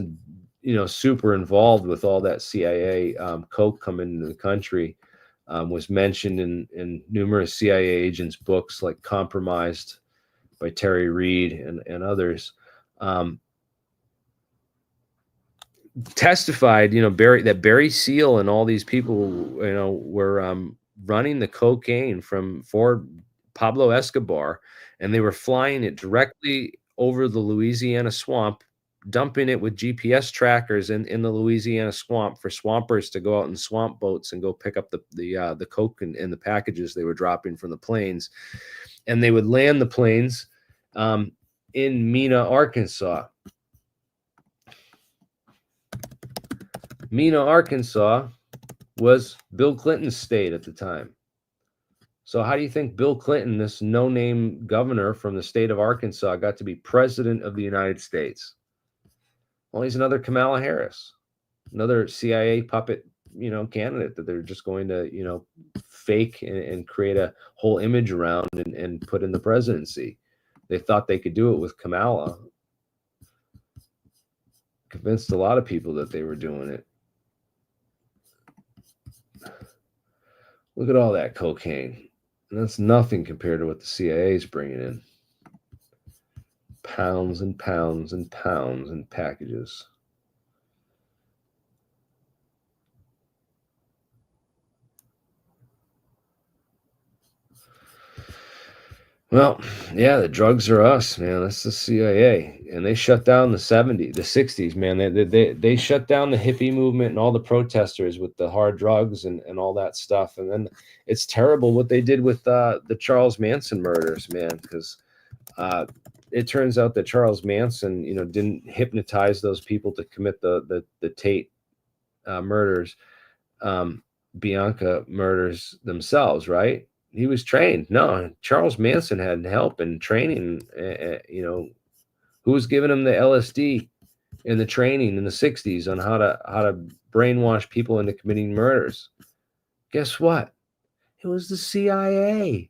Speaker 1: super involved with all that CIA coke coming into the country, was mentioned in numerous CIA agents' books, like Compromised by Terry Reid and others. Testified, Barry Seal and all these people, were running the cocaine for Pablo Escobar, and they were flying it directly over the Louisiana swamp, dumping it with GPS trackers in the Louisiana swamp for swampers to go out in swamp boats and go pick up the coke and the packages they were dropping from the planes. And they would land the planes in Mena, Arkansas. Mena, Arkansas was Bill Clinton's state at the time. So how do you think Bill Clinton, this no-name governor from the state of Arkansas, got to be president of the United States? Well, he's another Kamala Harris, another CIA puppet, candidate that they're just going to, fake and create a whole image around and put in the presidency. They thought they could do it with Kamala. Convinced a lot of people that they were doing it. Look at all that cocaine. And that's nothing compared to what the CIA is bringing in. Pounds and pounds and pounds in packages. Well, yeah, the drugs are us, man. That's the CIA, and they shut down the 60s, man. They shut down the hippie movement and all the protesters with the hard drugs and all that stuff. And then it's terrible what they did with the Charles Manson murders, man, because it turns out that Charles Manson, didn't hypnotize those people to commit the Tate murders, Bianca murders themselves, right? He was trained. No, Charles Manson had help and training. Who was giving him the LSD and the training in the 60s on how to brainwash people into committing murders? Guess what? It was the CIA.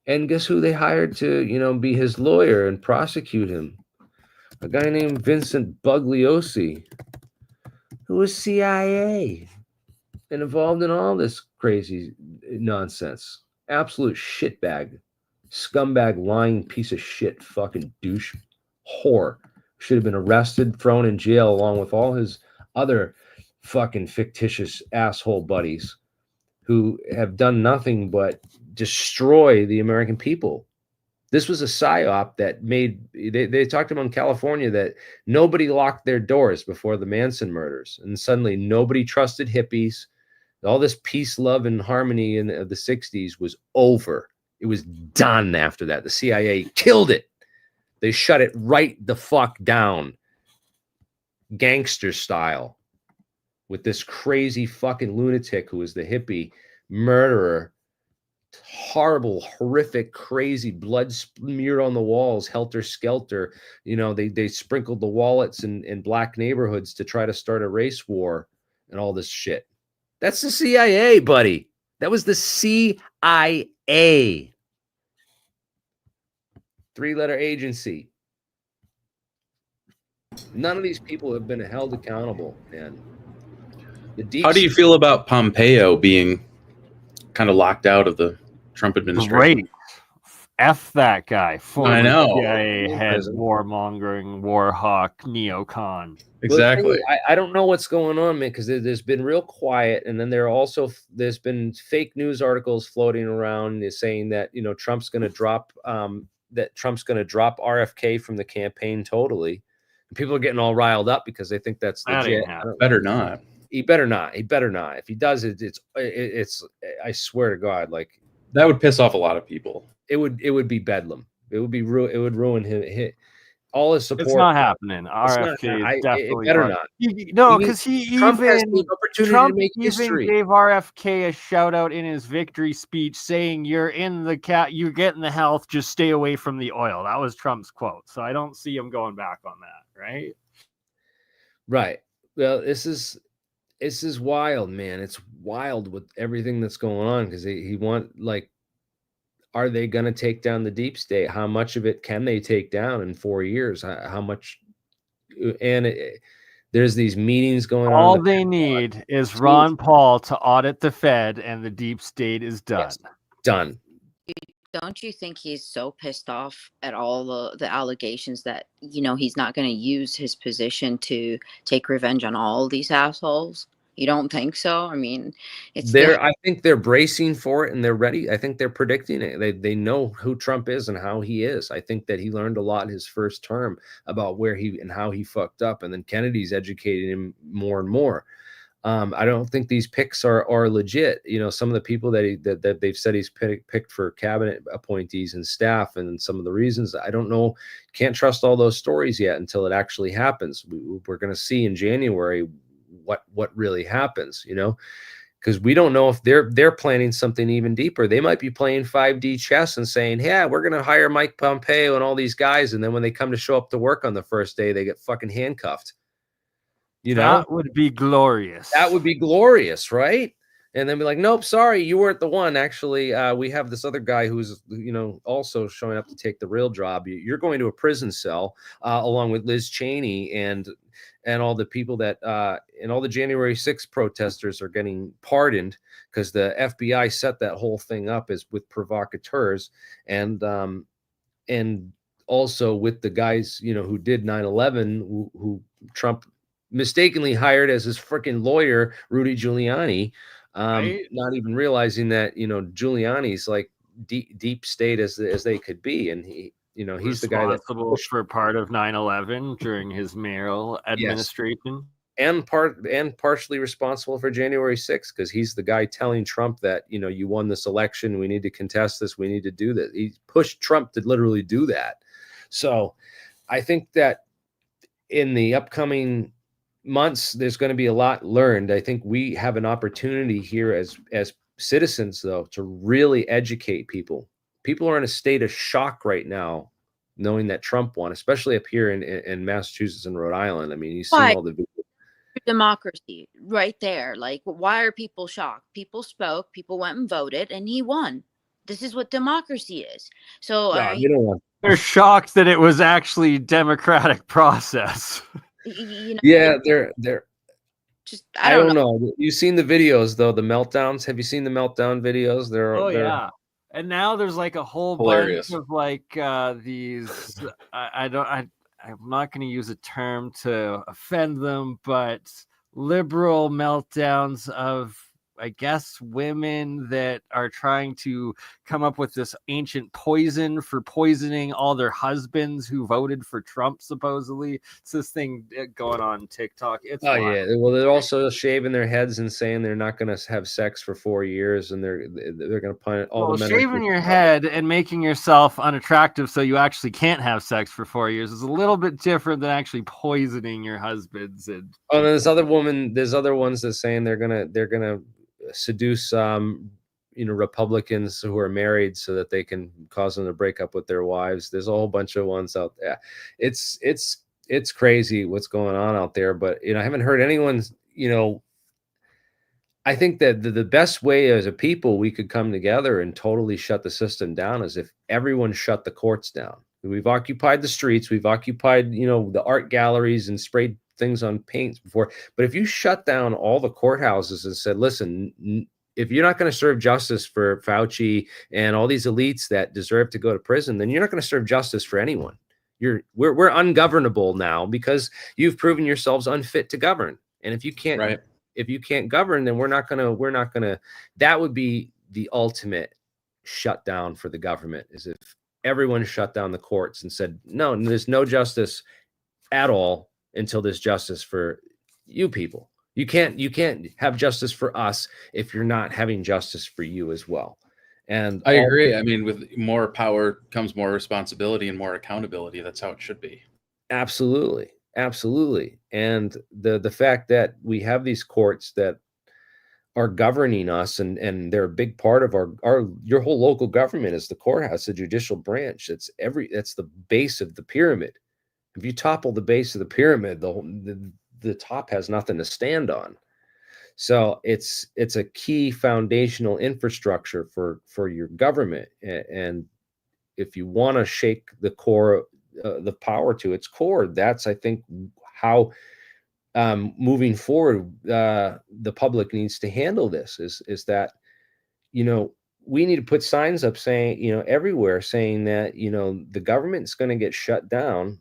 Speaker 1: And guess who they hired to, be his lawyer and prosecute him? A guy named Vincent Bugliosi, who was CIA and involved in all this crazy nonsense. Absolute shitbag, scumbag, lying piece of shit, fucking douche, whore. Should have been arrested, thrown in jail along with all his other fucking fictitious asshole buddies who have done nothing but destroy the American people. This was a psyop that made, they talked about in California that nobody locked their doors before the Manson murders. And suddenly nobody trusted hippies. All this peace, love, and harmony in the 60s was over. It was done after that. The CIA killed it. They shut it right the fuck down. Gangster style. With this crazy fucking lunatic who was the hippie murderer. Horrible, horrific, crazy, blood smeared on the walls, helter skelter. They sprinkled the wallets in black neighborhoods to try to start a race war and all this shit. That's the CIA, buddy. That was the CIA. 3-letter agency. None of these people have been held accountable, man.
Speaker 19: How do you feel about Pompeo being kind of locked out of the Trump administration?
Speaker 9: Great. F that guy. Former
Speaker 19: I know.
Speaker 9: CIA head, warmongering, war hawk, neocon.
Speaker 19: Exactly.
Speaker 1: I don't know what's going on, man, because there's been real quiet, and then there's been fake news articles floating around saying that Trump's going to drop RFK from the campaign totally. And people are getting all riled up because they think that's legit.
Speaker 19: Better not.
Speaker 1: He better not. He better not. If he does it, it's. I swear to God, like
Speaker 19: that would piss off a lot of people.
Speaker 1: It would be bedlam. It would ruin him. all his support.
Speaker 9: It's not happening.
Speaker 1: It's not-
Speaker 9: RFK
Speaker 1: I-
Speaker 9: is
Speaker 1: it
Speaker 9: definitely
Speaker 1: better
Speaker 9: fucked.
Speaker 1: not.
Speaker 9: No,
Speaker 1: He
Speaker 9: because
Speaker 1: needs-
Speaker 9: he
Speaker 1: Trump has
Speaker 9: even
Speaker 1: the opportunity
Speaker 9: Trump
Speaker 1: to make
Speaker 9: even
Speaker 1: history.
Speaker 9: gave RFK a shout out in his victory speech, saying, "You're in the you're getting the health. Just stay away from the oil." That was Trump's quote. So I don't see him going back on that. Right?
Speaker 1: Right. Well, this is wild, man. It's wild with everything that's going on because he want like, are they going to take down the deep state? How much of it can they take down in 4 years? How much? And there's these meetings going on.
Speaker 9: All
Speaker 1: in the
Speaker 9: they
Speaker 1: Pentagon.
Speaker 9: need is Ron Paul to audit the Fed, and the deep state is done.
Speaker 1: Yes. Done.
Speaker 15: Don't you think he's so pissed off at all the allegations that, you know, he's not going to use his position to take revenge on all these assholes? You don't think so? I mean, it's
Speaker 1: I think they're bracing for it and they're ready. I think they're predicting it. They know who Trump is and how he is. I think that he learned a lot his first term about where he and how he fucked up. And then Kennedy's educating him more and more. I don't think these picks are legit. You know, some of the people that they've said he's picked for cabinet appointees and staff, and some of the reasons, I don't know. Can't trust all those stories yet until it actually happens. We're going to see in January what really happens. You know, because we don't know if they're planning something even deeper. They might be playing 5D chess and saying, "Yeah, we're going to hire Mike Pompeo and all these guys," and then when they come to show up to work on the first day, they get fucking handcuffed. You know,
Speaker 9: that would be glorious.
Speaker 1: That would be glorious, right? And then be like, nope, sorry, you weren't the one. Actually, we have this other guy who's, you know, also showing up to take the real job. You're going to a prison cell along with Liz Cheney and all the people that and all the January 6th protesters are getting pardoned because the FBI set that whole thing up as with provocateurs and also with the guys, you know, who did 9/11, who Trump mistakenly hired as his freaking lawyer, Rudy Giuliani,
Speaker 9: Right?
Speaker 1: not even realizing that, you know, Giuliani's like deep state as they could be, and he, you know, he's the guy that
Speaker 9: responsible for part of 9/11 during his mayoral administration.
Speaker 1: and partially responsible for January 6th because he's the guy telling Trump that, you know, you won this election, we need to contest this, we need to do this. He pushed Trump to literally do that. So I think that in the upcoming months, there's going to be a lot learned. I think we have an opportunity here as citizens, though, to really educate people. People are in a state of shock right now, knowing that Trump won, especially up here in Massachusetts and Rhode Island. I mean, you've seen all the videos.
Speaker 15: democracy right there. Like, why are people shocked? People spoke, people went and voted, and he won. This is what democracy is. So
Speaker 9: They're shocked that it was actually democratic process.
Speaker 15: you know,
Speaker 1: Yeah, they're
Speaker 15: just
Speaker 1: I don't know. You've seen the videos though, the meltdowns. Have you seen the meltdown videos? They're
Speaker 9: Yeah. And now there's like a whole
Speaker 1: Hilarious.
Speaker 9: bunch of like these I'm not going to use a term to offend them, but liberal meltdowns of, I guess, women that are trying to come up with this ancient poison for poisoning all their husbands who voted for Trump, supposedly. It's this thing going on TikTok. It's
Speaker 1: Oh
Speaker 9: wild.
Speaker 1: yeah. Well, they're also shaving their heads and saying they're not going to have sex for 4 years, and they're going to punish all
Speaker 9: Well,
Speaker 1: the men.
Speaker 9: shaving your head and making yourself unattractive so you actually can't have sex for 4 years is a little bit different than actually poisoning your husbands. And
Speaker 1: Oh, and there's other ones that saying they're gonna seduce you know, Republicans who are married so that they can cause them to break up with their wives. There's a whole bunch of ones out there. It's crazy what's going on out there, but you know, I haven't heard anyone, you know, I think that the best way as a people we could come together and totally shut the system down is if everyone shut the courts down. We've occupied the streets, we've occupied, you know, the art galleries and sprayed things on paints before. But if you shut down all the courthouses and said, listen, if you're not going to serve justice for Fauci and all these elites that deserve to go to prison, then you're not going to serve justice for anyone. We're ungovernable now because you've proven yourselves unfit to govern. And if you can't, if you can't govern, then we're not gonna. That would be the ultimate shutdown for the government, is if everyone shut down the courts and said, no, there's no justice at all until there's justice for you people. You can't have justice for us if you're not having justice for you as well. And
Speaker 19: I agree. I mean, with more power comes more responsibility and more accountability. That's how it should be.
Speaker 1: Absolutely. Absolutely. And the fact that we have these courts that are governing us, and they're a big part of our your whole local government is the courthouse, the judicial branch. That's the base of the pyramid. If you topple the base of the pyramid, the top has nothing to stand on. So it's a key foundational infrastructure for your government. And if you want to shake the core, the power to its core, that's, I think, how moving forward the public needs to handle this. Is that, we need to put signs up saying, everywhere, saying that, the government's going to get shut down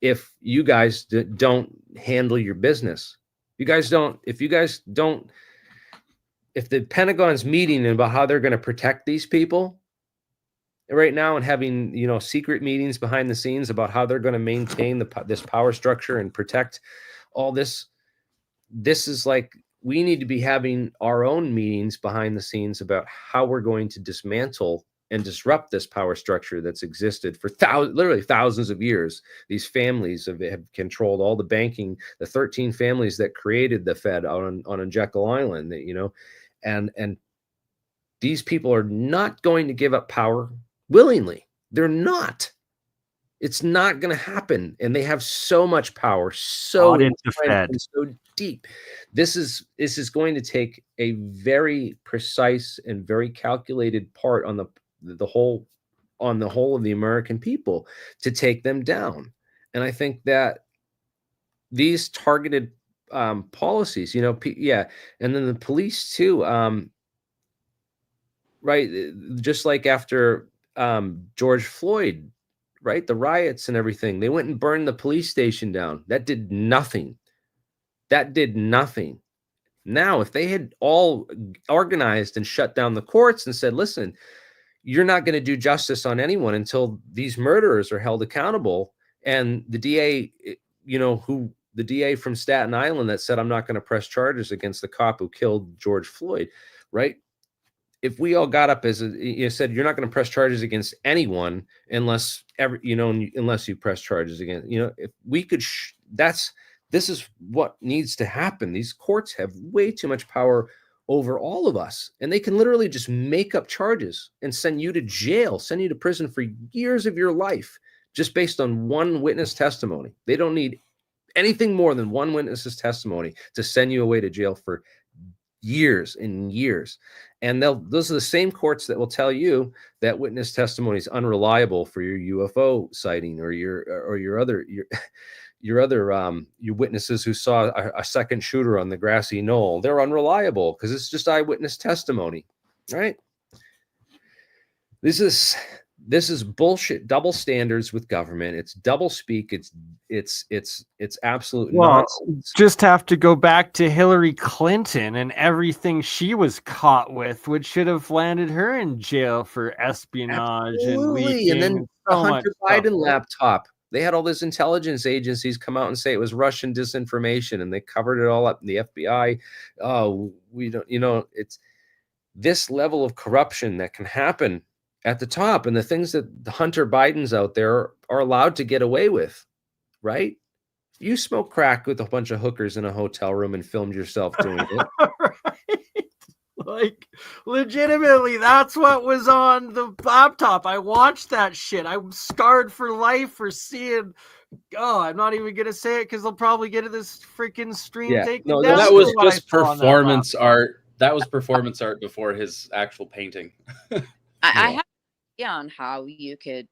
Speaker 1: if you guys don't handle your business. If the Pentagon's meeting about how they're going to protect these people right now, and having, secret meetings behind the scenes about how they're going to maintain this power structure and protect all this is like, we need to be having our own meetings behind the scenes about how we're going to dismantle and disrupt this power structure that's existed for literally thousands of years. These families have controlled all the banking, the 13 families that created the Fed on Jekyll Island, and these people are not going to give up power willingly. They're not. It's not going to happen. And they have so much power, so entrenched and so deep. This is going to take a very precise and very calculated part on the whole of the American people to take them down. And I think that these targeted policies, and then the police too, right? Just like after George Floyd, right? The riots and everything. They went and burned the police station down. That did nothing. Now, if they had all organized and shut down the courts and said, listen, you're not going to do justice on anyone until these murderers are held accountable. And the DA, the DA from Staten Island that said, I'm not going to press charges against the cop who killed George Floyd, right? If we all got up said, you're not going to press charges against anyone unless unless you press charges against, if we could, this is what needs to happen. These courts have way too much power over all of us, and they can literally just make up charges and send you to jail, send you to prison for years of your life, just based on one witness testimony. They don't need anything more than one witness's testimony to send you away to jail for years and years. And those are the same courts that will tell you that witness testimony is unreliable for your UFO sighting or your other witnesses who saw a second shooter on the grassy knoll. They're unreliable because it's just eyewitness testimony, right? This is bullshit, double standards with government. It's double speak. It's absolute nonsense.
Speaker 9: Just have to go back to Hillary Clinton and everything she was caught with, which should have landed her in jail for espionage and leaking.
Speaker 1: And then the Hunter Biden laptop. They had all these intelligence agencies come out and say it was Russian disinformation, and they covered it all up in the FBI. Oh, we don't, it's this level of corruption that can happen at the top, and the things that the Hunter Bidens out there are allowed to get away with, right? You smoke crack with a bunch of hookers in a hotel room and filmed yourself doing it.
Speaker 9: Right? Like, legitimately, that's what was on the laptop. I watched that shit. I'm scarred for life for seeing. Oh, I'm not even gonna say it because they'll probably get to this freaking stream.
Speaker 19: Yeah,
Speaker 9: Taken
Speaker 19: no,
Speaker 9: down
Speaker 19: that was
Speaker 9: for what
Speaker 19: just
Speaker 9: I saw on that
Speaker 19: performance
Speaker 9: laptop.
Speaker 19: art. That was performance art before his actual painting.
Speaker 15: I have on how you could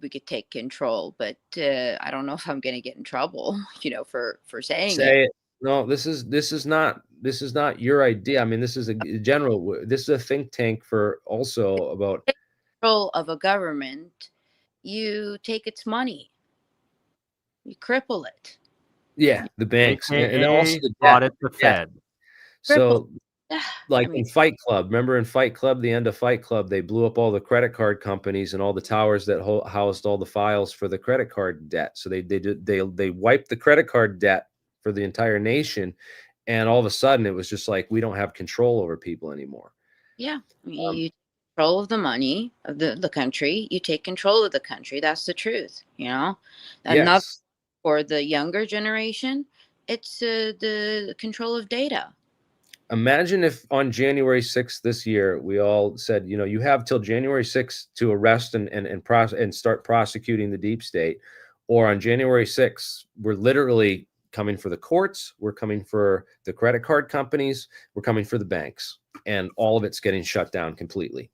Speaker 15: we could take control, but I don't know if I'm going to get in trouble, for saying
Speaker 1: Say it. No, this is not your idea. I mean, this is this is a think tank for also about
Speaker 15: control of a government. You take its money, you cripple it.
Speaker 1: Yeah, the banks and also the
Speaker 9: audit the Fed.
Speaker 1: So,
Speaker 15: I
Speaker 1: in Fight Club, remember in Fight Club, the end of Fight Club, they blew up all the credit card companies and all the towers that housed all the files for the credit card debt. So they wiped the credit card debt for the entire nation, and all of a sudden it was just like, we don't have control over people anymore.
Speaker 15: Yeah, you control of the money of the country, you take control of the country. That's the truth, and not
Speaker 1: Yes.
Speaker 15: for the younger generation. It's the control of data.
Speaker 1: Imagine if on January 6th this year, we all said, you have till January 6th to arrest and start prosecuting the deep state. Or on January 6th, we're literally coming for the courts, we're coming for the credit card companies, we're coming for the banks, and all of it's getting shut down completely.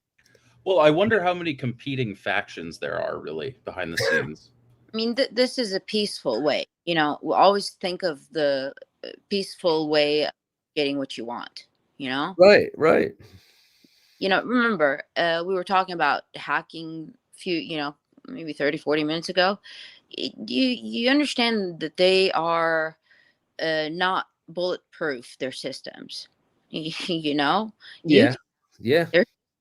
Speaker 19: Well, I wonder how many competing factions there are really behind the scenes.
Speaker 15: I mean, this is a peaceful way. We always think of the peaceful way of getting what you want.
Speaker 1: Right.
Speaker 15: Remember, we were talking about hacking maybe 30, 40 minutes ago. You understand that they are not bulletproof, their systems.
Speaker 1: Yeah.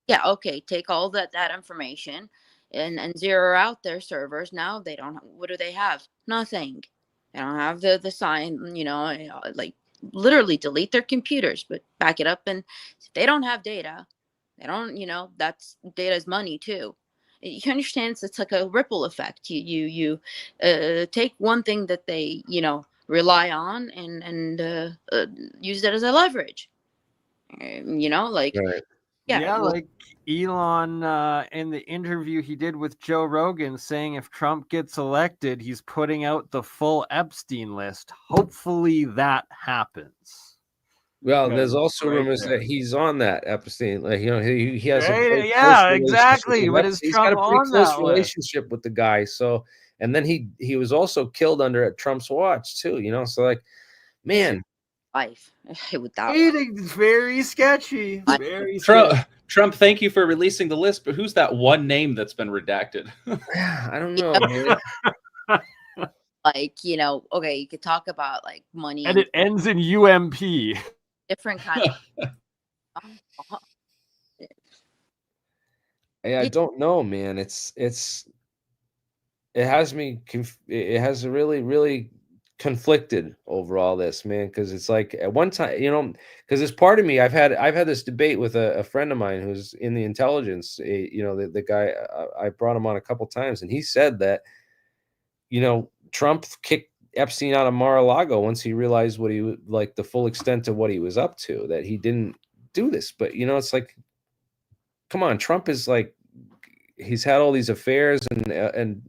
Speaker 15: Yeah, okay, take all that information and zero out their servers. Now they don't, what do they have? Nothing. They don't have the sign, like literally delete their computers, but back it up. And if they don't have data, they don't, that's data is money too. You understand? It's like a ripple effect. You take one thing that they, rely on and use that as a leverage. Like,
Speaker 1: right.
Speaker 15: yeah, well,
Speaker 9: like Elon in the interview he did with Joe Rogan saying if Trump gets elected, he's putting out the full Epstein list. Hopefully that happens.
Speaker 1: Well,
Speaker 9: Because
Speaker 1: there's also
Speaker 9: right
Speaker 1: rumors
Speaker 9: there.
Speaker 1: that he's on that Epstein. Like, he has a
Speaker 9: Right?
Speaker 1: very
Speaker 9: Yeah,
Speaker 1: close
Speaker 9: exactly.
Speaker 1: relationship with
Speaker 9: But is
Speaker 1: Epstein. He's got
Speaker 9: Trump
Speaker 1: a pretty
Speaker 9: on
Speaker 1: close
Speaker 9: that list?
Speaker 1: relationship with the guy. So, and then he was also killed under Trump's watch too. So, like, man,
Speaker 15: life without
Speaker 9: It's very sketchy. Very sketchy.
Speaker 19: Trump, thank you for releasing the list, but who's that one name that's been redacted?
Speaker 1: I don't know, man.
Speaker 15: like, okay, you could talk about like money
Speaker 9: And it ends in UMP.
Speaker 15: different kind of
Speaker 1: Yeah, I don't know, man. It has me it has really, really conflicted over all this, man, because it's like at one time, because it's part of me. I've had this debate with a friend of mine who's in the intelligence. The guy, I brought him on a couple times, and he said that Trump kicked Epstein out of Mar-a-Lago once he realized what he like the full extent of what he was up to, that he didn't do this. But it's like, come on, Trump is like, he's had all these affairs, and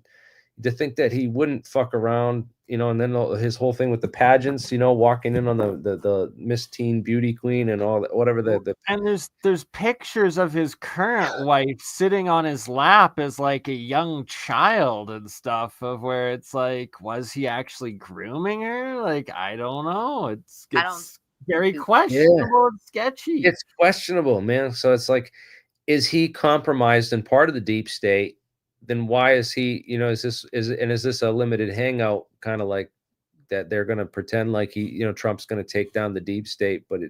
Speaker 1: to think that he wouldn't fuck around, and then his whole thing with the pageants, walking in on the Miss Teen Beauty Queen and all that, whatever the
Speaker 9: And there's pictures of his current wife sitting on his lap as like a young child and stuff, of where it's like, was he actually grooming her? Like, I don't know. It's very questionable and sketchy.
Speaker 1: It's questionable, man. So it's like, is he compromised and part of the deep state? Then why is he, is this a limited hangout, kind of like that they're going to pretend like Trump's going to take down the deep state, but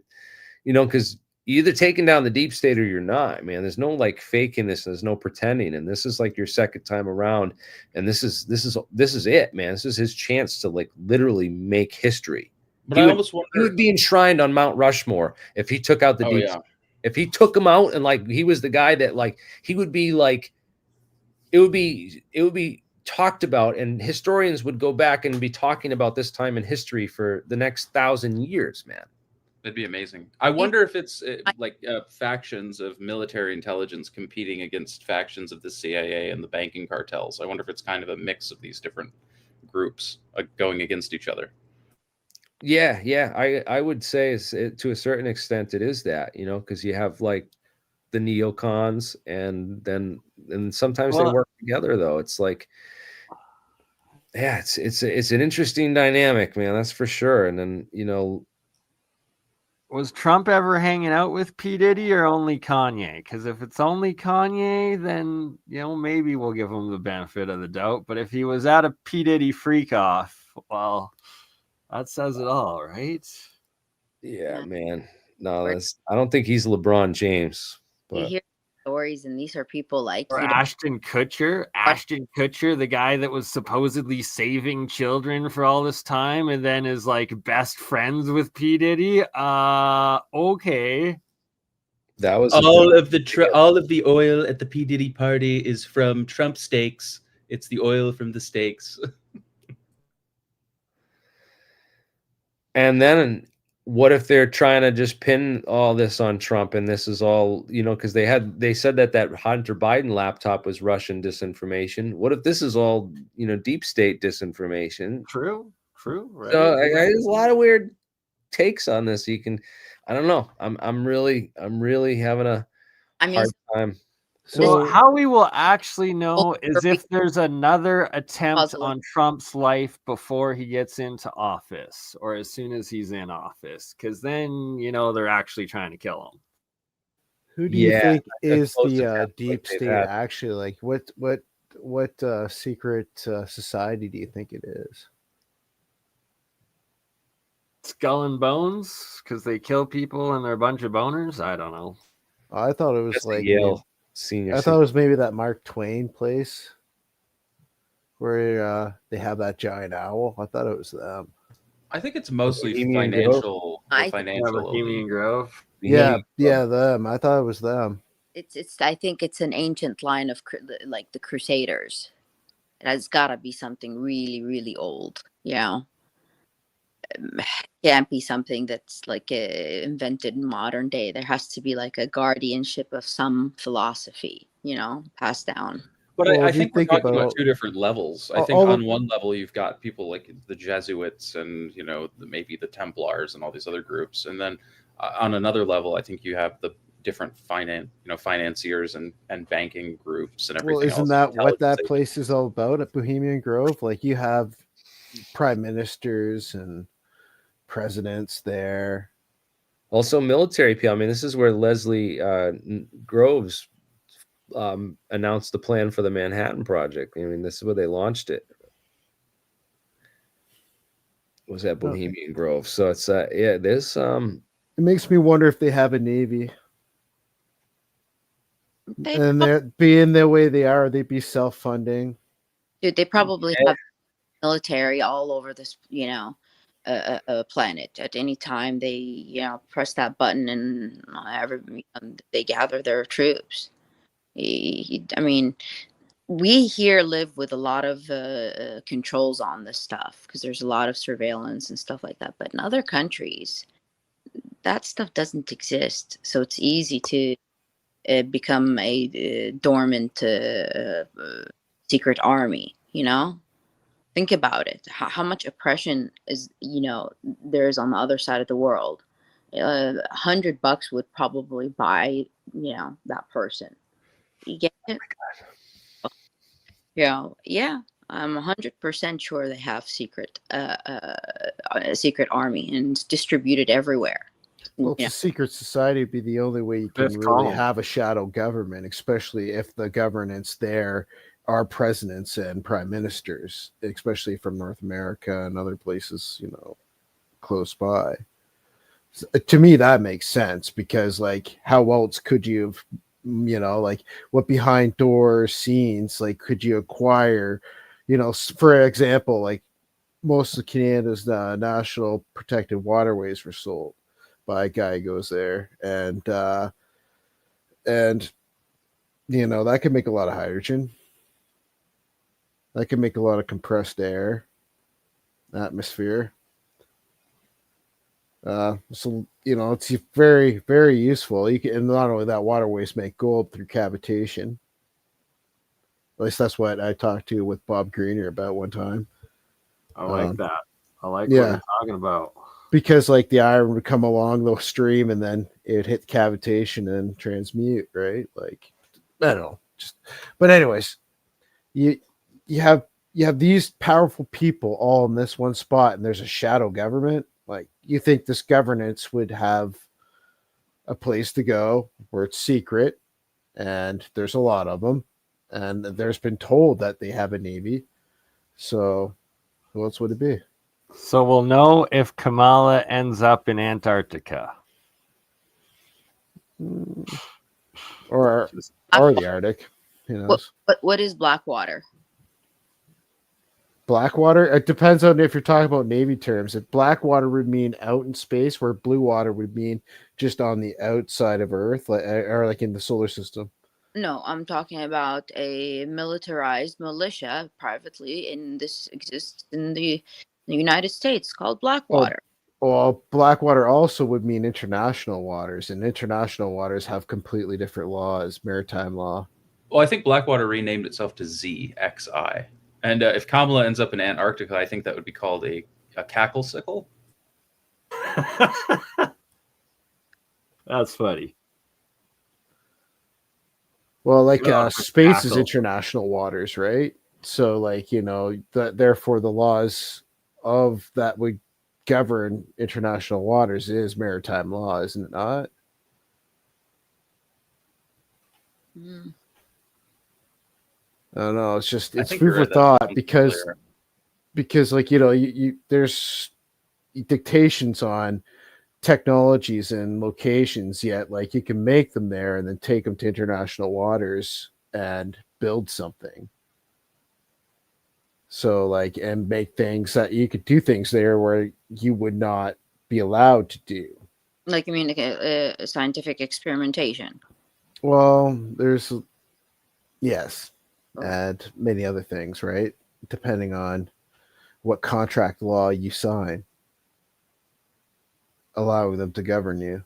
Speaker 1: because you're either taking down the deep state or you're not, man. There's no like faking this. There's no pretending. And this is like your second time around. And this is it, man. This is his chance to like literally make history.
Speaker 19: But I almost wonder,
Speaker 1: he would be enshrined on Mount Rushmore if he took out the deep state. If he took him out and like he was the guy that like he would be like, it would be talked about, and historians would go back and be talking about this time in history for the next 1,000 years, man.
Speaker 19: That'd be amazing. I wonder if it's like factions of military intelligence competing against factions of the CIA and the banking cartels. I wonder if it's kind of a mix of these different groups going against each other.
Speaker 1: Yeah. I would say to a certain extent it is that, because you have like the neocons and sometimes they work together though. It's like, yeah, it's an interesting dynamic, man. That's for sure. And then,
Speaker 9: was Trump ever hanging out with P. Diddy or only Kanye? Because if it's only Kanye, then, maybe we'll give him the benefit of the doubt. But if he was at a P. Diddy freak off, well, that says it all, right?
Speaker 1: Yeah, man. No, I don't think he's LeBron James. But
Speaker 15: you hear stories, and these are people like
Speaker 9: Ashton Kutcher. Ashton Kutcher, the guy that was supposedly saving children for all this time, and then is like best friends with P. Diddy. Okay.
Speaker 1: That was
Speaker 19: all of the oil at the P Diddy party is from Trump steaks. It's the oil from the steaks.
Speaker 1: And then what if they're trying to just pin all this on Trump and this is all, because they said that Hunter Biden laptop was Russian disinformation. What if this is all, deep state disinformation?
Speaker 9: True, right?
Speaker 1: So there's a lot of weird takes on this. I don't know. I'm really having a hard time.
Speaker 9: So how we will actually know is if there's another attempt on Trump's life before he gets into office or as soon as he's in office, because then, they're actually trying to kill him.
Speaker 16: Who do you think is
Speaker 1: close to
Speaker 16: the
Speaker 1: death
Speaker 16: deep
Speaker 1: like they've
Speaker 16: state
Speaker 1: had.
Speaker 16: actually? Like what secret society do you think it is?
Speaker 9: Skull and Bones, because they kill people and they're a bunch of boners. I don't know.
Speaker 16: I thought it was
Speaker 1: That's a
Speaker 16: like
Speaker 1: Yale senior.
Speaker 16: I thought it was maybe that Mark Twain place where they have that giant owl. I thought it was them.
Speaker 19: I think it's mostly
Speaker 1: Bohemian
Speaker 19: financial.
Speaker 15: Grove?
Speaker 9: Bohemian Grove.
Speaker 16: Yeah, them. I thought it was them.
Speaker 15: It's I think it's an ancient line of like the Crusaders. It has got to be something really, really old. Can't be something that's like invented in modern day. There has to be like a guardianship of some philosophy, passed down.
Speaker 19: But
Speaker 16: Well,
Speaker 19: I
Speaker 16: if you
Speaker 19: think we're
Speaker 16: think
Speaker 19: talking about
Speaker 16: about-
Speaker 19: two different levels. I think
Speaker 16: all
Speaker 19: on
Speaker 16: of-
Speaker 19: one level you've got people like the Jesuits and maybe the Templars and all these other groups, and then on another level, I think you have the different financiers and banking groups and everything
Speaker 16: Well, isn't
Speaker 19: else.
Speaker 16: that what that
Speaker 19: Intelligence
Speaker 16: place is all about at Bohemian Grove? Like you have prime ministers and presidents there.
Speaker 1: Also military people. I mean, this is where Leslie Groves announced the plan for the Manhattan Project. I mean, this is where they launched it. Was at Bohemian Grove. So it's there's
Speaker 16: It makes me wonder if they have a navy. And they're being the way they are, they'd be self-funding.
Speaker 15: Dude, they probably have military all over this, planet. At any time, they, press that button and they gather their troops. I mean, we here live with a lot of controls on this stuff because there's a lot of surveillance and stuff like that. But in other countries, that stuff doesn't exist. So it's easy to become a dormant secret army, Think about it. How much oppression is, there is on the other side of the world. $100 would probably buy, that person. You get it? Yeah. I'm 100% sure they have a secret army and it's distributed everywhere.
Speaker 16: Well, it's a secret society would be the only way you can
Speaker 9: Fifth
Speaker 16: really
Speaker 9: column.
Speaker 16: have a shadow government, especially if the governance there are presidents and prime ministers, especially from North America and other places, close by. So, to me, that makes sense because, like, how else could you have, like, what behind door scenes, like, could you acquire, for example, like, most of Canada's national protected waterways were sold by a guy who goes there, and that could make a lot of hydrogen. That can make a lot of compressed air, atmosphere. So it's very, very useful. You can, and not only that, waterways make gold through cavitation. At least that's what I talked to with Bob Greener about one time.
Speaker 9: I like that. I like what
Speaker 16: yeah.
Speaker 9: you're talking about.
Speaker 16: Because like the iron would come along the stream and then it would hit cavitation and transmute, right? Like I don't know. But anyways, you have these powerful people all in this one spot, and there's a shadow government. Like you think this governance would have a place to go where it's secret, and there's a lot of them, and there's been told that they have a navy. So who else would it be?
Speaker 9: So we'll know if Kamala ends up in Antarctica.
Speaker 16: Or the Arctic. Who knows?
Speaker 15: What is Blackwater?
Speaker 16: Blackwater. It depends on if you're talking about Navy terms. If Blackwater would mean out in space, where blue water would mean just on the outside of Earth, like, or like in the solar system.
Speaker 15: No, I'm talking about a militarized militia privately exists in the United States called Blackwater.
Speaker 16: Well, Blackwater also would mean international waters, and international waters have completely different laws, maritime law.
Speaker 19: Well, I think Blackwater renamed itself to ZXI. And if Kamala ends up in Antarctica, I think that would be called a cackle sickle.
Speaker 9: That's funny.
Speaker 16: Well, like
Speaker 9: Yeah,
Speaker 16: space is
Speaker 9: cackle.
Speaker 16: international waters, right? So, like, you know, therefore the laws of that would govern international waters is maritime law, isn't it not?
Speaker 15: Mm.
Speaker 16: I don't know. It's just
Speaker 19: I
Speaker 16: it's
Speaker 19: think
Speaker 16: food
Speaker 19: you're
Speaker 16: for
Speaker 19: right, that
Speaker 16: thought
Speaker 19: sounds
Speaker 16: because
Speaker 19: familiar.
Speaker 16: like, you know, you there's dictations on technologies and locations, yet like you can make them there and then take them to international waters and build something. So like, and make things that you could do things there where you would not be allowed to do.
Speaker 15: Like, I mean, like a scientific experimentation.
Speaker 16: Well, there's yes, and many other things, right? Depending on what contract law you sign, allowing them to govern you.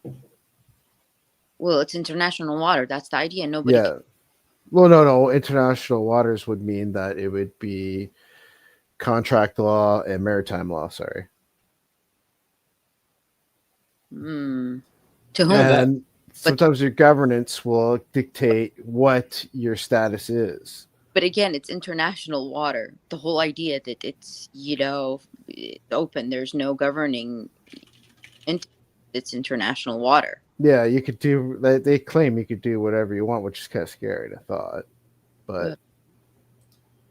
Speaker 15: Well, it's international water. That's the idea. Nobody.
Speaker 16: Yeah. Well, no. International waters would mean that it would be contract law and maritime law. Sorry.
Speaker 15: To whom?
Speaker 16: And sometimes your governance will dictate what your status is.
Speaker 15: But again, it's international water. The whole idea that it's, you know, open. There's no governing. It's international water.
Speaker 16: Yeah, you could do. They claim you could do whatever you want, which is kind of scary to thought. But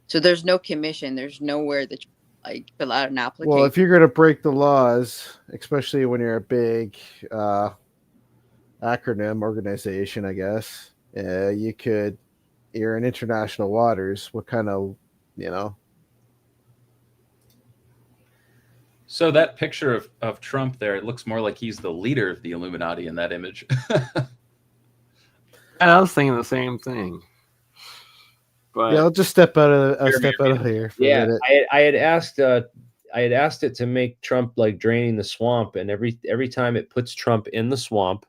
Speaker 15: so there's no commission. There's nowhere that you, like, fill out an application.
Speaker 16: well, if you're going to break the laws, especially when you're a big acronym organization, I guess you could. You're in international waters. What kind of, you know?
Speaker 19: So that picture of Trump there, it looks more like he's the leader of the Illuminati in that image.
Speaker 9: And I was thinking the same thing. But
Speaker 16: Yeah, I'll just step out of here for a
Speaker 1: Yeah,
Speaker 16: minute.
Speaker 1: I had asked it to make Trump like draining the swamp, and every time it puts Trump in the swamp,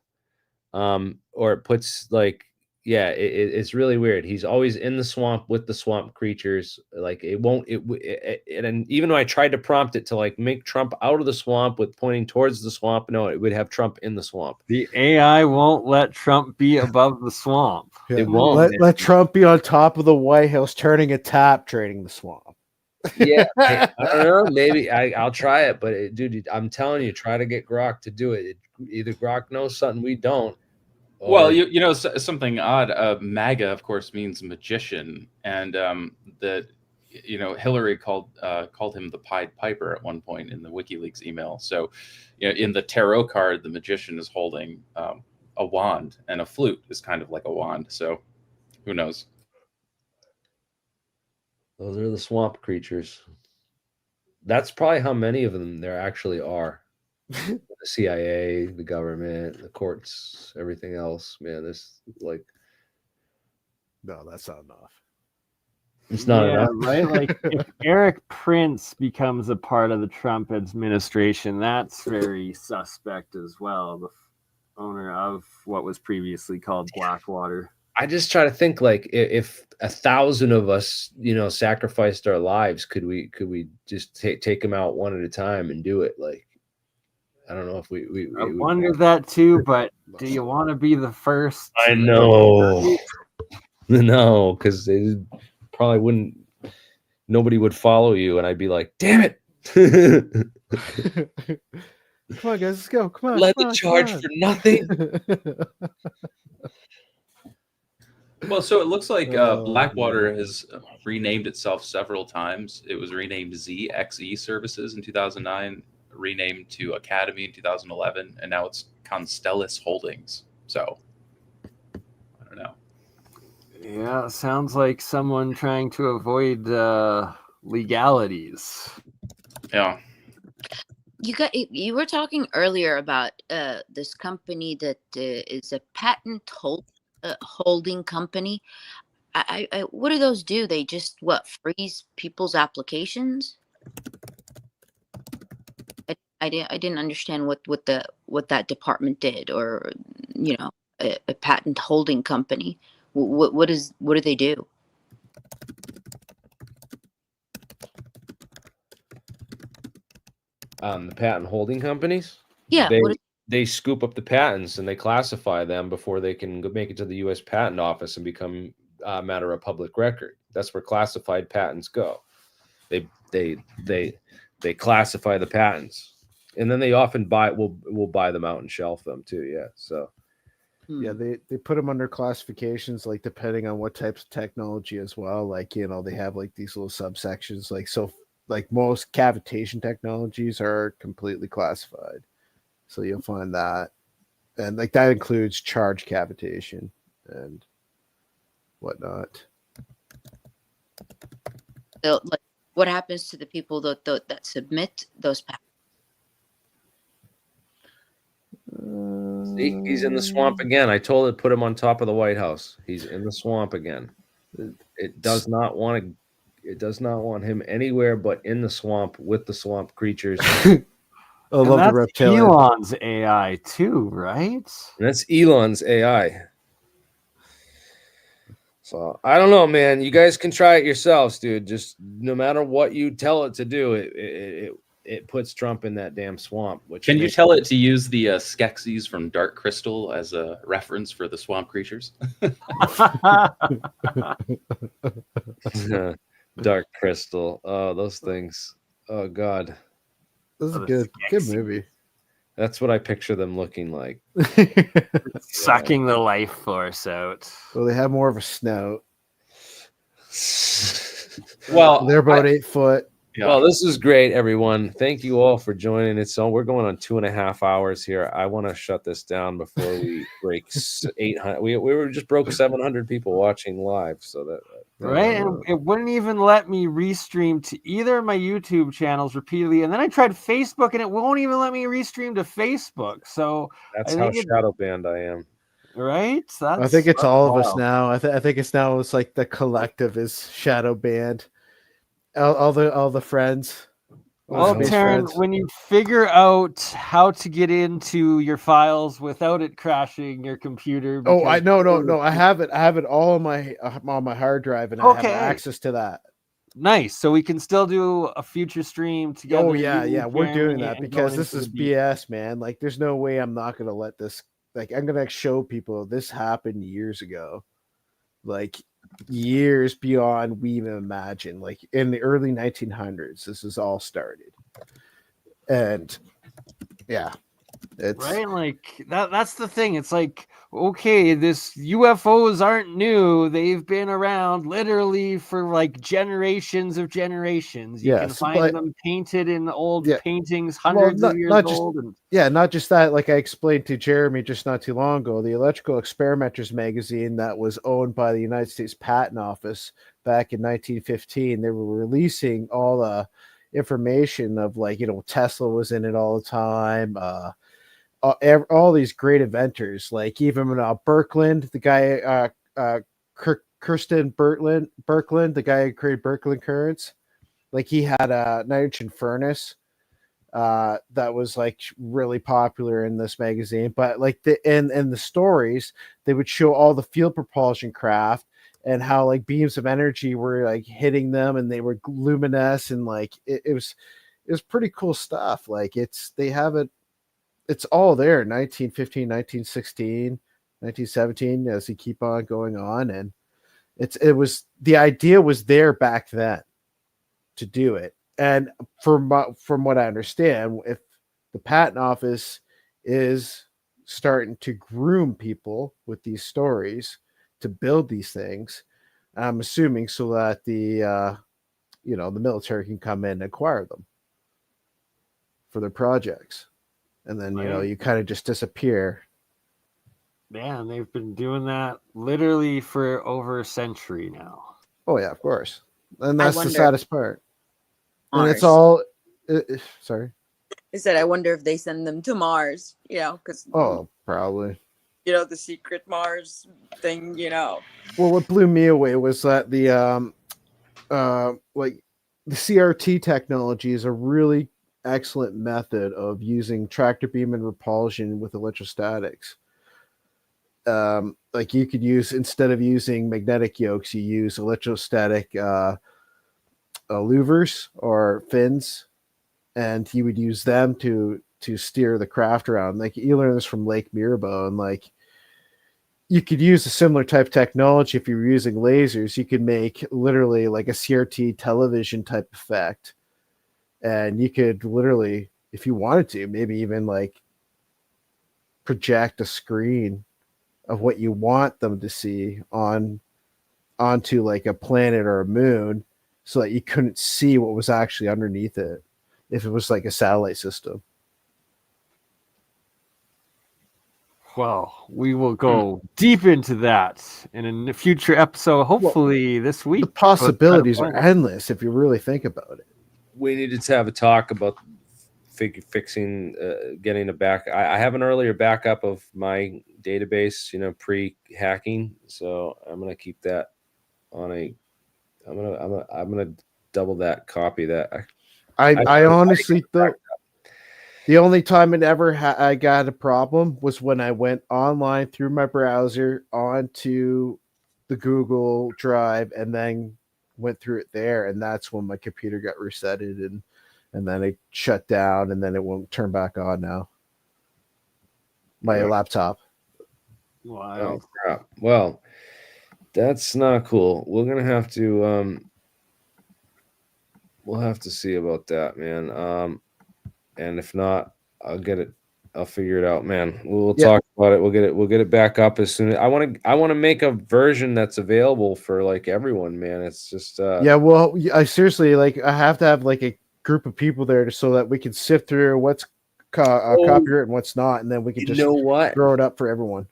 Speaker 1: or it puts like, yeah, it's really weird. He's always in the swamp with the swamp creatures. Like and even though I tried to prompt it to like make Trump out of the swamp with pointing towards the swamp, no, it would have Trump in the swamp.
Speaker 9: the AI won't let Trump be above the swamp.
Speaker 16: Yeah.
Speaker 1: It won't.
Speaker 16: Let Trump be on top of the White House, turning a tap, draining the swamp.
Speaker 1: Yeah, I don't know. Maybe I'll try it, but dude, I'm telling you, try to get Grok to do it. Either Grok knows something we don't.
Speaker 19: Well, you know, something odd. MAGA, of course, means magician, and that, you know, Hillary called him the Pied Piper at one point in the WikiLeaks email. So, you know, in the tarot card, the magician is holding a wand, and a flute is kind of like a wand. So, who knows?
Speaker 1: Those are the swamp creatures. That's probably how many of them there actually are. The CIA, the government, the courts, everything else. Man, this like
Speaker 16: no, that's not enough.
Speaker 1: It's not enough.
Speaker 9: Right? Like if Eric Prince becomes a part of the Trump administration, that's very suspect as well. The owner of what was previously called Blackwater.
Speaker 1: I just try to think like if 1,000 of us, you know, sacrificed our lives, could we just take them out one at a time and do it? Like, I don't know if we
Speaker 9: I wonder that too, but do you want to be the first?
Speaker 1: I know. No, because they probably wouldn't. Nobody would follow you, and I'd be like, "Damn it!"
Speaker 16: Come on, guys, let's go. Come on.
Speaker 1: Led
Speaker 16: come
Speaker 1: the
Speaker 16: on,
Speaker 1: charge
Speaker 16: come on.
Speaker 1: for nothing.
Speaker 19: Well, so it looks like Blackwater has renamed itself several times. It was renamed ZXE Services in 2009, renamed to Academy in 2011, and now it's Constellus Holdings. So, I don't know.
Speaker 9: Yeah, sounds like someone trying to avoid legalities.
Speaker 19: Yeah.
Speaker 15: You were talking earlier about this company that is a holding company. What do those do? They just freeze people's applications? I didn't understand what that department did, or a patent holding company. What do they do?
Speaker 1: The patent holding companies.
Speaker 15: Yeah.
Speaker 1: They scoop up the patents and they classify them before they can make it to the U.S. Patent Office and become a matter of public record. That's where classified patents go. They classify the patents, and then they often will buy them out and shelf them too. Yeah. So.
Speaker 16: Yeah, they put them under classifications, like depending on what types of technology as well. Like, they have like these little subsections. Like most cavitation technologies are completely classified. So you'll find that. And like that includes charge cavitation and whatnot.
Speaker 15: So, like, what happens to the people that submit those patents?
Speaker 1: See, he's in the swamp again. I told it, put him on top of the White House. He's in the swamp again. It does not want him anywhere but in the swamp with the swamp creatures.
Speaker 16: I love the reptilian.
Speaker 9: Elon's AI too, right?
Speaker 1: And that's Elon's AI. So I don't know, man. You guys can try it yourselves, dude. Just no matter what you tell it to do, it puts Trump in that damn swamp.
Speaker 19: Can you tell it to use the Skeksis from Dark Crystal as a reference for the swamp creatures?
Speaker 1: Dark Crystal. Oh, those things. Oh God.
Speaker 16: This is a good movie.
Speaker 1: That's what I picture them looking like.
Speaker 9: Sucking the life force out.
Speaker 16: Well, they have more of a snout.
Speaker 1: Well,
Speaker 16: they're about 8 foot.
Speaker 1: Yeah. Well, this is great, everyone. Thank you all for joining. We're going on 2.5 hours here. I want to shut this down before we break 800. We just broke 700 people watching live. So that
Speaker 9: right, and it wouldn't even let me restream to either of my YouTube channels repeatedly. And then I tried Facebook, and it won't even let me restream to Facebook. So
Speaker 1: that's how shadow banned I am.
Speaker 9: Right?
Speaker 16: I think it's all of us now. I think it's now. It's like the collective is shadow banned. All the friends.
Speaker 9: Well, Taryn, when you figure out how to get into your files without it crashing your computer.
Speaker 16: Oh, I no. I have it all on my hard drive, and I have access to that.
Speaker 9: Nice. So we can still do a future stream together.
Speaker 16: Oh yeah, we're doing that because this is BS, man. Like, there's no way I'm not gonna let this. Like, I'm gonna show people this happened years ago, like years beyond we even imagined. Like in the early 1900s, this is all started, and yeah. It's
Speaker 9: right, like that's the thing. It's like, okay, this UFOs aren't new. They've been around literally for like generations of generations. You can find them painted in old paintings hundreds of years old.
Speaker 16: Not just that. Like I explained to Jeremy just not too long ago, the Electrical Experimenters magazine that was owned by the United States Patent Office back in 1915, they were releasing all the information of, like, Tesla was in it all the time. All these great inventors, like even Birkeland, the guy, Kirsten Birkeland, the guy who created Birkeland currents, like he had a nitrogen furnace that was like really popular in this magazine. But like in the stories, they would show all the field propulsion craft and how like beams of energy were like hitting them, and they were luminescent, and like it was pretty cool stuff. Like it's all there, 1915, 1916, 1917, as you keep on going on. And the idea was there back then to do it. And from what I understand, if the patent office is starting to groom people with these stories to build these things, I'm assuming so that the military can come in and acquire them for their projects. And then, you kind of just disappear.
Speaker 9: Man, they've been doing that literally for over a century now.
Speaker 16: Oh, yeah, of course. And that's the saddest part. And it's
Speaker 14: Mars.
Speaker 16: all. Sorry.
Speaker 14: I said, I wonder if they send them to Mars, because,
Speaker 16: Oh, probably.
Speaker 14: the secret Mars thing,
Speaker 16: Well, what blew me away was that the like the CRT technology is a really excellent method of using tractor beam and repulsion with electrostatics. Like you could use, instead of using magnetic yokes, you use electrostatic louvers or fins, and you would use them to steer the craft around. Like you learn this from Lake Mirabo, and like you could use a similar type of technology if you were using lasers. You could make literally like a CRT television type effect, and you could literally, if you wanted to, maybe even like project a screen of what you want them to see onto like a planet or a moon, so that you couldn't see what was actually underneath it if it was like a satellite system.
Speaker 9: Well, we will go deep into that in a future episode, hopefully this week.
Speaker 16: The possibilities are endless if you really think about it.
Speaker 1: We needed to have a talk about fixing, getting a back. I have an earlier backup of my database, pre-hacking. So I'm gonna keep that on a. I'm gonna double that, copy that.
Speaker 16: I honestly though, the only time it ever I got a problem was when I went online through my browser onto the Google Drive and then went through it there, and that's when my computer got resetted and then it shut down, and then it won't turn back on now. My laptop.
Speaker 9: Wow.
Speaker 1: Oh, crap. Well, that's not cool. We're gonna have to we'll have to see about that, man. And if not, I'll figure it out, man. We'll talk about it. We'll get it back up as soon as I want to make a version that's available for like everyone, man. It's just
Speaker 16: yeah, well, I seriously, like, I have to have like a group of people there so that we can sift through what's copyright and what's not, and then we can just throw it up for everyone.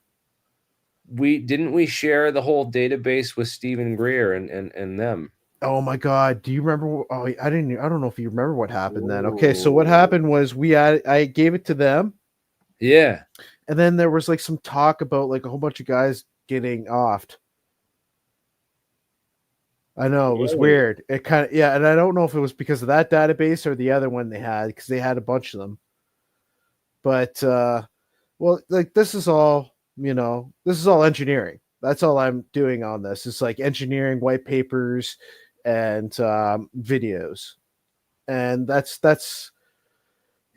Speaker 1: We share the whole database with Stephen Greer and them.
Speaker 16: Oh my God! Do you remember? Oh, I don't know if you remember what happened then. Okay, so what happened was I gave it to them.
Speaker 1: Yeah.
Speaker 16: And then there was like some talk about like a whole bunch of guys getting offed. I know, it was weird. It kind of, and I don't know if it was because of that database or the other one they had, because they had a bunch of them. But well, like this is all engineering. That's all I'm doing on this. It's like engineering white papers and videos, and that's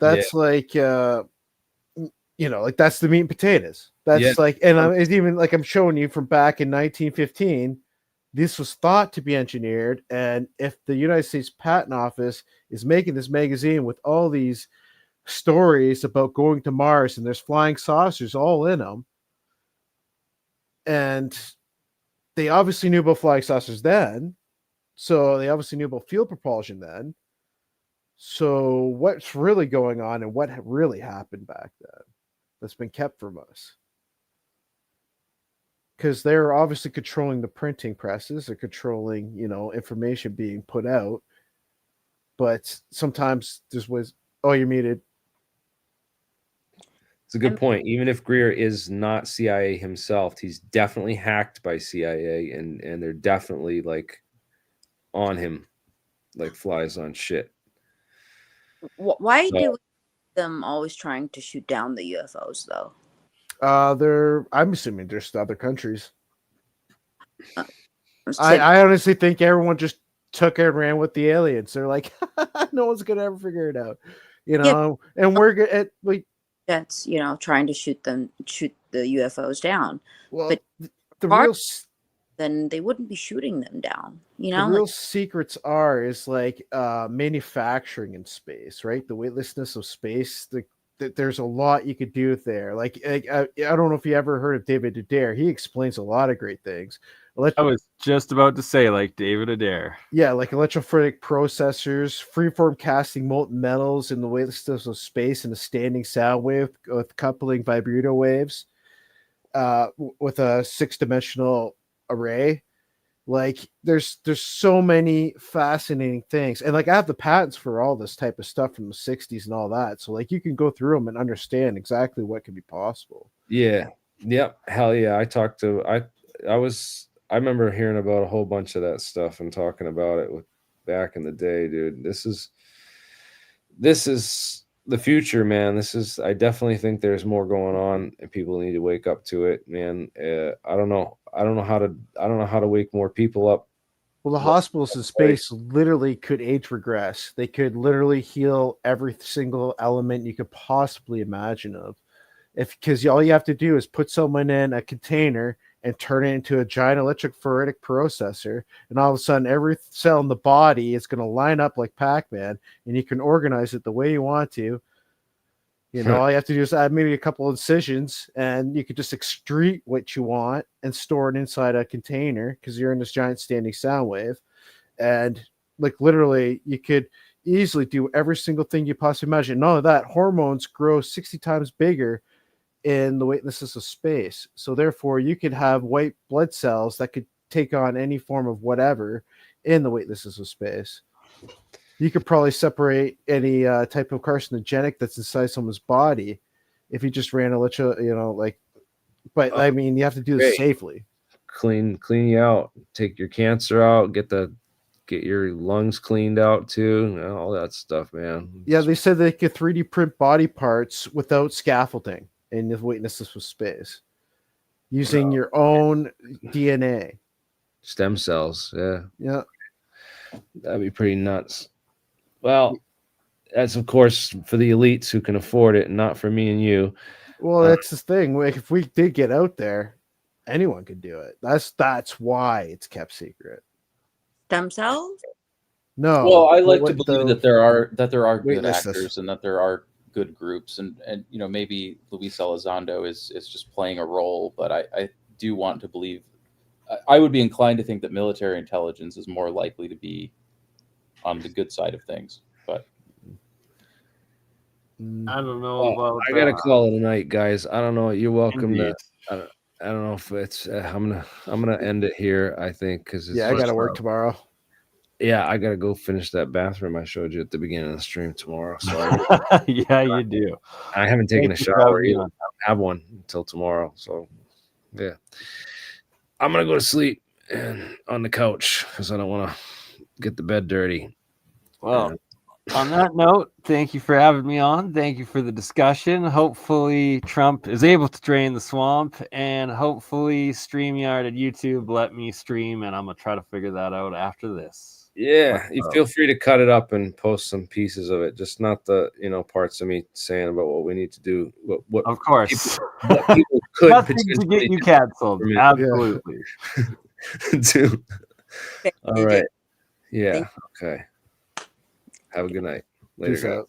Speaker 16: like like that's the meat and potatoes. That's like, and it's even like I'm showing you from back in 1915. This was thought to be engineered, and if the United States Patent Office is making this magazine with all these stories about going to Mars and there's flying saucers all in them, and they obviously knew about flying saucers then, so they obviously knew about field propulsion then. So what's really going on and what really happened back then that's been kept from us? Because they're obviously controlling the printing presses, they're controlling, information being put out. But sometimes there's ways. Oh, you're muted.
Speaker 1: It's a good point. Even if Greer is not CIA himself, he's definitely hacked by CIA, and they're definitely like on him, like flies on shit.
Speaker 15: Why do them always trying to shoot down the UFOs though?
Speaker 16: I'm assuming there's other countries. I honestly think everyone just took and ran with the aliens. They're like, no one's gonna ever figure it out, and we're good at
Speaker 15: that's trying to shoot the UFOs down.
Speaker 16: Well,
Speaker 15: but
Speaker 16: the real
Speaker 15: then they wouldn't be shooting them down.
Speaker 16: The real secrets is like manufacturing in space, right? The weightlessness of space. There's a lot you could do there. Like I don't know if you ever heard of David Adair. He explains a lot of great things.
Speaker 9: I was just about to say, like David Adair.
Speaker 16: Yeah, like electrophoretic processors, freeform casting molten metals in the weightlessness of space in a standing sound wave with coupling vibrato waves with a 6-dimensional array. Like there's so many fascinating things, and like I have the patents for all this type of stuff from the 60s and all that, so like you can go through them and understand exactly what can be possible.
Speaker 1: Yeah. Yep. Hell yeah. I remember hearing about a whole bunch of that stuff and talking about it back in the day, dude. This is the future, man. I definitely think there's more going on and people need to wake up to it, man. I don't know how to wake more people up.
Speaker 16: Well, the hospitals in space literally could age regress. They could literally heal every single element you could possibly imagine of. Because all you have to do is put someone in a container and turn it into a giant electrophoretic processor, and all of a sudden every cell in the body is going to line up like Pac-Man, and you can organize it the way you want to. All you have to do is add maybe a couple of incisions, and you could just excrete what you want and store it inside a container because you're in this giant standing sound wave. And like literally, you could easily do every single thing you possibly imagine. None of that, hormones grow 60 times bigger in the weightlessness of space. So therefore, you could have white blood cells that could take on any form of whatever in the weightlessness of space. You could probably separate any type of carcinogenic that's inside someone's body if you just ran but I mean, you have to do this safely.
Speaker 1: Clean you out, take your cancer out, get your lungs cleaned out too, all that stuff, man.
Speaker 16: Yeah, they said they could 3D print body parts without scaffolding in the weightlessness of space using your own DNA.
Speaker 1: Stem cells,
Speaker 16: yeah.
Speaker 1: That'd be pretty nuts. Well, that's of course for the elites who can afford it, and not for me and you.
Speaker 16: Well, that's the thing. Like, if we did get out there, anyone could do it. That's why it's kept secret.
Speaker 15: Stem cells?
Speaker 16: No.
Speaker 19: Well, I like to believe that there are good actors and that there are good groups, and maybe Luis Elizondo is just playing a role, but I do want to believe. I would be inclined to think that military intelligence is more likely to be on the good side of things, but
Speaker 9: I don't know about.
Speaker 1: I gotta call it a night, guys. I don't know. You're welcome to. I don't know if it's. I'm gonna end it here. I think because
Speaker 16: I gotta work tomorrow.
Speaker 1: Yeah, I gotta go finish that bathroom I showed you at the beginning of the stream tomorrow. So
Speaker 9: yeah, you do.
Speaker 1: I haven't taken a shower either. I don't have one until tomorrow. So yeah, I'm gonna go to sleep and on the couch because I don't want to get the bed dirty.
Speaker 9: Well, on that note, thank you for having me on. Thank you for the discussion. Hopefully Trump is able to drain the swamp, and hopefully StreamYard and YouTube let me stream, and I'm going to try to figure that out after this.
Speaker 1: Yeah, you feel free to cut it up and post some pieces of it, just not the parts of me saying about what we need to do. What
Speaker 9: of course,
Speaker 1: what people could
Speaker 9: nothing to get you canceled. Absolutely.
Speaker 1: Do. All right. Yeah. Okay. Have a good night. Later, guys.